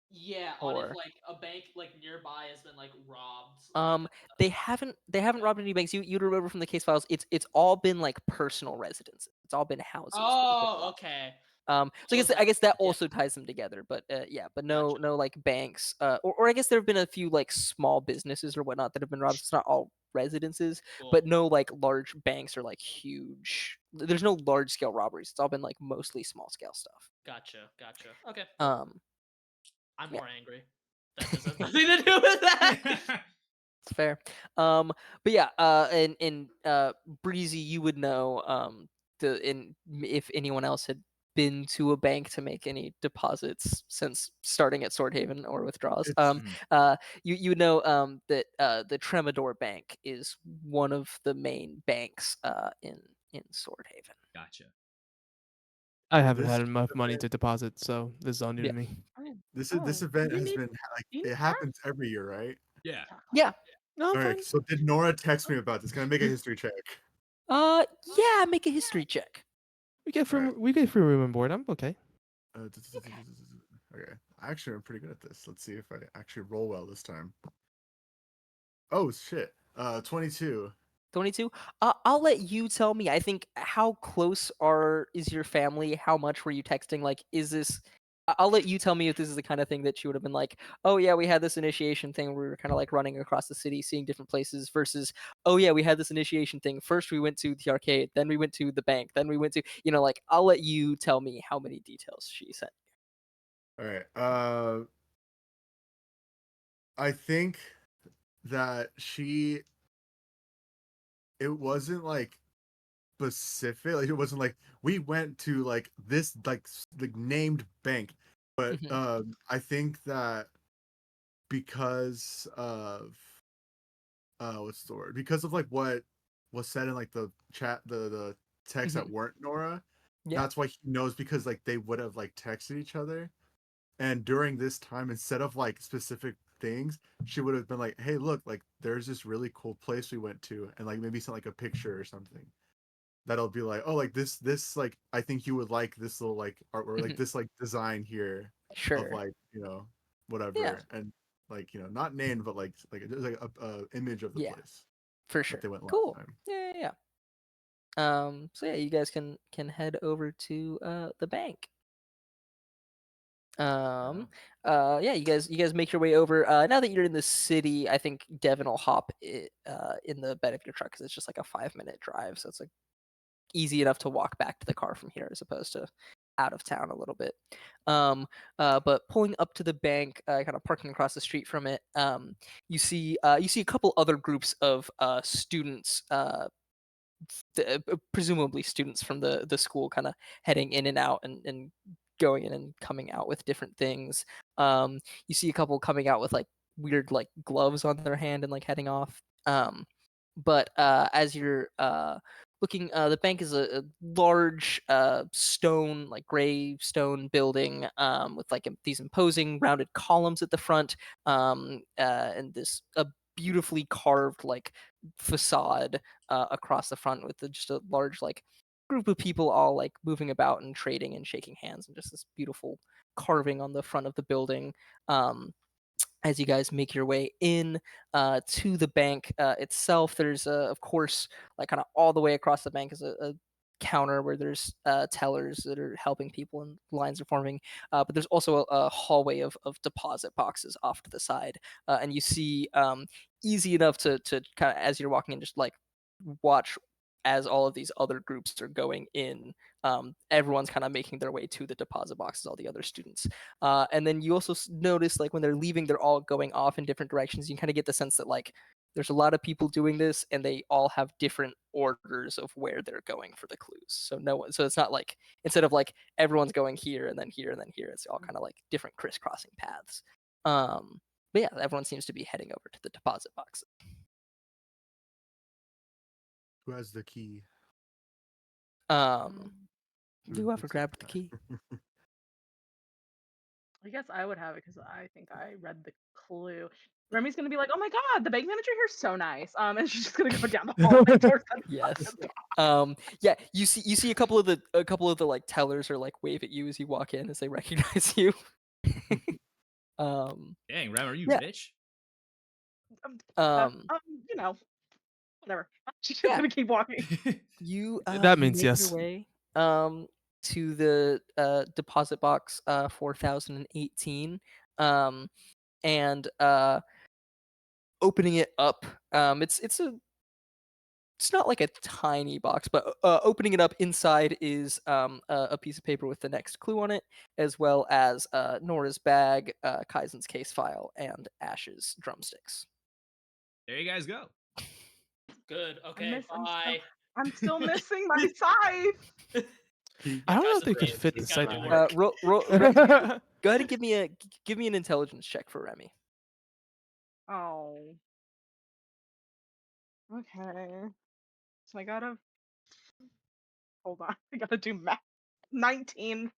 Yeah, on Or- if like a bank like nearby has been like robbed. They haven't robbed any banks. You'd remember from the case files. It's all been like personal residences. It's all been houses. that have been Oh, robbed. okay. So Was I guess that yeah. also ties them together. But yeah, but no Gotcha. no like banks. Or I guess there have been a few like small businesses or whatnot that have been robbed. It's not all residences, Cool. but no like large banks or like huge. There's no large scale robberies. It's all been like mostly small scale stuff. Gotcha. Okay. I'm yeah. more angry. That doesn't have nothing to do with that. It's fair. But yeah, and Breezy, you would know if anyone else had been to a bank to make any deposits since starting at Swordhaven or withdrawals. It's You know that the Tremodor Bank is one of the main banks in Swordhaven. Gotcha. I haven't this had enough money to deposit, so this is all new Yeah. to me. this Oh, event do you has need- been like do you need it happens every year, right? Yeah. Yeah. No, I'm All fine. right. So did Nora text me about this? Can I make a history check? Yeah. Make a history check. We get free. Alright. We get free room and board. I'm okay. Okay. I actually am pretty good at this. Let's see if I actually roll well this time. Oh shit. 22. 22. I'll let you tell me. I think how close is your family? How much were you texting? Like, is this? I'll let you tell me if this is the kind of thing that you would have been like, oh yeah, we had this initiation thing where we were kind of like running across the city, seeing different places, versus, oh yeah, we had this initiation thing. First we went to the arcade, then we went to the bank, then we went to, like, I'll let you tell me how many details she sent. All right. I think that it wasn't like specific. Like it wasn't like we went to like this like named bank, but Mhm. I think that because of what's the word? Because of like what was said in like the chat, the text that Mhm. weren't Nora. Yeah. That's why he knows, because like they would have like texted each other, and during this time, instead of like specific things, she would have been like, "Hey, look, like there's this really cool place we went to," and like maybe send like a picture or something. That'll be like, "Oh, like this like I think you would like this little like art, or like Mhm. this like design here of Sure. like Yeah. whatever," and like not named, but like there's like a image of the Yeah. place For that sure. they went last Cool. time. Yeah. So yeah, you guys can head over to the bank. Yeah, you guys make your way over. Now that you're in the city, I think Devin will hop in the bed of your truck because it's just like a 5-minute drive, so it's like easy enough to walk back to the car from here as opposed to out of town a little bit. But pulling up to the bank, kind of parking across the street from it, you see a couple other groups of students, presumably students from the school, kind of heading in and out and going in and coming out with different things. You see a couple coming out with like weird like gloves on their hand and like heading off. But as you're looking, the bank is a large stone, like gray stone building, with like these imposing rounded columns at the front, and this a beautifully carved like facade across the front with just a large like group of people all like moving about and trading and shaking hands, and just this beautiful carving on the front of the building. As you guys make your way in to the bank itself, there's of course, like kind of all the way across the bank is a counter where there's tellers that are helping people and lines are forming, but there's also a hallway of deposit boxes off to the side, and you see, easy enough to kind of, as you're walking in, just like watch as all of these other groups are going in. Everyone's kind of making their way to the deposit boxes, all the other students. And then you also notice, like, when they're leaving, they're all going off in different directions. You kind of get the sense that, like, there's a lot of people doing this, and they all have different orders of where they're going for the clues. So it's not like, instead of like everyone's going here and then here and then here, it's all kind of like different crisscrossing paths. But yeah, everyone seems to be heading over to the deposit box. Who has the key? Whoever grabbed the key. I guess I would have it because I think I read the clue. Remy's gonna be like, "Oh my god, the bank manager here's so nice." And she's just gonna go down the hallway towards the Yes. Yeah, you see a couple of the like tellers are like wave at you as you walk in as they recognize you. um Dang, Rem, are you Yeah. rich? um you know, whatever. She's just Yeah. gonna keep walking. you That you means make yes. your way to the deposit box 4018, and opening it up. It's not like a tiny box, but opening it up, inside is a piece of paper with the next clue on it, as well as Nora's bag, Kaizen's case file, and Aishe's drumsticks. There you guys go. Good. Okay. Bye. I'm still missing my scythe. I don't know Guys, if they could it's- fit the it's site gotta in do there. Go ahead and give me an intelligence check for Remy. Oh. Okay. So I gotta hold on. I gotta do math. 19.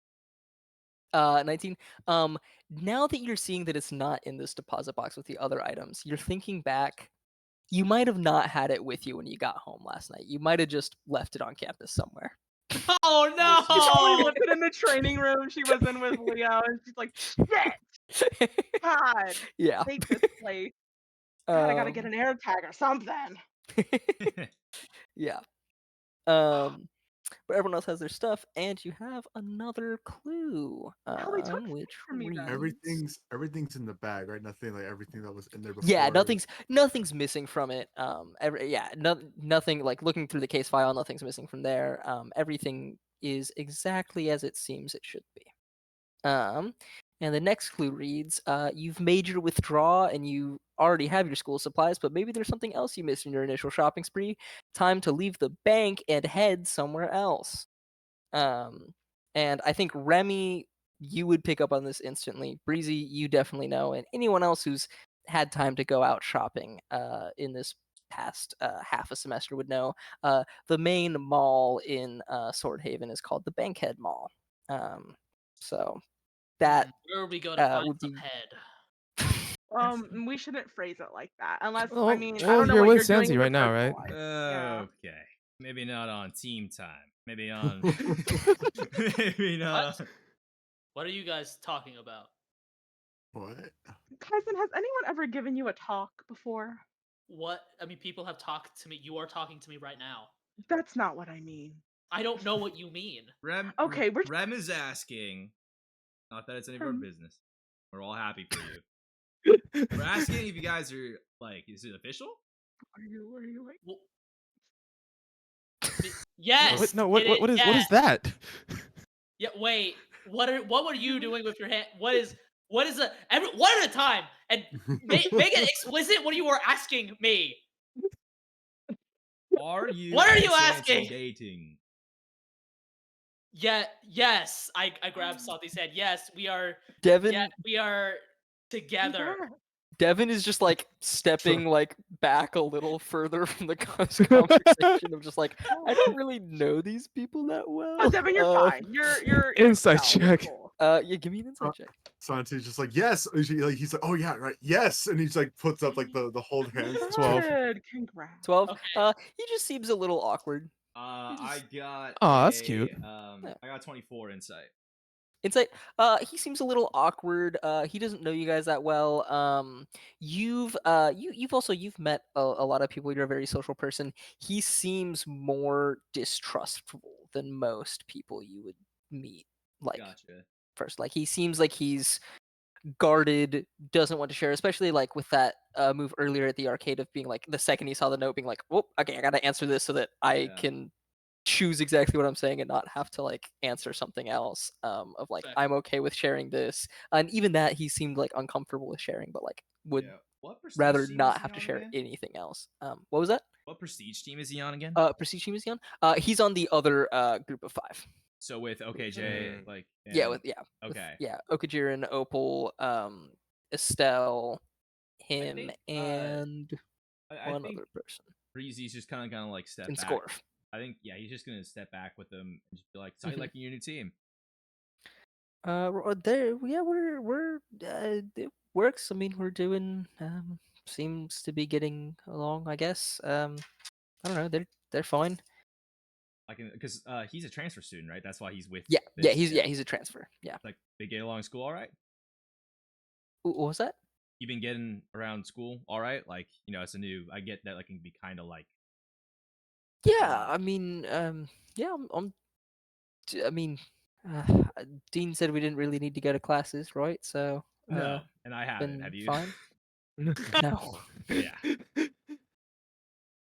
19. Now that you're seeing that it's not in this deposit box with the other items, you're thinking back. You might have not had it with you when you got home last night. You might have just left it on campus somewhere. Oh She probably no! left it in the training room she was in with Leo, and she's like, shit! God, Yeah. hate this place. God, I gotta get an air tag or something. Yeah. But everyone else has their stuff, and you have another clue. Probably took things Which from me then. reads... Everything's in the bag, right? Nothing like everything that was in there before. Yeah, nothing's missing from it. Nothing like looking through the case file, nothing's missing from there. Everything is exactly as it seems it should be. And the next clue reads, you've made your withdraw and you already have your school supplies, but maybe there's something else you missed in your initial shopping spree. Time to leave the bank and head somewhere else. And I think Remy, you would pick up on this instantly. Breezy, you definitely know, and anyone else who's had time to go out shopping in this past half a semester would know. The main mall in Swordhaven is called the Bankhead Mall. So that Where are we going to find would some be... head? We shouldn't phrase it like that. Unless, Well, I mean, I well, don't know you're what with you're doing Santi in right your now, personal right? life. Yeah. Okay. Maybe not on team time. Maybe on. Maybe not. What? What are you guys talking about? What? Kaizen, has anyone ever given you a talk before? What? I mean, people have talked to me. You are talking to me right now. That's not what I mean. I don't know what you mean. Okay, Rem is asking. Not that it's any of our business. We're all happy for you. We're asking if you guys are like, is it official? Are you like? Well, yes. What is that? Yeah. Wait. What were you doing with your hand? What is one at a time, and make it explicit what you were asking me. Are you? What are you asking? Dating. Yeah. Yes. I grabbed Santi's head. Yes, we are. Devin. Yeah, we are together. Devin is just like stepping like back a little further from the conversation of just like, I don't really know these people that well. Oh, Devin, you're fine. You're Insight no, check. cool. Yeah, give me an insight check. Santi's just like, yes. He's like, oh yeah, right, yes, and he's like puts up like the hold hands. 12. Good, congrats. 12. Okay. He just seems a little awkward. I got. Oh, that's cute. I got 24 insight. Insight. He seems a little awkward. He doesn't know you guys that well. You've met a lot of people. You're a very social person. He seems more distrustful than most people you would meet. Like, Gotcha. first, like he seems like he's guarded, doesn't want to share, especially like with that move earlier at the arcade of being like, the second he saw the note, being like, oh, okay, I gotta answer this so that I can choose exactly what I'm saying and not have to like answer something else. Of like, I'm okay with sharing this, and even that he seemed like uncomfortable with sharing, but like would rather not have to share anything else. What was that? What prestige team is he on again? Prestige team is he on? He's on the other group of 5. So with OKJ, like Okajirin, Opal, Estelle, him, and one other person. Breezy's just kind of like step and back. Scorv. I think he's just gonna step back with them and just be like, "So you liking your new team?" It works. I mean, we're doing. Seems to be getting along. I guess. I don't know. They're fine. Like, because he's a transfer student, right? That's why he's with. He's a transfer. Yeah. Like they get along school, all right. What was that? You've been getting around school, all right? Like, it's a new. I get that. Like, it can be kind of like. Yeah, I mean, I mean, Dean said we didn't really need to go to classes, right? So no, and I haven't. Have you? Fine. No. Yeah.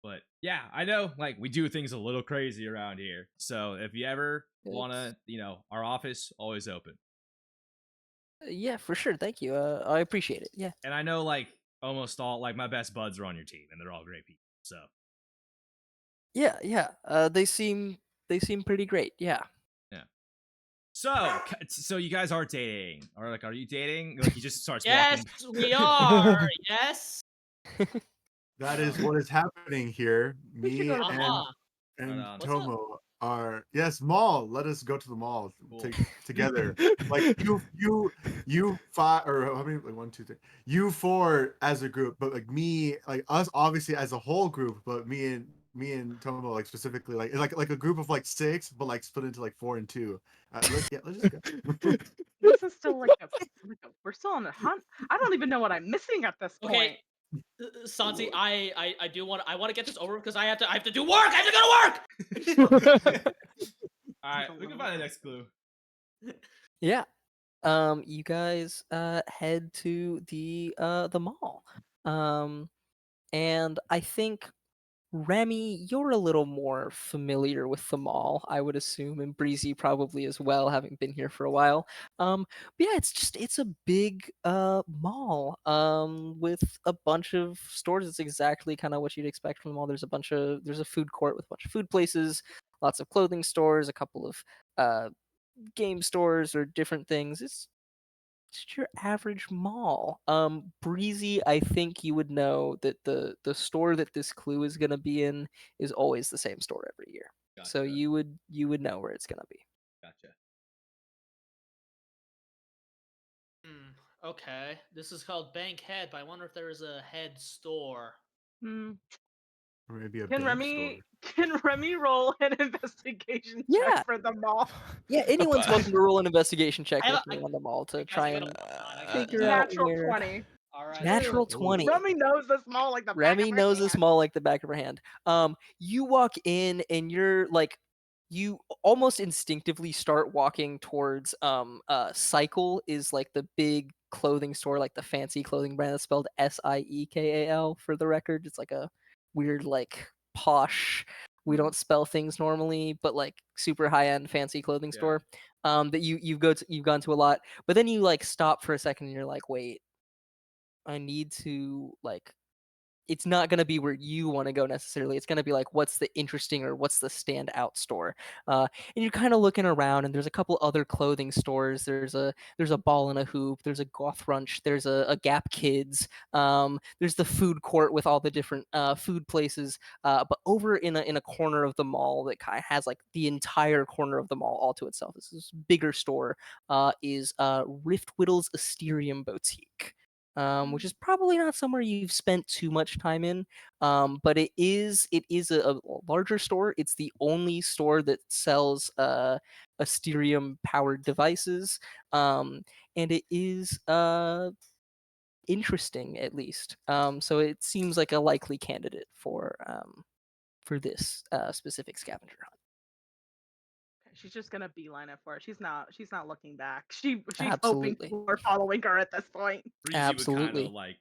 But yeah, I know. Like, we do things a little crazy around here. So if you ever wanna, our office always open. Yeah, for sure. Thank you. I appreciate it. Yeah. And I know, like, almost all like my best buds are on your team, and they're all great people. So. Yeah. They seem pretty great. Yeah. Yeah. So you guys are dating, or like, are you dating? Like, he just starts Yes, walking. we are. Yes. That is what is happening here. We should Me go to the and mall. Right and on. What's up? Tomo are mall. Let us go to the mall Cool. together. Like you five or how many? Like 1, 2, 3. You four as a group, but like me, like us, obviously as a whole group. But me and Tomo like specifically like a group of like 6, but like split into like 4 and 2. Let's just go. This is still like we're still on a hunt. I don't even know what I'm missing at this point. Okay, Santi, I do want to get this over because I have to do work. I have to go to work. All right, we can find the next clue. Yeah. You guys head to the mall. And I think Remy, you're a little more familiar with the mall, I would assume, and Breezy probably as well, having been here for a while. But yeah, it's a big mall with a bunch of stores. It's exactly kind of what you'd expect from the mall. There's a food court with a bunch of food places, lots of clothing stores, a couple of game stores or different things. It's just your average mall. Breezy, I think you would know that the store that this clue is gonna be in is always the same store every year. So Gotcha. you would know where it's gonna be. Gotcha. Okay, this is called Bank Head, but I wonder if there is a head store. Hmm. Or maybe a Can bank Remy roll an investigation Yeah. check for the mall? Yeah, anyone's bu- welcome to roll an investigation check I have with a- me on the mall to Guys, try I got and a- figure out Natural where. 20. All right. Natural Ooh. 20. Remy knows this mall like the back Remy of her knows this hand. mall like the back of her hand. You walk in and you're like, you almost instinctively start walking towards Cycle is like the big clothing store, like the fancy clothing brand that's spelled Siekal for the record. It's like a weird like posh. We don't spell things normally, but like super high end fancy clothing Yeah. store. That you've gone to a lot, but then you like stop for a second and you're like, wait, I need to like it's not going to be where you want to go necessarily. It's going to be like, what's the interesting or what's the standout store? And you're kind of looking around, and there's a couple other clothing stores. There's a Ball and a Hoop. There's a Goth Runch. There's a Gap Kids. There's the food court with all the different food places. But over in a corner of the mall that kind of has like the entire corner of the mall all to itself. This is bigger store. Is Rift Whittle's Asterium Boutique. Which is probably not somewhere you've spent too much time in. But it is a larger store. It's the only store that sells Asterium powered devices. And it is interesting at least. So it seems like a likely candidate for this specific scavenger hunt. She's just gonna beeline it for it. She's not looking back. She's hoping Absolutely. people are following her at this point. Breezy Absolutely. would kind of like,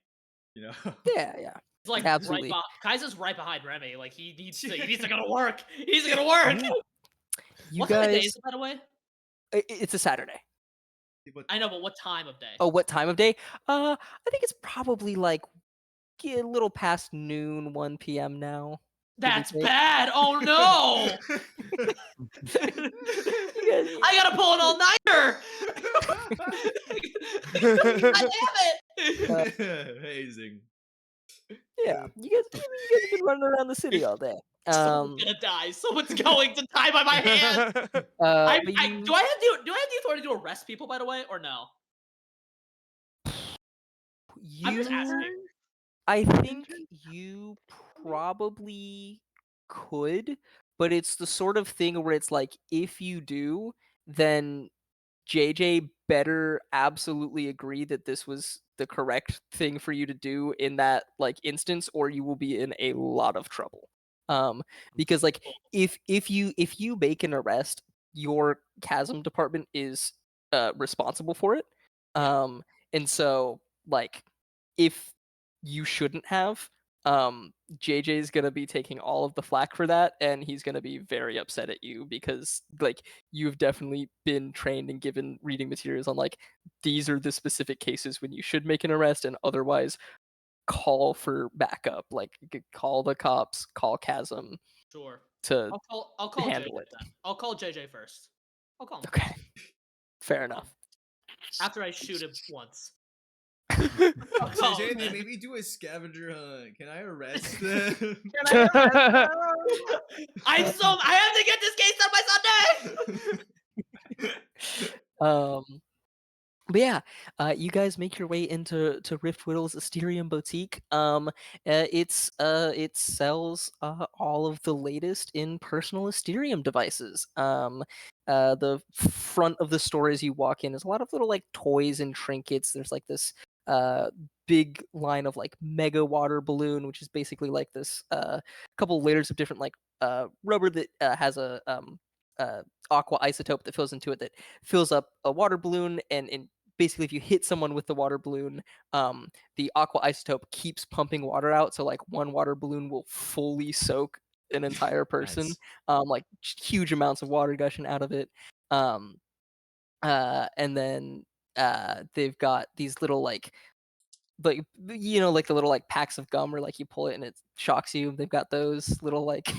you know. Yeah. It's like Absolutely. Kaizen's right behind Remy. Like he needs to go to work. He's gonna work. Yeah. You What time of day guys, is it, by the way? it's a Saturday. I know, but what time of day? Oh, what time of day? I think it's probably like a little past noon, 1 p.m. now. That's take. bad. Oh no! I gotta pull an all-nighter. God damn it! Amazing. Yeah, you guys have been running around the city all day. Someone's gonna die. Someone's going to die by my hand. But Do I you, have the authority to arrest people, by the way, or no? I'm just asking. I think you probably could, but it's the sort of thing where it's like if you do, then JJ better absolutely agree that this was the correct thing for you to do in that like instance, or you will be in a lot of trouble. Because like if you make an arrest, your chasm department is responsible for it. And so like if you shouldn't have, JJ's gonna be taking all of the flack for that, and he's gonna be very upset at you because like you've definitely been trained and given reading materials on like these are the specific cases when you should make an arrest and otherwise call for backup, like you could call the cops, call chasm Sure. to I'll call JJ handle it. then. I'll call JJ first. I'll call him. Okay. Fair enough. After I shoot him once. So Oh, Jay, they man. made me do a scavenger hunt. Can I arrest them? Can I arrest them? I have to get this case done by Sunday. But yeah, you guys make your way into Riftwhistle's Asterium boutique. It sells all of the latest in personal Asterium devices. The front of the store as you walk in is a lot of little like toys and trinkets. There's like this big line of like mega water balloon, which is basically like this couple layers of different like rubber that has a aqua isotope that fills into it that fills up a water balloon, and basically if you hit someone with the water balloon, the aqua isotope keeps pumping water out, so like one water balloon will fully soak an entire person. Nice. Like huge amounts of water gushing out of it. And then they've got these little like like like the little like packs of gum, or like you pull it and it shocks you. They've got those little like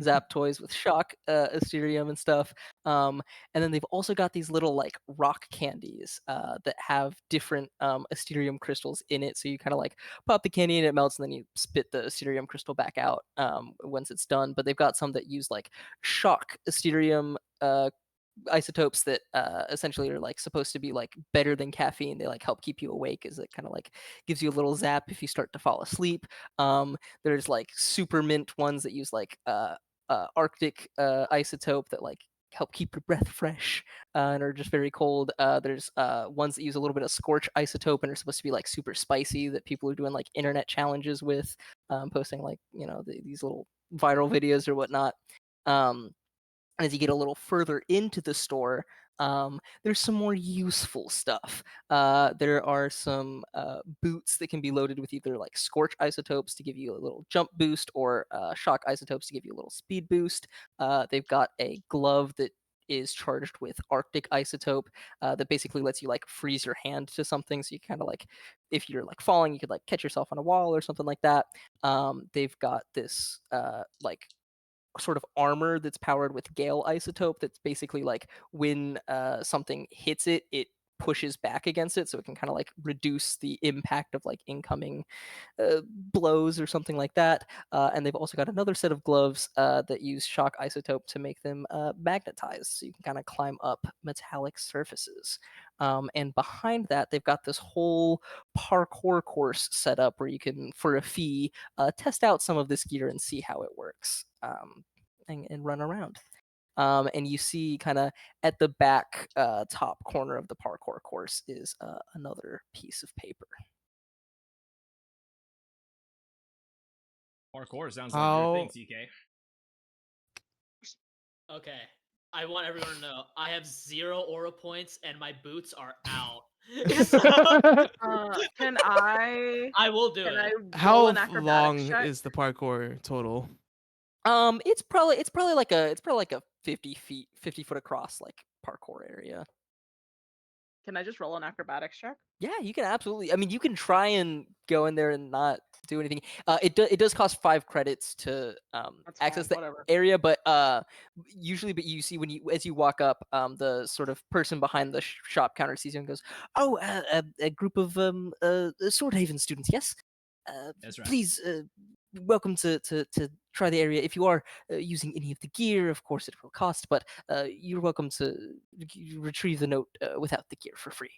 zap toys with shock Asterium and stuff. And then they've also got these little like rock candies that have different Asterium crystals in it. So you kind of like pop the candy and it melts, and then you spit the Asterium crystal back out once it's done. But they've got some that use like shock Asterium isotopes that essentially are like supposed to be like better than caffeine. They like help keep you awake, as it kind of like gives you a little zap if you start to fall asleep. There's like super mint ones that use like Arctic isotope that like help keep your breath fresh and are just very cold. There's ones that use a little bit of scorch isotope and are supposed to be like super spicy, that people are doing like internet challenges with, posting like these little viral videos or whatnot. As you get a little further into the store, there's some more useful stuff. There are some boots that can be loaded with either like scorch isotopes to give you a little jump boost, or shock isotopes to give you a little speed boost. They've got a glove that is charged with Arctic isotope that basically lets you like freeze your hand to something, so you kind of like, if you're like falling, you could like catch yourself on a wall or something like that. They've got this like sort of armor that's powered with Gale isotope, that's basically like when something hits it, it pushes back against it, so it can kind of like reduce the impact of like incoming blows or something like that. And they've also got another set of gloves that use shock isotope to make them magnetized, so you can kind of climb up metallic surfaces. And behind that, they've got this whole parkour course set up where you can, for a fee, test out some of this gear and see how it works, and run around. And you see kind of at the back top corner of the parkour course is another piece of paper. Parkour sounds like your thing, How- TK. Okay. I want everyone to know I have 0 aura points and my boots are out. So, Can I? I will do Can I it. roll How an acrobatics long check? is the parkour total? It's probably like a 50 foot across like parkour area. Can I just roll an acrobatics check? Yeah, you can absolutely. I mean, you can try and go in there and not do anything. It does cost 5 credits to That's access fine, the whatever. area, but usually, but you see as you walk up, the sort of person behind the shop counter sees you and goes, "Oh, a group of Swordhaven students, yes. That's right. Please, welcome to try the area. If you are using any of the gear, of course it will cost, but you're welcome to retrieve the note without the gear for free."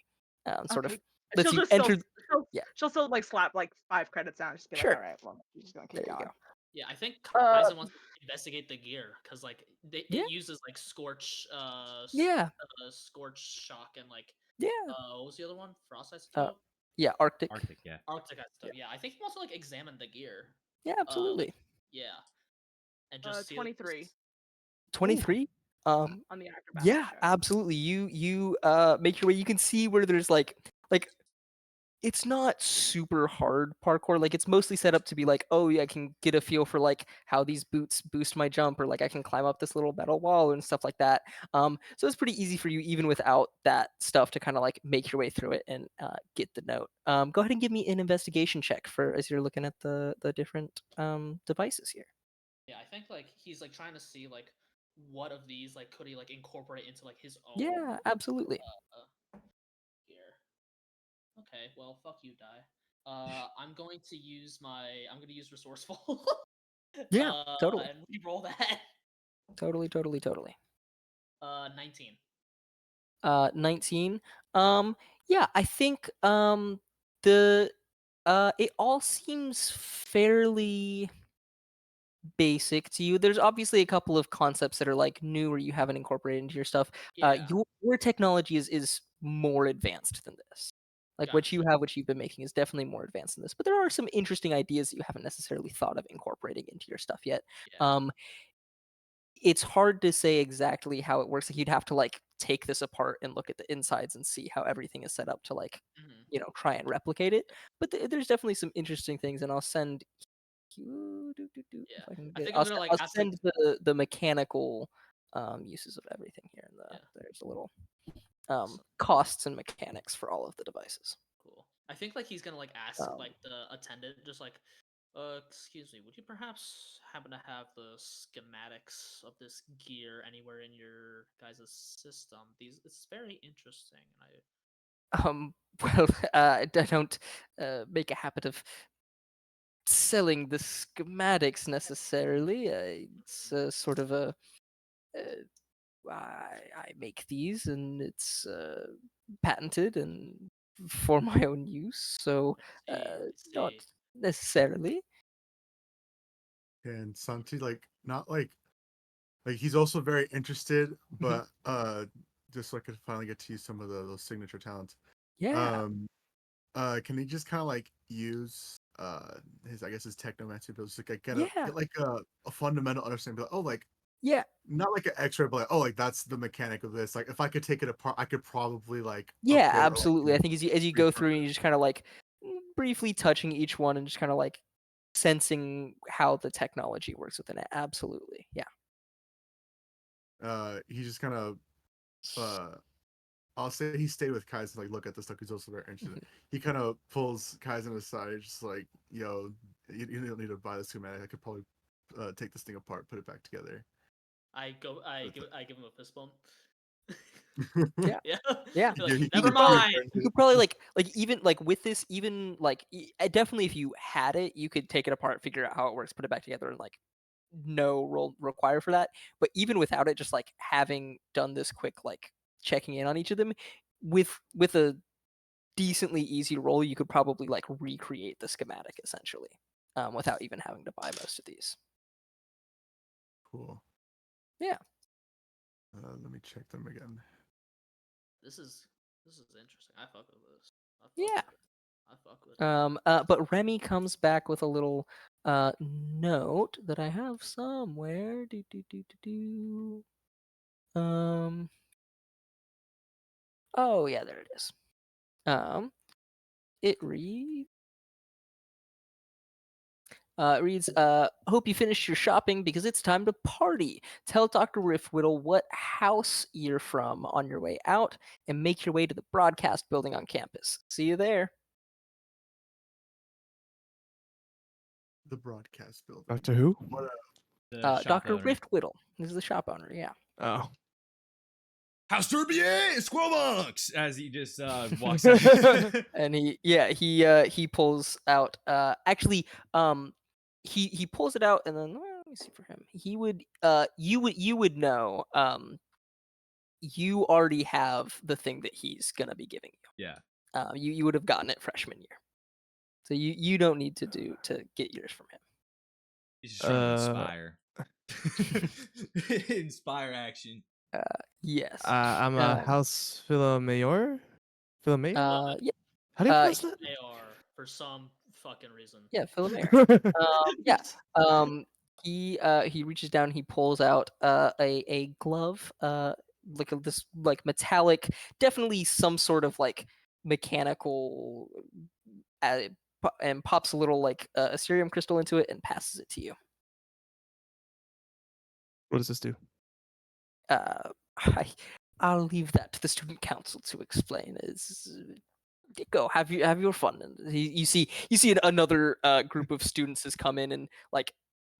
Sort of Okay. lets She'll you just enter. still, Yeah. she'll still like slap like 5 credits down. Just be Sure. like, all right, well, she's just gonna keep There you going. go. Yeah, I think Uh, Kaizen wants to investigate the gear because like Yeah. it uses like scorch, Yeah. scorch shock and like Yeah. what was the other one? Frost isotope, Yeah. Arctic. Arctic, yeah. Arctic isotope. Yeah, I think he wants to like examine the gear. Yeah, absolutely. Yeah, and just see 23 23. on the acrobatics Yeah, check. absolutely. You make your way. You can see where there's like it's not super hard parkour. Like, it's mostly set up to be like, oh yeah, I can get a feel for like how these boots boost my jump, or like I can climb up this little metal wall and stuff like that. So it's pretty easy for you even without that stuff to kind of like make your way through it and get the note. Go ahead and give me an investigation check for as you're looking at the different devices here. Yeah, I think like he's like trying to see like what of these like could he like incorporate into like his own Yeah, absolutely. gear. Okay, well, fuck you, die. I'm going to use resourceful. Yeah, totally. And re-roll that. Totally. 19. 19. Yeah, I think the it all seems fairly basic to you. There's obviously a couple of concepts that are like new or you haven't incorporated into your stuff. Yeah. Your technology is more advanced than this. Like what you Gotcha. have, what you've been making, is definitely more advanced than this. But there are some interesting ideas that you haven't necessarily thought of incorporating into your stuff yet. Yeah. It's hard to say exactly how it works. Like you'd have to like take this apart and look at the insides and see how everything is set up to like Mhm. try and replicate it. But there's definitely some interesting things, and I'll send you. Yeah. If I can I get, think I'm gonna like I'll ask like send the mechanical uses of everything here. In the Yeah. there's a little awesome. costs and mechanics for all of the devices. Cool. I think like he's gonna like ask Um, like the attendant just like, excuse me, would you perhaps happen to have the schematics of this gear anywhere in your guys' system? It's very interesting, and well, I don't make a habit of selling the schematics necessarily. It's sort of a I make these and it's patented and for my own use, so I not see. necessarily. And Santi, like, not like he's also very interested, Mhm. but just so I could finally get to use some of those signature talents. Yeah, Can he just kind of like use his, I guess, his technomancy abilities to like, yeah, get like a fundamental understanding, like, oh, like yeah, not like an X-ray, but like, oh, like that's the mechanic of this. Like if I could take it apart, I could probably like yeah, upgrade or like, absolutely. I think as you go through and reprogram you just kind of like briefly touching each one and just kind of like sensing how the technology works within it. Absolutely, yeah. it. He just kind of I'll say he stayed with Kaizen, like look at this stuff. He's also very interested. Mhm. He kind of pulls Kaizen aside, just like, yo, you don't need to buy this schematic. I could probably take this thing apart, put it back together. I give him a fist bump. Yeah. Yeah. Yeah. Like, he never could probably mind. you could probably like even like with this even like definitely if you had it you could take it apart, figure out how it works, put it back together, and like no roll required for that. But even without it, just like having done this quick like checking in on each of them with a decently easy roll, you could probably like recreate the schematic essentially without even having to buy most of these. Cool. Yeah. Let me check them again. This is interesting. I fuck with this. Yeah. I fuck with it. But Remy comes back with a little note that I have somewhere. Oh yeah, there it is. It reads, hope you finished your shopping because it's time to party. Tell Dr. Riftwhittle what house you're from on your way out and make your way to the broadcast building on campus. See you there. The broadcast building. Doctor Who? What? The shop Dr. owner. Riftwhittle. This is the shop owner, yeah. Oh. House Turbier, Squirrelbox! As he just walks out. And he pulls out he pulls it out and then let me see for him. He would you would know you already have the thing that he's gonna be giving you. Yeah. You would have gotten it freshman year. So you don't need to get yours from him. He's just trying to inspire. Inspire action. Yes. I'm a House Philomayor? Philomayor? Yeah. How do you pronounce that? They are for some fucking reason. Yeah, Philomayor. Yeah. He reaches down, he pulls out a glove, like this like metallic, definitely some sort of like mechanical, and pops a little like Asterium crystal into it and passes it to you. What does this do? I'll leave that to the student council to explain. Go have your fun. And you see another group of students has come in and like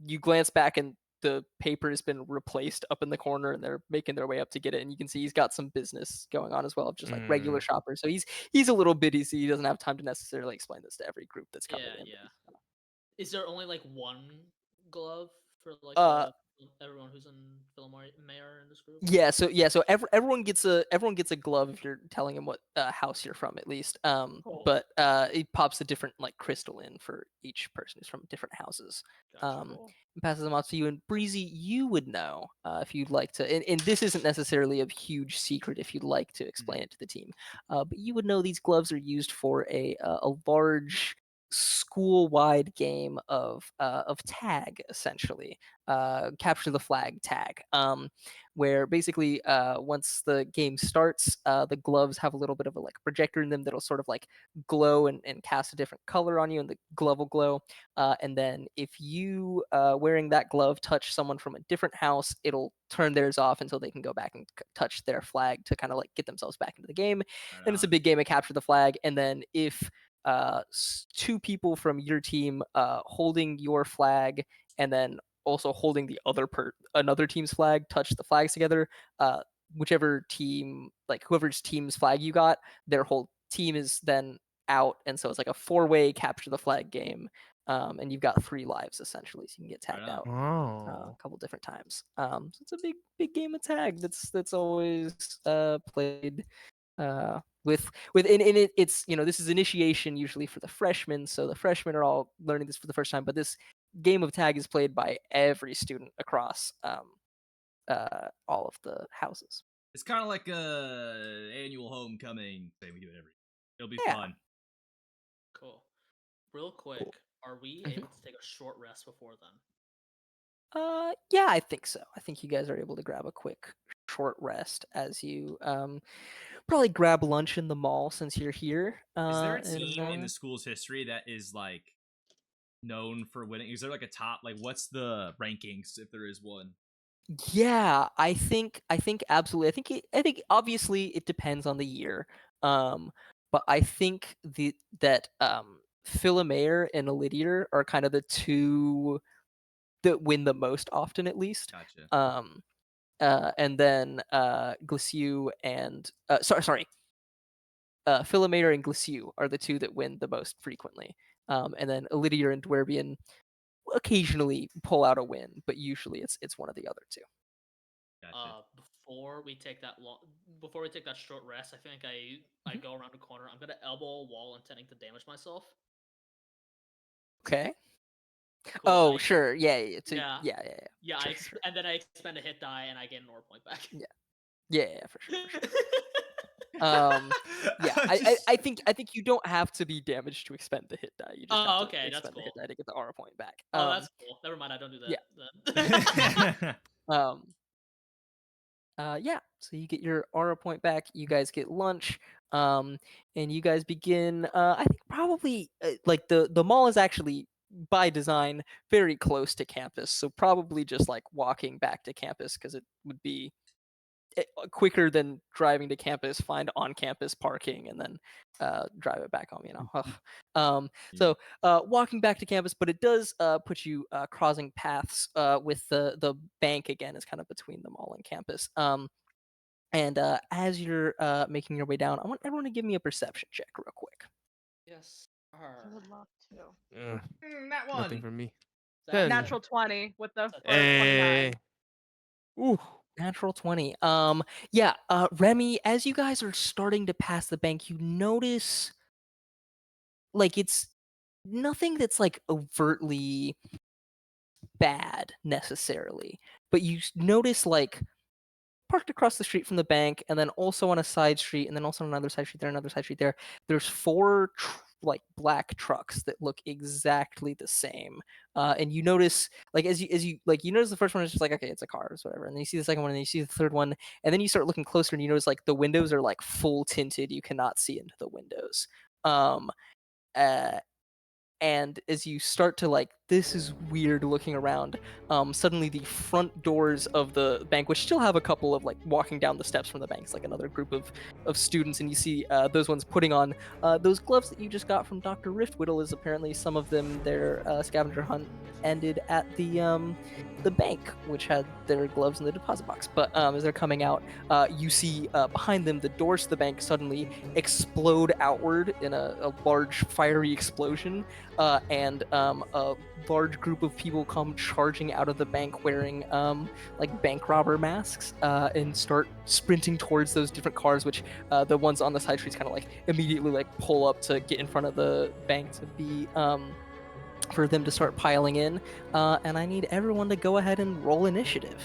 you glance back and the paper has been replaced up in the corner, and they're making their way up to get it. And you can see he's got some business going on as well, of just like regular shoppers. So he's a little busy, so he doesn't have time to necessarily explain this to every group that's coming in. Yeah. Is there only like one glove for like Uh, everyone who's in Mayor in this group? So everyone gets a glove if you're telling him what house you're from, at least. Cool. But it pops a different like crystal in for each person who's from different houses. Gotcha, cool. And passes them off to you. And Breezy, you would know if you'd like to. And this isn't necessarily a huge secret if you'd like to explain it to the team. But you would know these gloves are used for a large school-wide game of tag, essentially. Capture the flag tag, where basically once the game starts, the gloves have a little bit of a like projector in them that'll sort of like glow and cast a different color on you, and the glove will glow. And then if you wearing that glove touch someone from a different house, it'll turn theirs off until they can go back and touch their flag to kind of like get themselves back into the game. And it's a big game of capture the flag. And then if two people from your team holding your flag and then also holding the another team's flag touch the flags together, whichever team, like whoever's team's flag you got, their whole team is then out, and so it's like a 4-way capture the flag game. And you've got 3 lives essentially, so you can get tagged out a couple different times. So it's a big game of tag that's always played with it's this is initiation usually for the freshmen, so the freshmen are all learning this for the first time, but this game of tag is played by every student across all of the houses. It's kind of like a annual homecoming thing. We do it it'll be Yeah. fun. Cool. Real quick, are we able to take a short rest before then? Yeah, I think so. I think you guys are able to grab a quick short rest as you probably grab lunch in the mall since you're here. Is there a team in the school's history that is like known for winning? Is there like a top, like what's the rankings if there is one? Yeah, I think absolutely. I think obviously it depends on the year. But I think that Philomair and Elidier are kind of the two that win the most often, at least. Gotcha. And then Glicieu and Philomair and Glicieu are the two that win the most frequently. And then Elidier and Dwerbian occasionally pull out a win, but usually it's one of the other two. Gotcha. Before we take that short rest, I think I go around the corner. I'm gonna elbow a wall intending to damage myself. Okay. Cool. Oh, sure. Yeah. Yeah, Sure. and then I spend a hit die and I get an Nora point back. Yeah, for sure. Yeah, I think you don't have to be damaged to expend the hit die. You just have to expend the hit die to get the aura point back. Oh, that's cool. Never mind, I don't do that. Yeah. So you get your aura point back. You guys get lunch. And you guys begin. I think probably like the mall is actually by design very close to campus, so probably just like walking back to campus because it would be quicker than driving to campus, find on-campus parking, and then drive it back home. So walking back to campus, but it does put you crossing paths with the bank again, is kind of between the mall and campus. And as you're making your way down, I want everyone to give me a perception check real quick. Yes. I would love to. That one. Nothing from me. Natural 20 with the 29. Ooh. Natural 20. Yeah, Remy, as you guys are starting to pass the bank, you notice like it's nothing that's like overtly bad necessarily, but you notice like parked across the street from the bank, and then also on a side street, and then also on another side street there, another side street there. There's 4 like black trucks that look exactly the same. And you notice like as you like you notice the first one is just like, okay, it's a car or whatever, and then you see the second one, and then you see the third one, and then you start looking closer, and you notice like the windows are like full tinted. You cannot see into the windows. and as you start to like, this is weird looking around, suddenly the front doors of the bank, which still have a couple of like walking down the steps from the banks, like another group of students, and you see those ones putting on those gloves that you just got from Dr. Riftwhittle, is apparently some of them their scavenger hunt ended at the bank, which had their gloves in the deposit box. But as they're coming out, you see behind them the doors to the bank suddenly explode outward in a large fiery explosion, and a large group of people come charging out of the bank wearing like bank robber masks, and start sprinting towards those different cars, which the ones on the side streets kind of like immediately like pull up to get in front of the bank to be for them to start piling in. And I need everyone to go ahead and roll initiative.